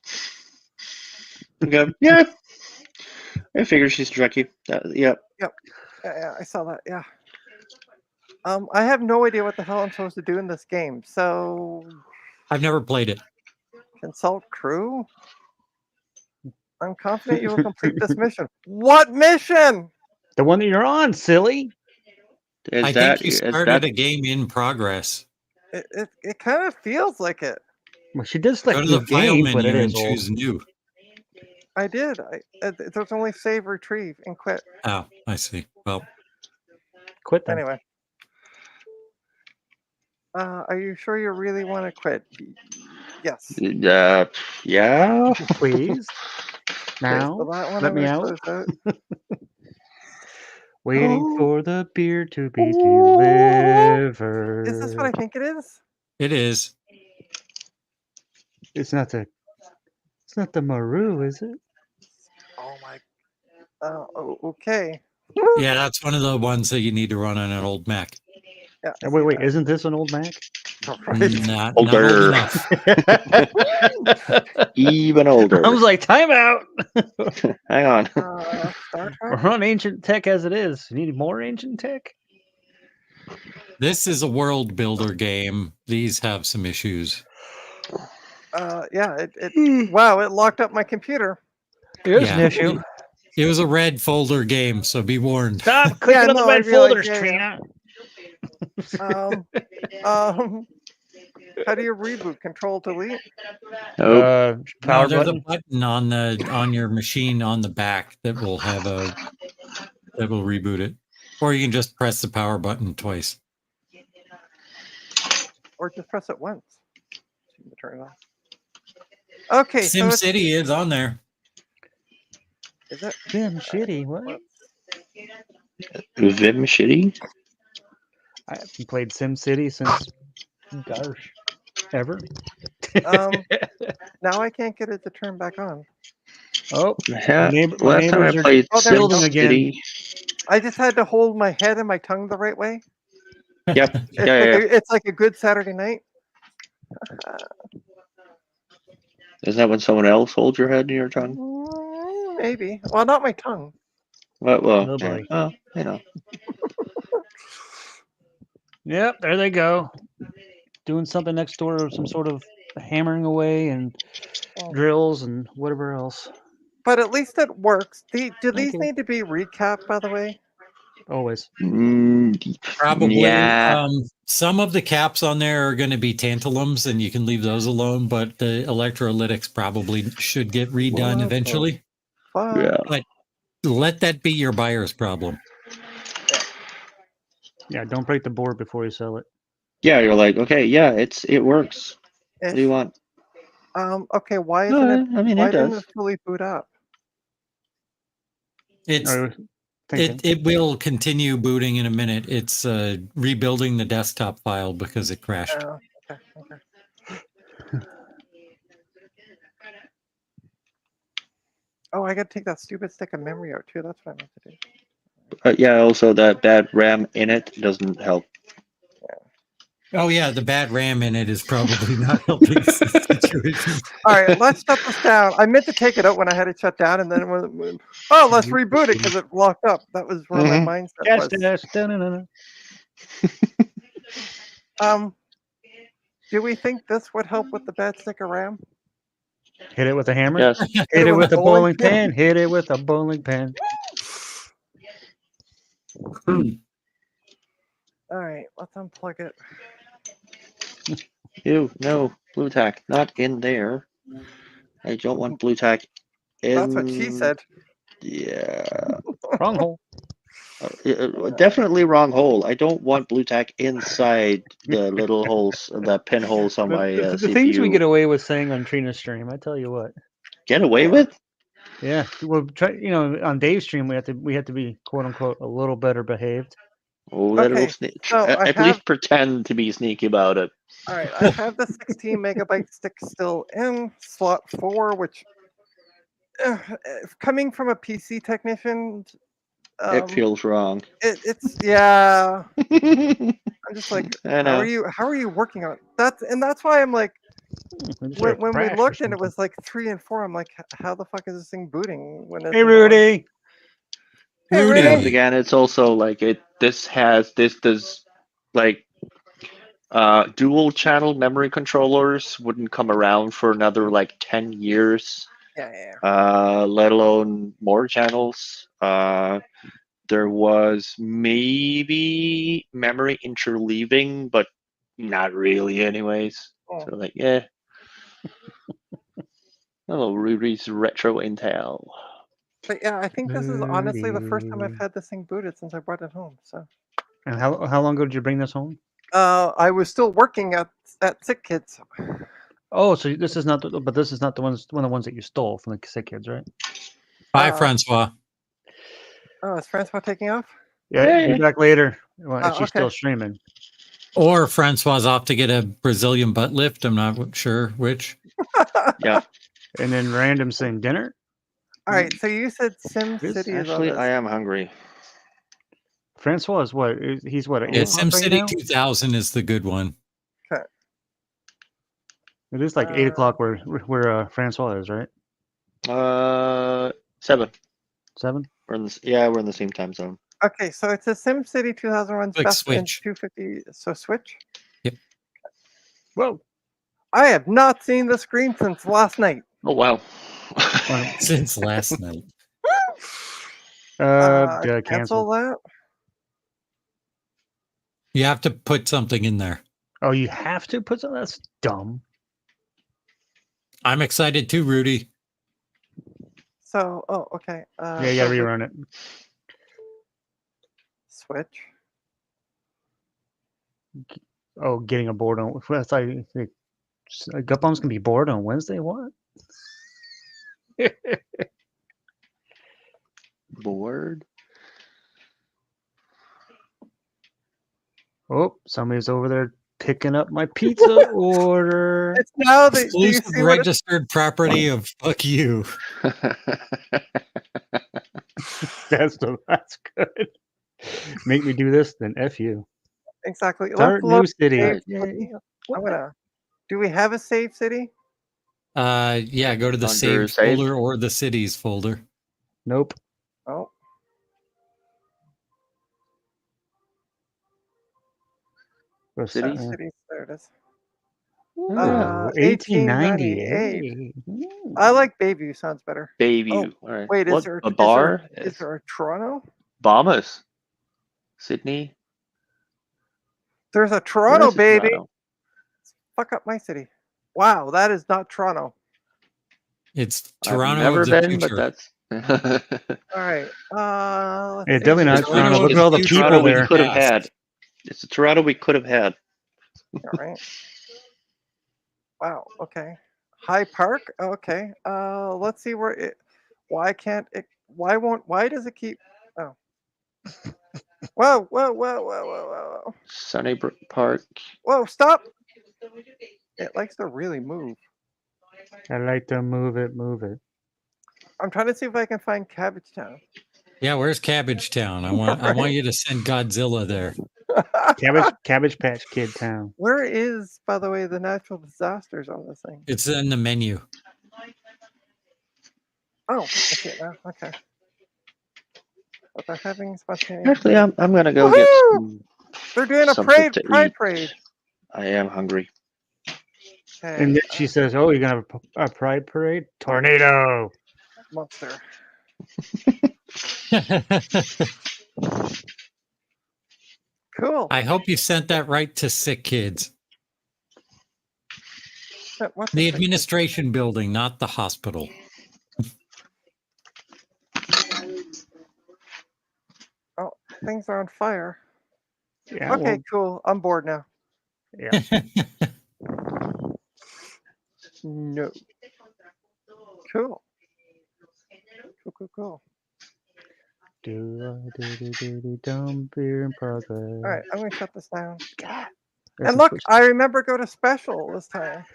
S3: Okay, yeah, I figured she's a Trekkie. Yeah.
S2: Yeah, I saw that. Yeah. I have no idea what the hell I'm supposed to do in this game. So
S1: I've never played it.
S2: consult crew. I'm confident you will complete this mission. What mission?
S4: The one that you're on, silly.
S1: I think you started a game in progress.
S2: It kind of feels like it.
S4: Well, she did
S1: Go
S4: select
S1: to
S4: new
S1: the file
S4: game, but it
S1: menu and
S4: is old.
S1: choose new.
S2: I did. There's only save, retrieve, and quit.
S1: Oh, I see. Well,
S4: Quit then.
S2: Anyway. Are you sure you really want to quit? Yes.
S3: Yeah.
S4: Please. Now,
S2: So that one
S4: let
S2: I'm
S4: me
S2: gonna
S4: out.
S2: close
S4: Waiting
S2: Oh.
S4: for the beer to be delivered.
S2: Is this what I think it is?
S1: it is.
S4: It's not the Maru, is it?
S2: Oh my. Okay.
S1: Yeah, that's one of the ones that you need to run on an old Mac.
S2: Yeah. I
S4: Wait,
S2: see
S4: wait.
S2: that.
S4: Isn't this an old Mac?
S2: Right.
S1: Not old
S3: Older.
S1: enough.
S3: Even older.
S4: I was like, time out.
S3: Hang on.
S2: Star Trek.
S4: We're on ancient tech as it is. You need more ancient tech?
S1: This is a world builder game. These have some issues.
S2: Yeah. Wow. It locked up my computer.
S4: There's
S1: Yeah.
S4: an issue.
S1: It was a red folder game, so be warned.
S4: Stop clicking on the
S2: no, I
S4: red
S2: realize,
S4: folders,
S2: yeah,
S4: Trina.
S2: How do you reboot? Control delete.
S3: Oh,
S1: No,
S4: Power
S1: there's
S4: button.
S1: a button on your machine on the back that will reboot it. Or you can just press the power button twice.
S2: Or just press it once. To turn it off. Okay,
S1: Sim
S2: so
S1: City is on there.
S2: is it?
S4: Damn shitty. What?
S3: Vim Shitty?
S4: I haven't played SimCity since, gosh, ever.
S2: Now I can't get it to turn back on.
S4: Oh,
S3: Yeah.
S4: my
S3: Last time I
S4: neighbors are
S3: played Sim
S4: building again.
S3: City.
S2: I just had to hold my head and my tongue the right way.
S3: Yep.
S2: It's like a good Saturday night.
S3: Isn't that when someone else holds your head and your tongue?
S2: Maybe. Well, not my tongue.
S3: Well,
S4: Oh,
S3: yeah.
S4: boy.
S3: Well, you know.
S4: Yep, there they go. Doing something next door, or some sort of hammering away and drills and whatever else.
S2: But at least it works. Do these
S4: Okay.
S2: need to be recapped, by the way?
S4: Always.
S1: Probably.
S3: Yeah.
S1: Some of the caps on there are going to be tantalums, and you can leave those alone. But the electrolytics probably should get redone eventually.
S3: Yeah.
S1: But let that be your buyer's problem.
S4: Yeah, don't break the board before you sell it.
S3: Yeah, you're like, okay, yeah, it works. What do you want?
S2: Okay, why isn't it?
S3: I mean,
S2: Why
S3: it
S2: didn't
S3: does.
S2: it fully boot up?
S1: It will continue booting in a minute. It's rebuilding the desktop file because it crashed.
S2: Okay. Oh, I got to take that stupid stick of memory out too. That's what I meant to do.
S3: Yeah, also that bad RAM in it doesn't help.
S1: Oh yeah, the bad RAM in it is probably not helping the situation.
S2: All right, let's shut this down. I meant to take it out when I had it shut down, and then let's reboot it because it locked up. That was where my mindset was. Do we think this would help with the bad stick of RAM?
S4: Hit it with a hammer?
S3: Yes.
S4: Hit it with a bowling pin. Hit it with a bowling pin.
S2: All right, let's unplug it.
S3: Ew, no, blue tack, not in there. I don't want blue tack in.
S2: That's what she said.
S3: Yeah.
S4: Wrong hole.
S3: Definitely wrong hole. I don't want blue tack inside the little holes, the pinholes on my
S4: The things we
S3: CPU.
S4: get away with saying on Trina's stream, I tell you what.
S3: Get away with?
S4: Yeah, well, try, on Dave's stream we had to be quote unquote a little better behaved.
S3: Oh, little
S2: Okay,
S3: sneak.
S2: so I
S3: At
S2: have-
S3: least pretend to be sneaky about it.
S2: All right, I have the 16 megabyte stick still in slot 4, which coming from a PC technician,
S3: It feels wrong.
S2: it's yeah. I'm just like,
S3: I
S2: how are
S3: know.
S2: you working on it? That's why I'm like, when we looked and it was like 3 and 4, I'm like, how the fuck is this thing booting when it's
S4: Hey Rudy.
S2: Hey,
S1: Rudy.
S3: And again, it's also like this does like dual channel memory controllers wouldn't come around for another like 10 years.
S2: Yeah.
S3: Let alone more channels. There was maybe memory interleaving, but not really anyways.
S2: Oh.
S3: So like, yeah. Oh, Rudy's retro Intel.
S2: But yeah, I think this is honestly the first time I've had this thing booted since I brought it home. So.
S4: And how long ago did you bring this home?
S2: I was still working at Sick Kids.
S4: Oh, so this is not but this is not one of the ones that you stole from the Sick Kids, right?
S1: Bye, Francois.
S2: Oh, is Francois taking off?
S4: Yeah, be back later. Well, she's still
S2: okay.
S4: streaming.
S1: Or Francois off to get a Brazilian butt lift. I'm not sure which.
S3: Yeah.
S4: And then random saying dinner.
S2: All right, so you said Sim City is on
S3: Actually,
S2: this.
S3: I am hungry.
S4: Francois is what? He's what?
S1: Yeah,
S4: 8 o'clock right
S1: SimCity
S4: now?
S1: 2000 is the good one.
S2: Okay.
S4: It is like 8 o'clock where Francois is, right?
S3: 7.
S4: 7.
S3: We're in the same time zone.
S2: Okay, so it's a Sim City 2001
S1: Like
S2: best in
S1: Switch.
S2: 250. So Switch.
S1: Yep.
S4: Whoa.
S2: I have not seen the screen since last night.
S3: Oh wow.
S1: Since last night.
S2: Cancel that.
S1: You have to put something in there.
S4: Oh, you have to put something? That's dumb.
S1: I'm excited too, Rudy.
S2: So, okay.
S4: Yeah, you gotta rerun it.
S2: Switch.
S4: Oh, getting a board on. That's like gut bombs can be bored on Wednesday. What?
S3: Bored.
S4: Oh, somebody's over there picking up my pizza order.
S2: It's now the
S1: exclusive registered property of fuck you.
S4: That's good. Make me do this, then F you.
S2: Exactly.
S4: Start new city.
S2: I'm gonna. Do we have a save city?
S1: Yeah, go to the saved folder or the cities folder.
S4: Nope.
S2: Oh.
S3: Cities?
S2: Cities, there it is.
S4: 1898.
S2: I like Bayview. Sounds better.
S3: Bayview. All right.
S2: Wait,
S3: what?
S2: Is there
S3: a bar?
S2: Is there a Toronto?
S3: Bahamas. Sydney.
S2: There's a Toronto, baby. Toronto? Fuck up my city. Wow, that is not Toronto.
S1: It's Toronto.
S3: I've never
S1: of the
S3: been,
S1: future.
S3: but that's.
S2: All right.
S4: Yeah, definitely not Toronto. Look at all the people there.
S3: We could have had. It's the Toronto we could have had.
S2: All right. Wow. Okay. High Park. Okay. Let's see where it. Why can't it? Why does it keep? Oh. Whoa.
S3: Sunnybrook Park.
S2: Whoa! Stop. It likes to really move.
S4: I like to move it.
S2: I'm trying to see if I can find Cabbage Town.
S1: Yeah, where's Cabbage Town? I want you to send Godzilla there.
S4: Cabbage Patch Kid Town.
S2: Where is, by the way, the natural disasters on this thing?
S1: It's in the menu.
S2: Oh, I see it now. Okay. But they're having spontaneous.
S3: Actually, I'm gonna go get.
S2: They're doing a pride parade.
S3: I am hungry.
S2: Okay.
S4: And then she says, "Oh, you're gonna have a pride parade? Tornado
S2: monster." Cool.
S1: I hope you sent that right to Sick Kids. The administration building, not the hospital.
S2: things are on fire.
S4: Yeah.
S2: Okay,
S4: Well,
S2: cool. I'm bored now.
S4: yeah.
S2: No. Cool. Cool.
S4: Dumb beer in progress.
S2: All right, I'm gonna shut this down.
S4: God.
S2: And look, I remember go to special this time.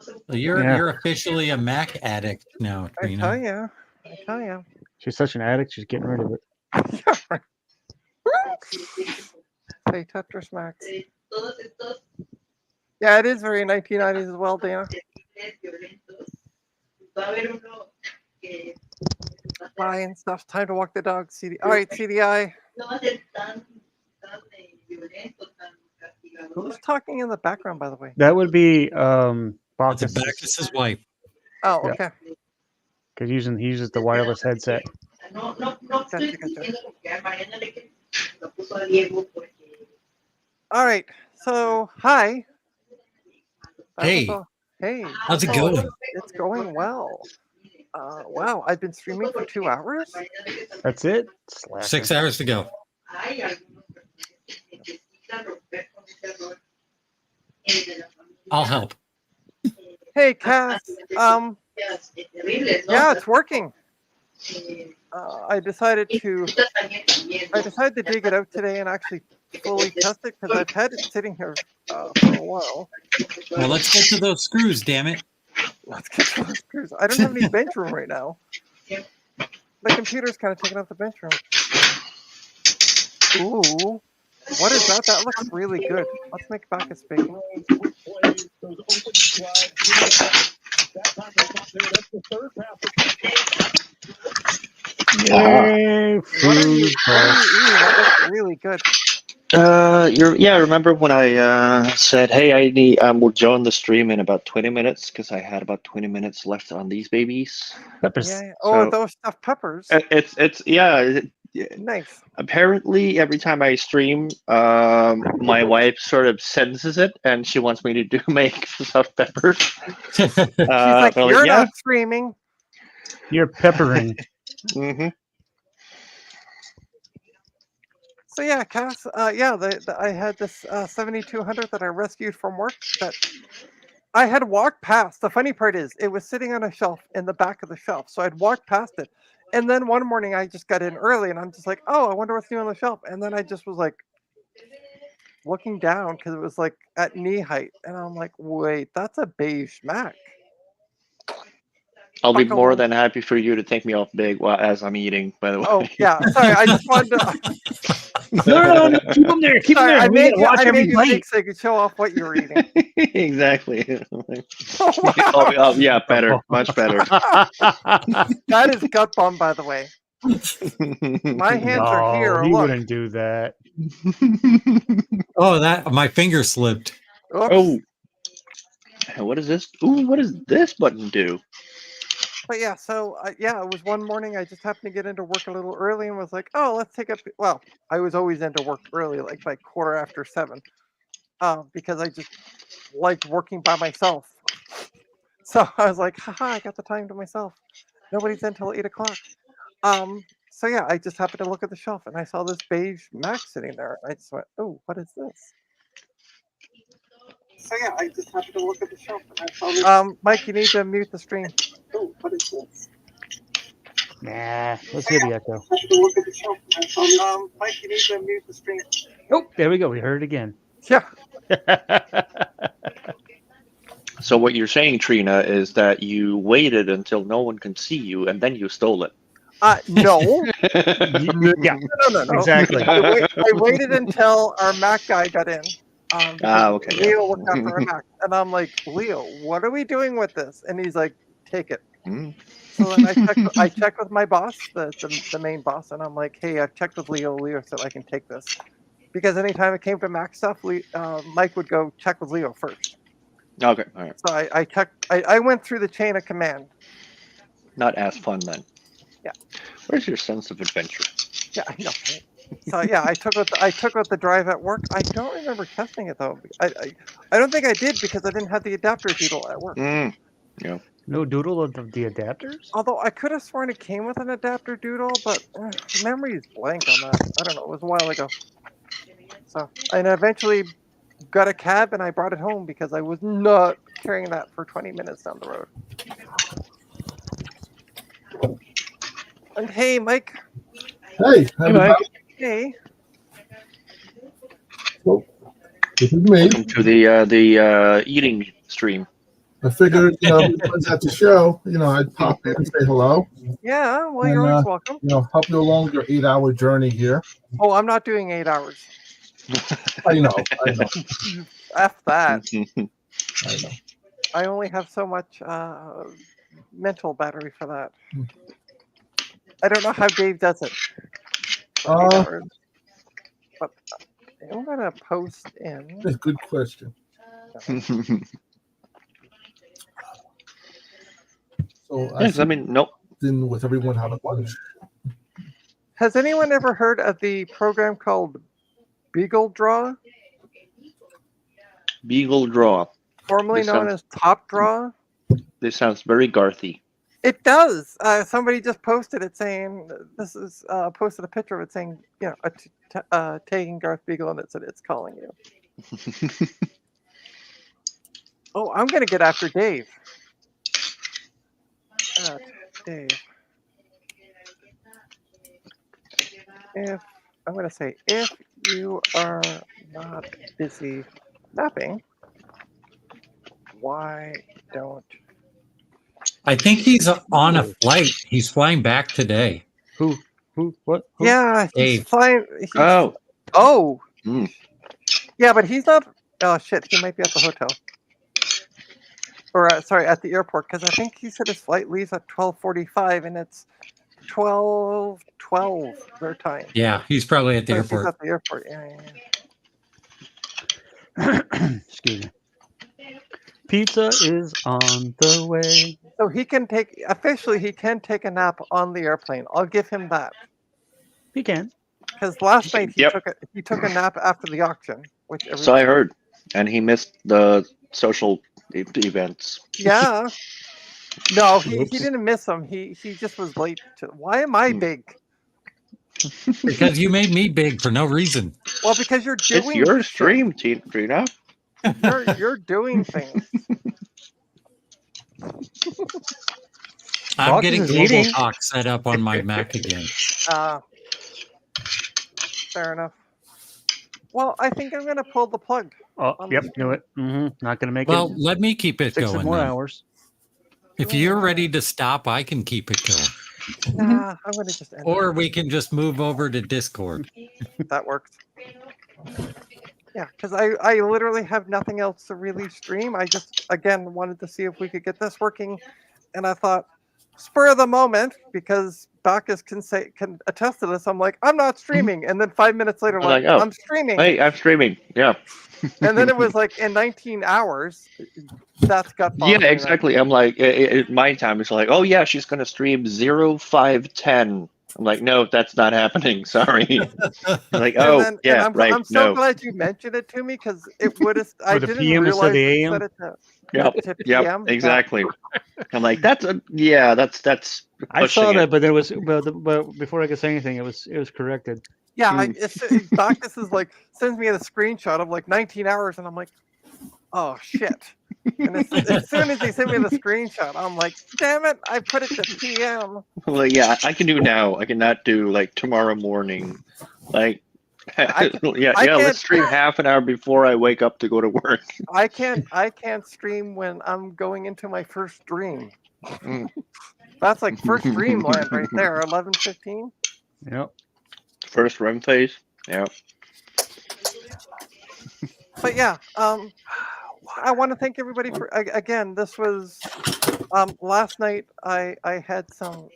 S1: So you're officially a Mac addict now,
S2: I tell
S1: Trina.
S2: you.
S4: She's such an addict. She's getting rid of it.
S2: Say Tetris Max. Yeah, it is very 1990s as well, Dana. Bye and stuff. Time to walk the dog. CD. All right, CDI. Who's talking in the background, by the way?
S4: That would be
S1: That's
S4: Bacchus.
S1: Bacchus's wife.
S2: Oh,
S4: Yeah.
S2: okay.
S4: Because he uses the wireless headset.
S2: Gotcha. All right. So, hi.
S1: Hey,
S2: Hey.
S1: how's it
S2: Oh,
S1: going?
S2: It's going well. Wow, I've been streaming for 2 hours.
S4: That's it. Slacker.
S1: 6 hours to go. I'll help.
S2: Hey, Cass. Yeah, it's working. I decided to dig it out today and actually fully test it because I've had it sitting here for a while.
S1: Well, let's get to those screws, damn it.
S2: Let's get to those screws. I don't have any bench room right now. The computer's kind of taking up the bench room. Ooh, what is that? That looks really good. Let's make Bacchus big.
S4: Yay,
S2: What are you eating? That looks really good.
S3: Remember when I said, hey, we'll join the stream in about 20 minutes because I had about 20 minutes left on these babies.
S4: Peppers.
S2: Yeah. Oh, those stuffed peppers. Nice.
S3: Apparently, every time I stream, my wife sort of senses it, and she wants me to make stuffed peppers.
S2: She's like, you're not streaming.
S4: You're peppering.
S3: Mm-hmm.
S2: So yeah, Cass. I had this 7200 that I rescued from work that I had walked past. The funny part is, it was sitting on a shelf in the back of the shelf, so I'd walked past it. And then one morning I just got in early and I'm just like, oh, I wonder what's new on the shelf. And then I just was like looking down because it was like at knee height. And I'm like, wait, that's a beige Mac.
S3: I'll be more than happy for you to take me off big as I'm eating, by the way.
S2: Oh, yeah. Sorry, I just wanted to.
S4: No, keep them there. Keep them there.
S2: I
S4: We gotta watch every
S2: you
S4: bite.
S2: big so you could show off what you were eating.
S3: Exactly.
S2: Oh, wow.
S3: Oh, yeah, better. Much better.
S2: That is gut bomb, by the way. My hands are here.
S4: He
S2: Look.
S4: wouldn't do that.
S1: Oh, my finger slipped.
S2: Oops.
S3: Oh. What is this? Ooh, what does this button do?
S2: But yeah, so it was one morning I just happened to get into work a little early and was like, oh, let's take up. Well, I was always into work early, like by 7:15, because I just liked working by myself. So I was like, haha, I got the time to myself. Nobody's in until 8:00. So yeah, I just happened to look at the shelf and I saw this beige Mac sitting there. I just went, oh, what is this? So yeah, I just happened to look at the shelf and I saw this. Mike, you need to mute the stream. Oh, what is this?
S4: Nah, let's hear the echo.
S2: Mike, you need to mute the stream.
S4: Oh, there we go. We heard it again.
S2: Yeah.
S3: So what you're saying, Trina, is that you waited until no one can see you and then you stole it.
S2: No.
S4: Yeah.
S2: No.
S4: Exactly.
S2: I waited until our Mac guy got in.
S3: Okay.
S2: Leo looked after our Mac, and I'm like, Leo, what are we doing with this? And he's like, take it.
S3: Mm.
S2: So then I checked with my boss, the main boss, and I'm like, hey, I've checked with Leo. Leo said I can take this. Because anytime it came to Mac stuff, Mike would go check with Leo first.
S3: Okay, all right.
S2: So I checked. I went through the chain of command.
S3: Not as fun then.
S2: Yeah.
S3: Where's your sense of adventure?
S2: Yeah, I know. Right? So yeah, I took out the drive at work. I don't remember testing it though. I don't think I did because I didn't have the adapter needle at work.
S3: Yeah.
S4: No doodle of the adapters?
S2: Although I could have sworn it came with an adapter doodle, but memory is blank on that. I don't know. It was a while ago. So, and I eventually got a cab and I brought it home because I was not carrying that for 20 minutes down the road. And hey, Mike.
S5: Hey, everybody.
S2: Hey.
S5: Well, this is me.
S3: Welcome to the eating stream.
S5: I figured, everyone's at the show. I'd pop in and say hello.
S2: Yeah, well,
S5: And,
S2: you're always welcome.
S5: Help you along your 8-hour journey here.
S2: Oh, I'm not doing 8 hours.
S5: I know.
S2: F that.
S5: I know.
S2: I only have so much mental battery for that. I don't know how Dave does it. For 8 hours. But I'm going to post in.
S5: That's a good question. So
S3: Yes, I mean, nope.
S5: then with everyone how to lunch.
S2: Has anyone ever heard of the program called Beagle Draw?
S3: Beagle Draw.
S2: Formerly known as Top Draw?
S3: This sounds very Garthy.
S2: It does. Somebody just posted it saying, posted a picture of it saying, tagging Garth Beagle, and it said, it's calling you. Oh, I'm going to get after Dave. Dave. I'm going to say, if you are not busy napping, why don't...
S1: I think he's on a flight. He's flying back today.
S4: Who? What? Who?
S2: Yeah, he's
S1: Dave.
S2: flying. Oh.
S3: Mm.
S2: Yeah, but he's not... Oh, shit, he might be at the hotel. Or, sorry, at the airport, because I think he said his flight leaves at 12:45, and it's 12:12 their time.
S1: Yeah, he's probably at the
S2: So
S1: airport.
S2: he's at the airport, yeah.
S4: Excuse me. Pizza is on the way.
S2: So he can officially he can take a nap on the airplane. I'll give him that.
S4: He can.
S2: Because last night he
S3: Yep.
S2: took a nap after the auction, which
S3: So I heard, and he missed the social events.
S2: Yeah. No, he
S4: Oops.
S2: didn't miss them. He just was late. Why am I big?
S1: Because you made me big for no reason.
S2: Well, because you're doing.
S3: It's your stream, Trina.
S2: You're doing things.
S1: I'm
S4: Fox
S1: getting
S4: is
S1: Global
S4: eating.
S1: Talk set up on my Mac again.
S2: Fair enough. Well, I think I'm gonna pull the plug.
S4: Oh, yep, knew it. Not going to make
S1: Well,
S4: it
S1: let me keep it
S4: 6
S1: going.
S4: more
S1: then.
S4: hours.
S1: If you're ready to stop, I can keep it going.
S2: Nah, I'm gonna just end
S1: Or we can just move over to Discord.
S2: it. That works. Yeah, because I literally have nothing else to really stream. I just again wanted to see if we could get this working, and I thought spur of the moment, because Bacchus can attest to this. I'm like, I'm not streaming, and then 5 minutes later,
S3: I'm like, oh,
S2: I'm streaming.
S3: Hey, I'm streaming. Yeah.
S2: And then it was like in 19 hours, that's got
S3: Yeah, exactly. I'm like, my time is like, oh yeah, she's gonna stream 05:10. I'm like, no, that's not happening. Sorry. I'm like, oh
S2: and
S3: yeah,
S2: I'm,
S3: right.
S2: I'm so
S3: No.
S2: glad you mentioned it to me, because it would have. I
S4: For the
S2: didn't
S4: PM instead of
S2: realize
S4: the
S2: it
S4: AM?
S2: set it to
S3: Yep.
S2: PM.
S3: Yep. Exactly. I'm like, that's
S4: I
S3: pushing
S4: saw
S3: it.
S4: that, but there was but before I could say anything, it was corrected.
S2: Yeah, Bacchus is like sends me a screenshot of like 19 hours, and I'm like, oh shit. And as soon as he sent me the screenshot, I'm like, damn it, I put it to PM.
S3: Well, yeah, I can do now. I cannot do like tomorrow morning. Like, let's stream half an hour before I wake up to go to work.
S2: I can't stream when I'm going into my first dream.
S3: Mm.
S2: That's like first dreamland right there, 11:15.
S4: Yep.
S3: First REM phase. Yeah.
S2: But yeah, I want to thank everybody for again. This was last night. I had some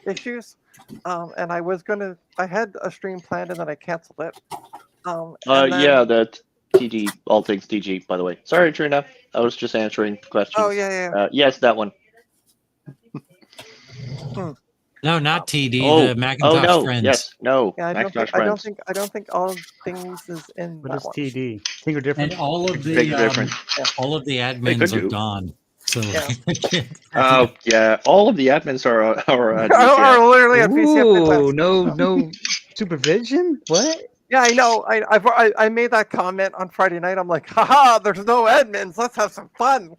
S2: issues, and I had a stream planned, and then I canceled it.
S3: Yeah, that TG, all things TG, by the way. Sorry, Trina. I was just answering questions.
S2: Oh yeah.
S3: Yes, that one.
S1: No, not TD.
S3: Oh,
S1: The Macintosh
S3: no.
S1: friends.
S3: Yes, no.
S2: Yeah, I
S3: Macintosh
S2: don't
S3: friends.
S2: think all things is in
S4: What
S2: that
S4: is
S2: one.
S4: TD? Think or different?
S1: And all of
S3: Big
S1: the
S3: difference.
S1: all of the
S3: could
S1: admins are
S3: do.
S1: gone. So
S2: Yeah.
S1: I can't-
S3: Oh yeah, all of the admins are DTF.
S2: Are literally at PCF
S4: Ooh,
S2: Midwest.
S4: no supervision? What?
S2: Yeah, I know. I made that comment on Friday night. I'm like, haha, there's no admins. Let's have some fun.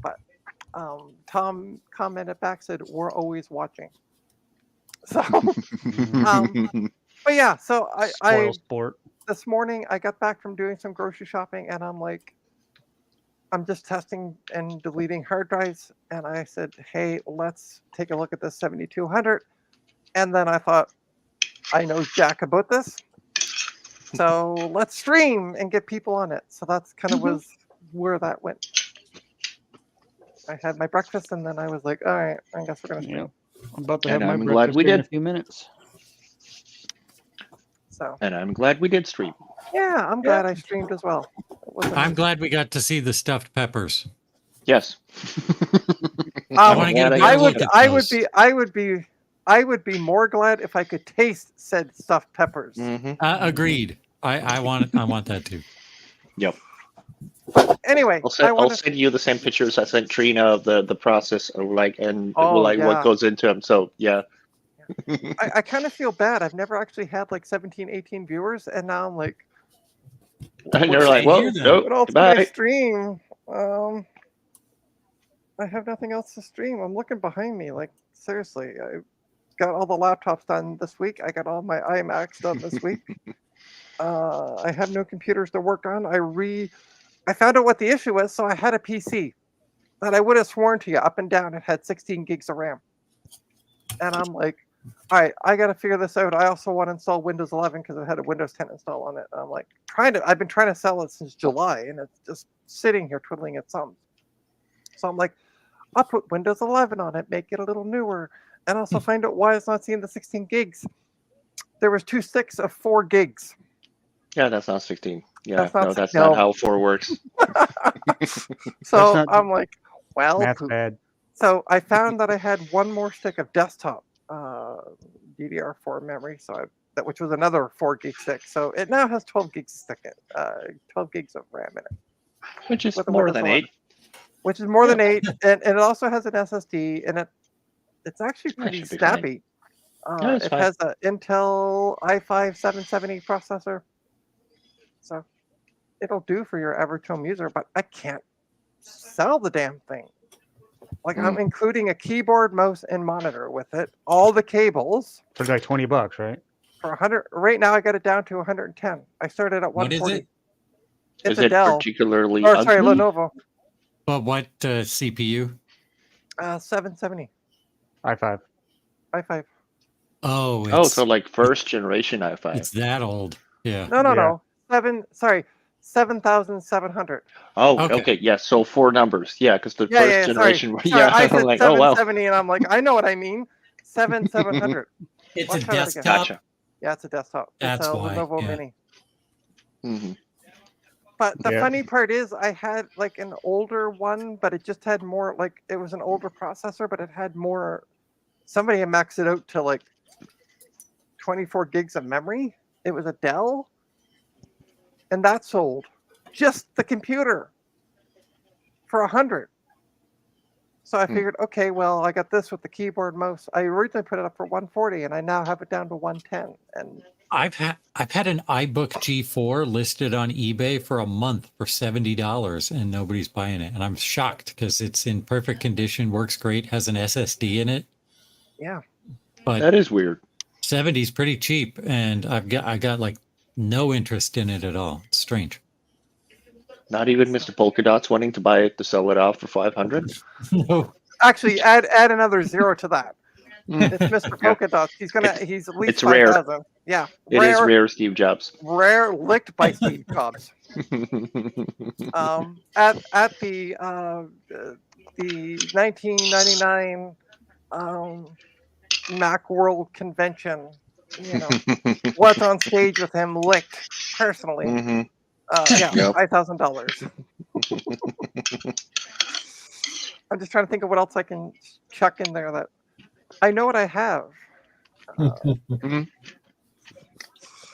S2: But Tom commented back, said, we're always watching. So, but yeah, so I
S4: Spoil sport.
S2: this morning I got back from doing some grocery shopping and I'm like, I'm just testing and deleting hard drives. And I said, hey, let's take a look at this 7200. And then I thought, I know Jack about this. So let's stream and get people on it. So that's kind of was where that went. I had my breakfast and then I was like, all right, I guess we're going to stream.
S4: Yeah. I'm about to
S3: And
S4: have my
S3: I'm glad
S4: breakfast
S3: we
S4: here in
S3: did.
S4: a few minutes.
S2: So
S3: And I'm glad we did stream.
S2: yeah, I'm glad I streamed as well.
S1: I'm glad we got to see the stuffed peppers.
S3: Yes.
S1: I want to get a better look at those.
S2: I would be more glad if I could taste said stuffed peppers.
S1: Agreed. I want that too.
S3: Yep.
S2: Anyway,
S3: I'll send you the same pictures I sent Trina of the process of like
S2: Oh,
S3: what
S2: yeah.
S3: goes into them. So yeah.
S2: I kind of feel bad. I've never actually had like 17, 18 viewers, and now I'm like,
S3: And you're like,
S1: I
S3: well,
S1: hear that.
S3: no,
S2: what else can I
S3: goodbye.
S2: stream? I have nothing else to stream. I'm looking behind me. Like seriously, I got all the laptops done this week. I got all my iMacs done this week. I have no computers to work on. I found out what the issue was, so I had a PC that I would have sworn to you up and down it had 16 gigs of RAM. And I'm like, all right, I got to figure this out. I also want to install Windows 11 because it had a Windows 10 install on it. And I'm like, I've been trying to sell it since July, and it's just sitting here twiddling its thumbs. So I'm like, I'll put Windows 11 on it, make it a little newer, and also find out why it's not seeing the 16 gigs. There was 2 sticks of 4 gigs.
S3: Yeah, that's not 16. Yeah,
S2: That's not-
S3: that's
S2: no.
S3: not how 4 works.
S2: So
S4: not-
S2: I'm like, well,
S4: That's
S2: poop.
S4: bad.
S2: So I found that I had one more stick of desktop DDR4 memory, which was another 4 gig stick. So it now has 12 gigs 12 gigs of RAM in it,
S3: Which is
S2: with a
S3: more
S2: Windows
S3: than
S2: 11.
S3: 8.
S2: which is more than 8, and it also has an SSD, and it's actually pretty
S3: should be fine.
S2: snappy.
S3: Yeah, it's
S2: it
S3: fine.
S2: has an Intel i5 770 processor, so it'll do for your average home user. But I can't sell the damn thing. Like I'm including a keyboard, mouse, and monitor with it, all the cables
S4: For like $20, right?
S2: for 100. Right now, I got it down to 110. I started at
S1: What is
S2: 140.
S1: it?
S2: It's
S3: Is
S2: a
S3: it
S2: Dell.
S3: particularly
S2: Or sorry,
S3: ugly?
S2: Lenovo.
S1: But what CPU?
S2: 770
S4: i5.
S2: i5.
S1: Oh,
S3: Oh, so like first generation i5.
S1: it's that old. Yeah.
S2: No. 7,700.
S3: Oh,
S1: Okay.
S3: okay. Yeah, so 4 numbers. Yeah, because the
S2: Yeah,
S3: first
S2: yeah,
S3: generation.
S2: sorry.
S3: Yeah,
S2: I said
S3: I'm like, oh wow.
S2: 770, and I'm like, I know what I mean. 7,700.
S1: It's
S2: Let's
S1: a
S2: try that again.
S1: desktop.
S3: Gotcha.
S2: Yeah, it's a desktop.
S1: That's
S2: it's a
S1: why,
S2: Lenovo
S1: yeah.
S2: Mini.
S3: hmm
S2: But the
S4: Yeah.
S2: funny part is, I had like an older one, but it just had more. Like it was an older processor, but it had more. Somebody had maxed it out to like 24 gigs of memory. It was a Dell, and that sold just the computer for 100. So I figured, okay, well, I got this with the keyboard, mouse. I originally put it up for 140, and I now have it down to 110. And
S1: I've had an iBook G4 listed on eBay for a month for $70, and nobody's buying it. And I'm shocked because it's in perfect condition, works great, has an SSD in it.
S2: yeah,
S1: But
S3: That is weird.
S1: 70 is pretty cheap, and I got like no interest in it at all. It's strange.
S3: Not even Mr. Polka Dots wanting to buy it to sell it off for 500.
S1: No.
S2: actually, add another 0 to that. It's Mr. Polka Dots. He's at least
S3: it's rare.
S2: 5,000. Yeah,
S3: It is rare, Steve Jobs.
S2: rare, licked by Steve Jobs. At the 1999 Macworld convention, what's on stage with him licked personally.
S3: Mhm.
S2: Yeah,
S3: Yep.
S2: $5,000. I'm just trying to think of what else I can chuck in there that I know what I have.
S3: Mhm.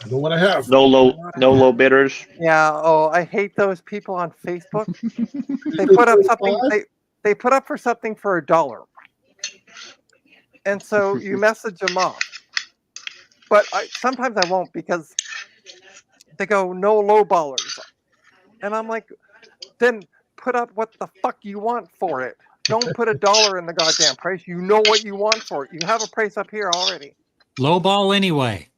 S5: I know what I have.
S3: No low bidders.
S2: Yeah. Oh, I hate those people on Facebook. They
S5: do
S2: put up something.
S5: 35?
S2: They put up for something for $1, and so you message them off. But sometimes I won't because they go no low ballers, and I'm like, then put up what the fuck you want for it. Don't put $1 in the goddamn price. You know what you want for it. You have a price up here already.
S1: Low ball anyway.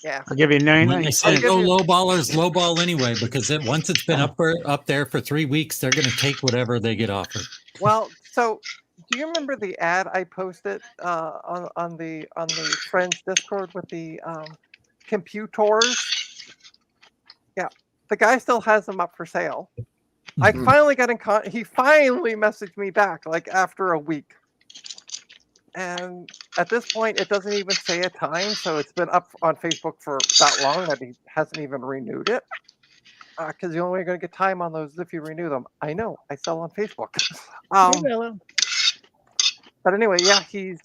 S2: Yeah.
S4: I'll give you
S1: When
S4: 99
S1: they
S4: cents.
S1: say
S2: give
S1: go
S2: you-
S1: low ballers, low ball anyway, because once it's been up there for 3 weeks, they're going to take whatever they get offered.
S2: Well, so do you remember the ad I posted on the Friends Discord with the computers? Yeah, the guy still has them up for sale. I finally got in he finally messaged me back like after a week. And at this point, it doesn't even say a time, so it's been up on Facebook for that long that he hasn't even renewed it. Because you're only going to get time on those if you renew them. I know, I sell on Facebook. But anyway, yeah, he's.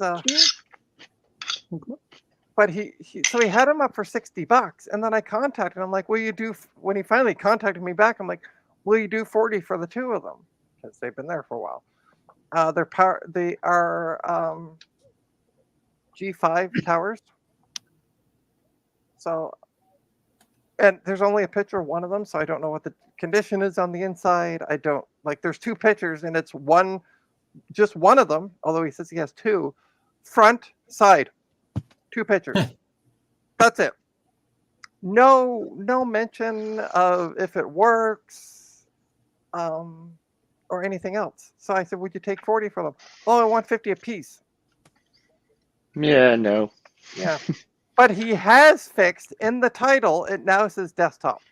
S2: But he so he had him up for $60, and then I contacted him. I'm like, "Will you do?" When he finally contacted me back, I'm like, "Will you do 40 for the two of them?" Because they've been there for a while. They are G5 towers. So, and there's only a picture of one of them, so I don't know what the condition is on the inside. I don't like. There's two pictures, and it's just one of them. Although he says he has two, front, side, two pictures. That's it. No mention of if it works, or anything else. So I said, "Would you take 40 for them?" "Oh, I want 50 a piece."
S3: Yeah, no.
S2: Yeah. But he has fixed in the title, it now says desktop.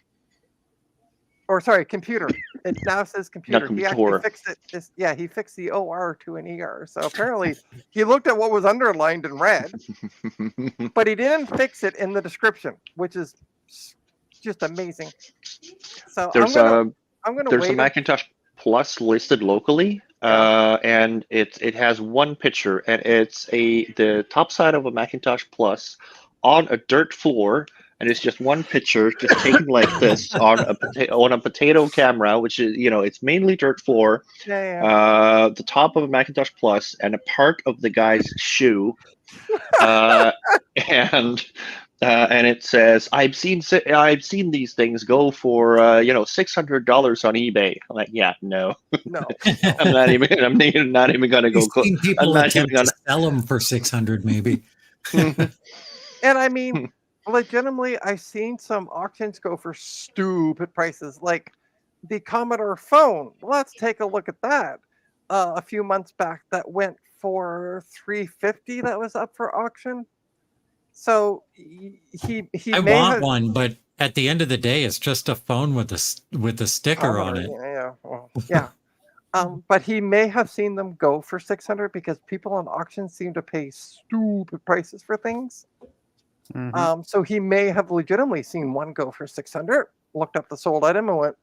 S2: Or sorry, computer. It now says computer. He actually
S3: computer.
S2: fixed it. He fixed the OR to an ER. So apparently he looked at what was underlined in red, but he didn't fix it in the description, which is just amazing. So
S3: There's
S2: I'm gonna
S3: there's
S2: wait.
S3: a Macintosh Plus listed locally, and it has one picture, and it's the top side of a Macintosh Plus on a dirt floor, and it's just one picture, just taken like this on a potato camera, which is it's mainly dirt floor. The top of a Macintosh Plus and a part of the guy's shoe, and it says, I've seen these things go for $600 on eBay. I'm like, yeah, no,
S2: No.
S3: I'm not even gonna go.
S1: You've seen people
S3: I'm not
S1: attempt
S3: even gonna.
S1: to sell them for 600, maybe.
S2: And I mean, legitimately, I've seen some auctions go for stupid prices, like the Commodore phone. Let's take a look at that. A few months back, that went for $350. That was up for auction. So
S1: I
S2: may
S1: want
S2: have,
S1: one, but at the end of the day, it's just a phone with a sticker on it.
S2: Yeah, well, yeah. But he may have seen them go for 600 because people on auctions seem to pay stupid prices for things. So he may have legitimately seen one go for 600, looked up the sold item and went,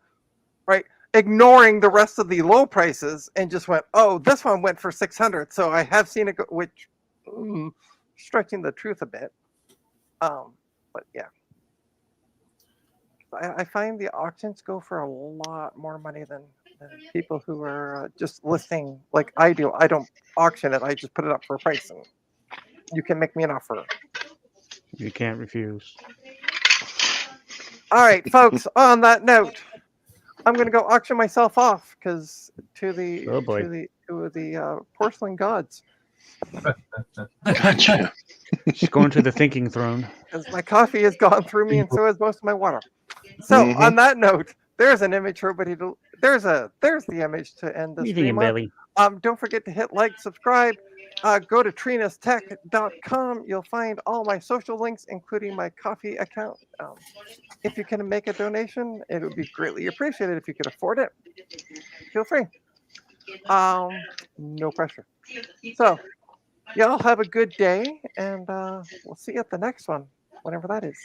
S2: right, ignoring the rest of the low prices and just went, "Oh, this one went for 600." So I have seen it go, which stretching the truth a bit. But yeah, I find the auctions go for a lot more money than people who are just listing like I do. I don't auction it. I just put it up for a price and you can make me an offer.
S4: You can't refuse.
S2: All right, folks, on that note, I'm going to go auction myself off because to the porcelain gods.
S3: Gotcha.
S4: She's going to the thinking throne.
S2: Because my coffee has gone through me and so has most of my water. So on that note, there's an image for everybody to there's the image to end the
S4: Eating
S2: stream
S4: in belly.
S2: on. Don't forget to hit like, subscribe. Go to trinastech.com. You'll find all my social links, including my coffee account. If you can make a donation, it would be greatly appreciated. If you could afford it, feel free. No pressure. So, y'all have a good day, and we'll see you at the next one, whenever that is.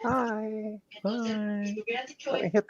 S2: Bye.
S4: Bye.
S2: Let me hit the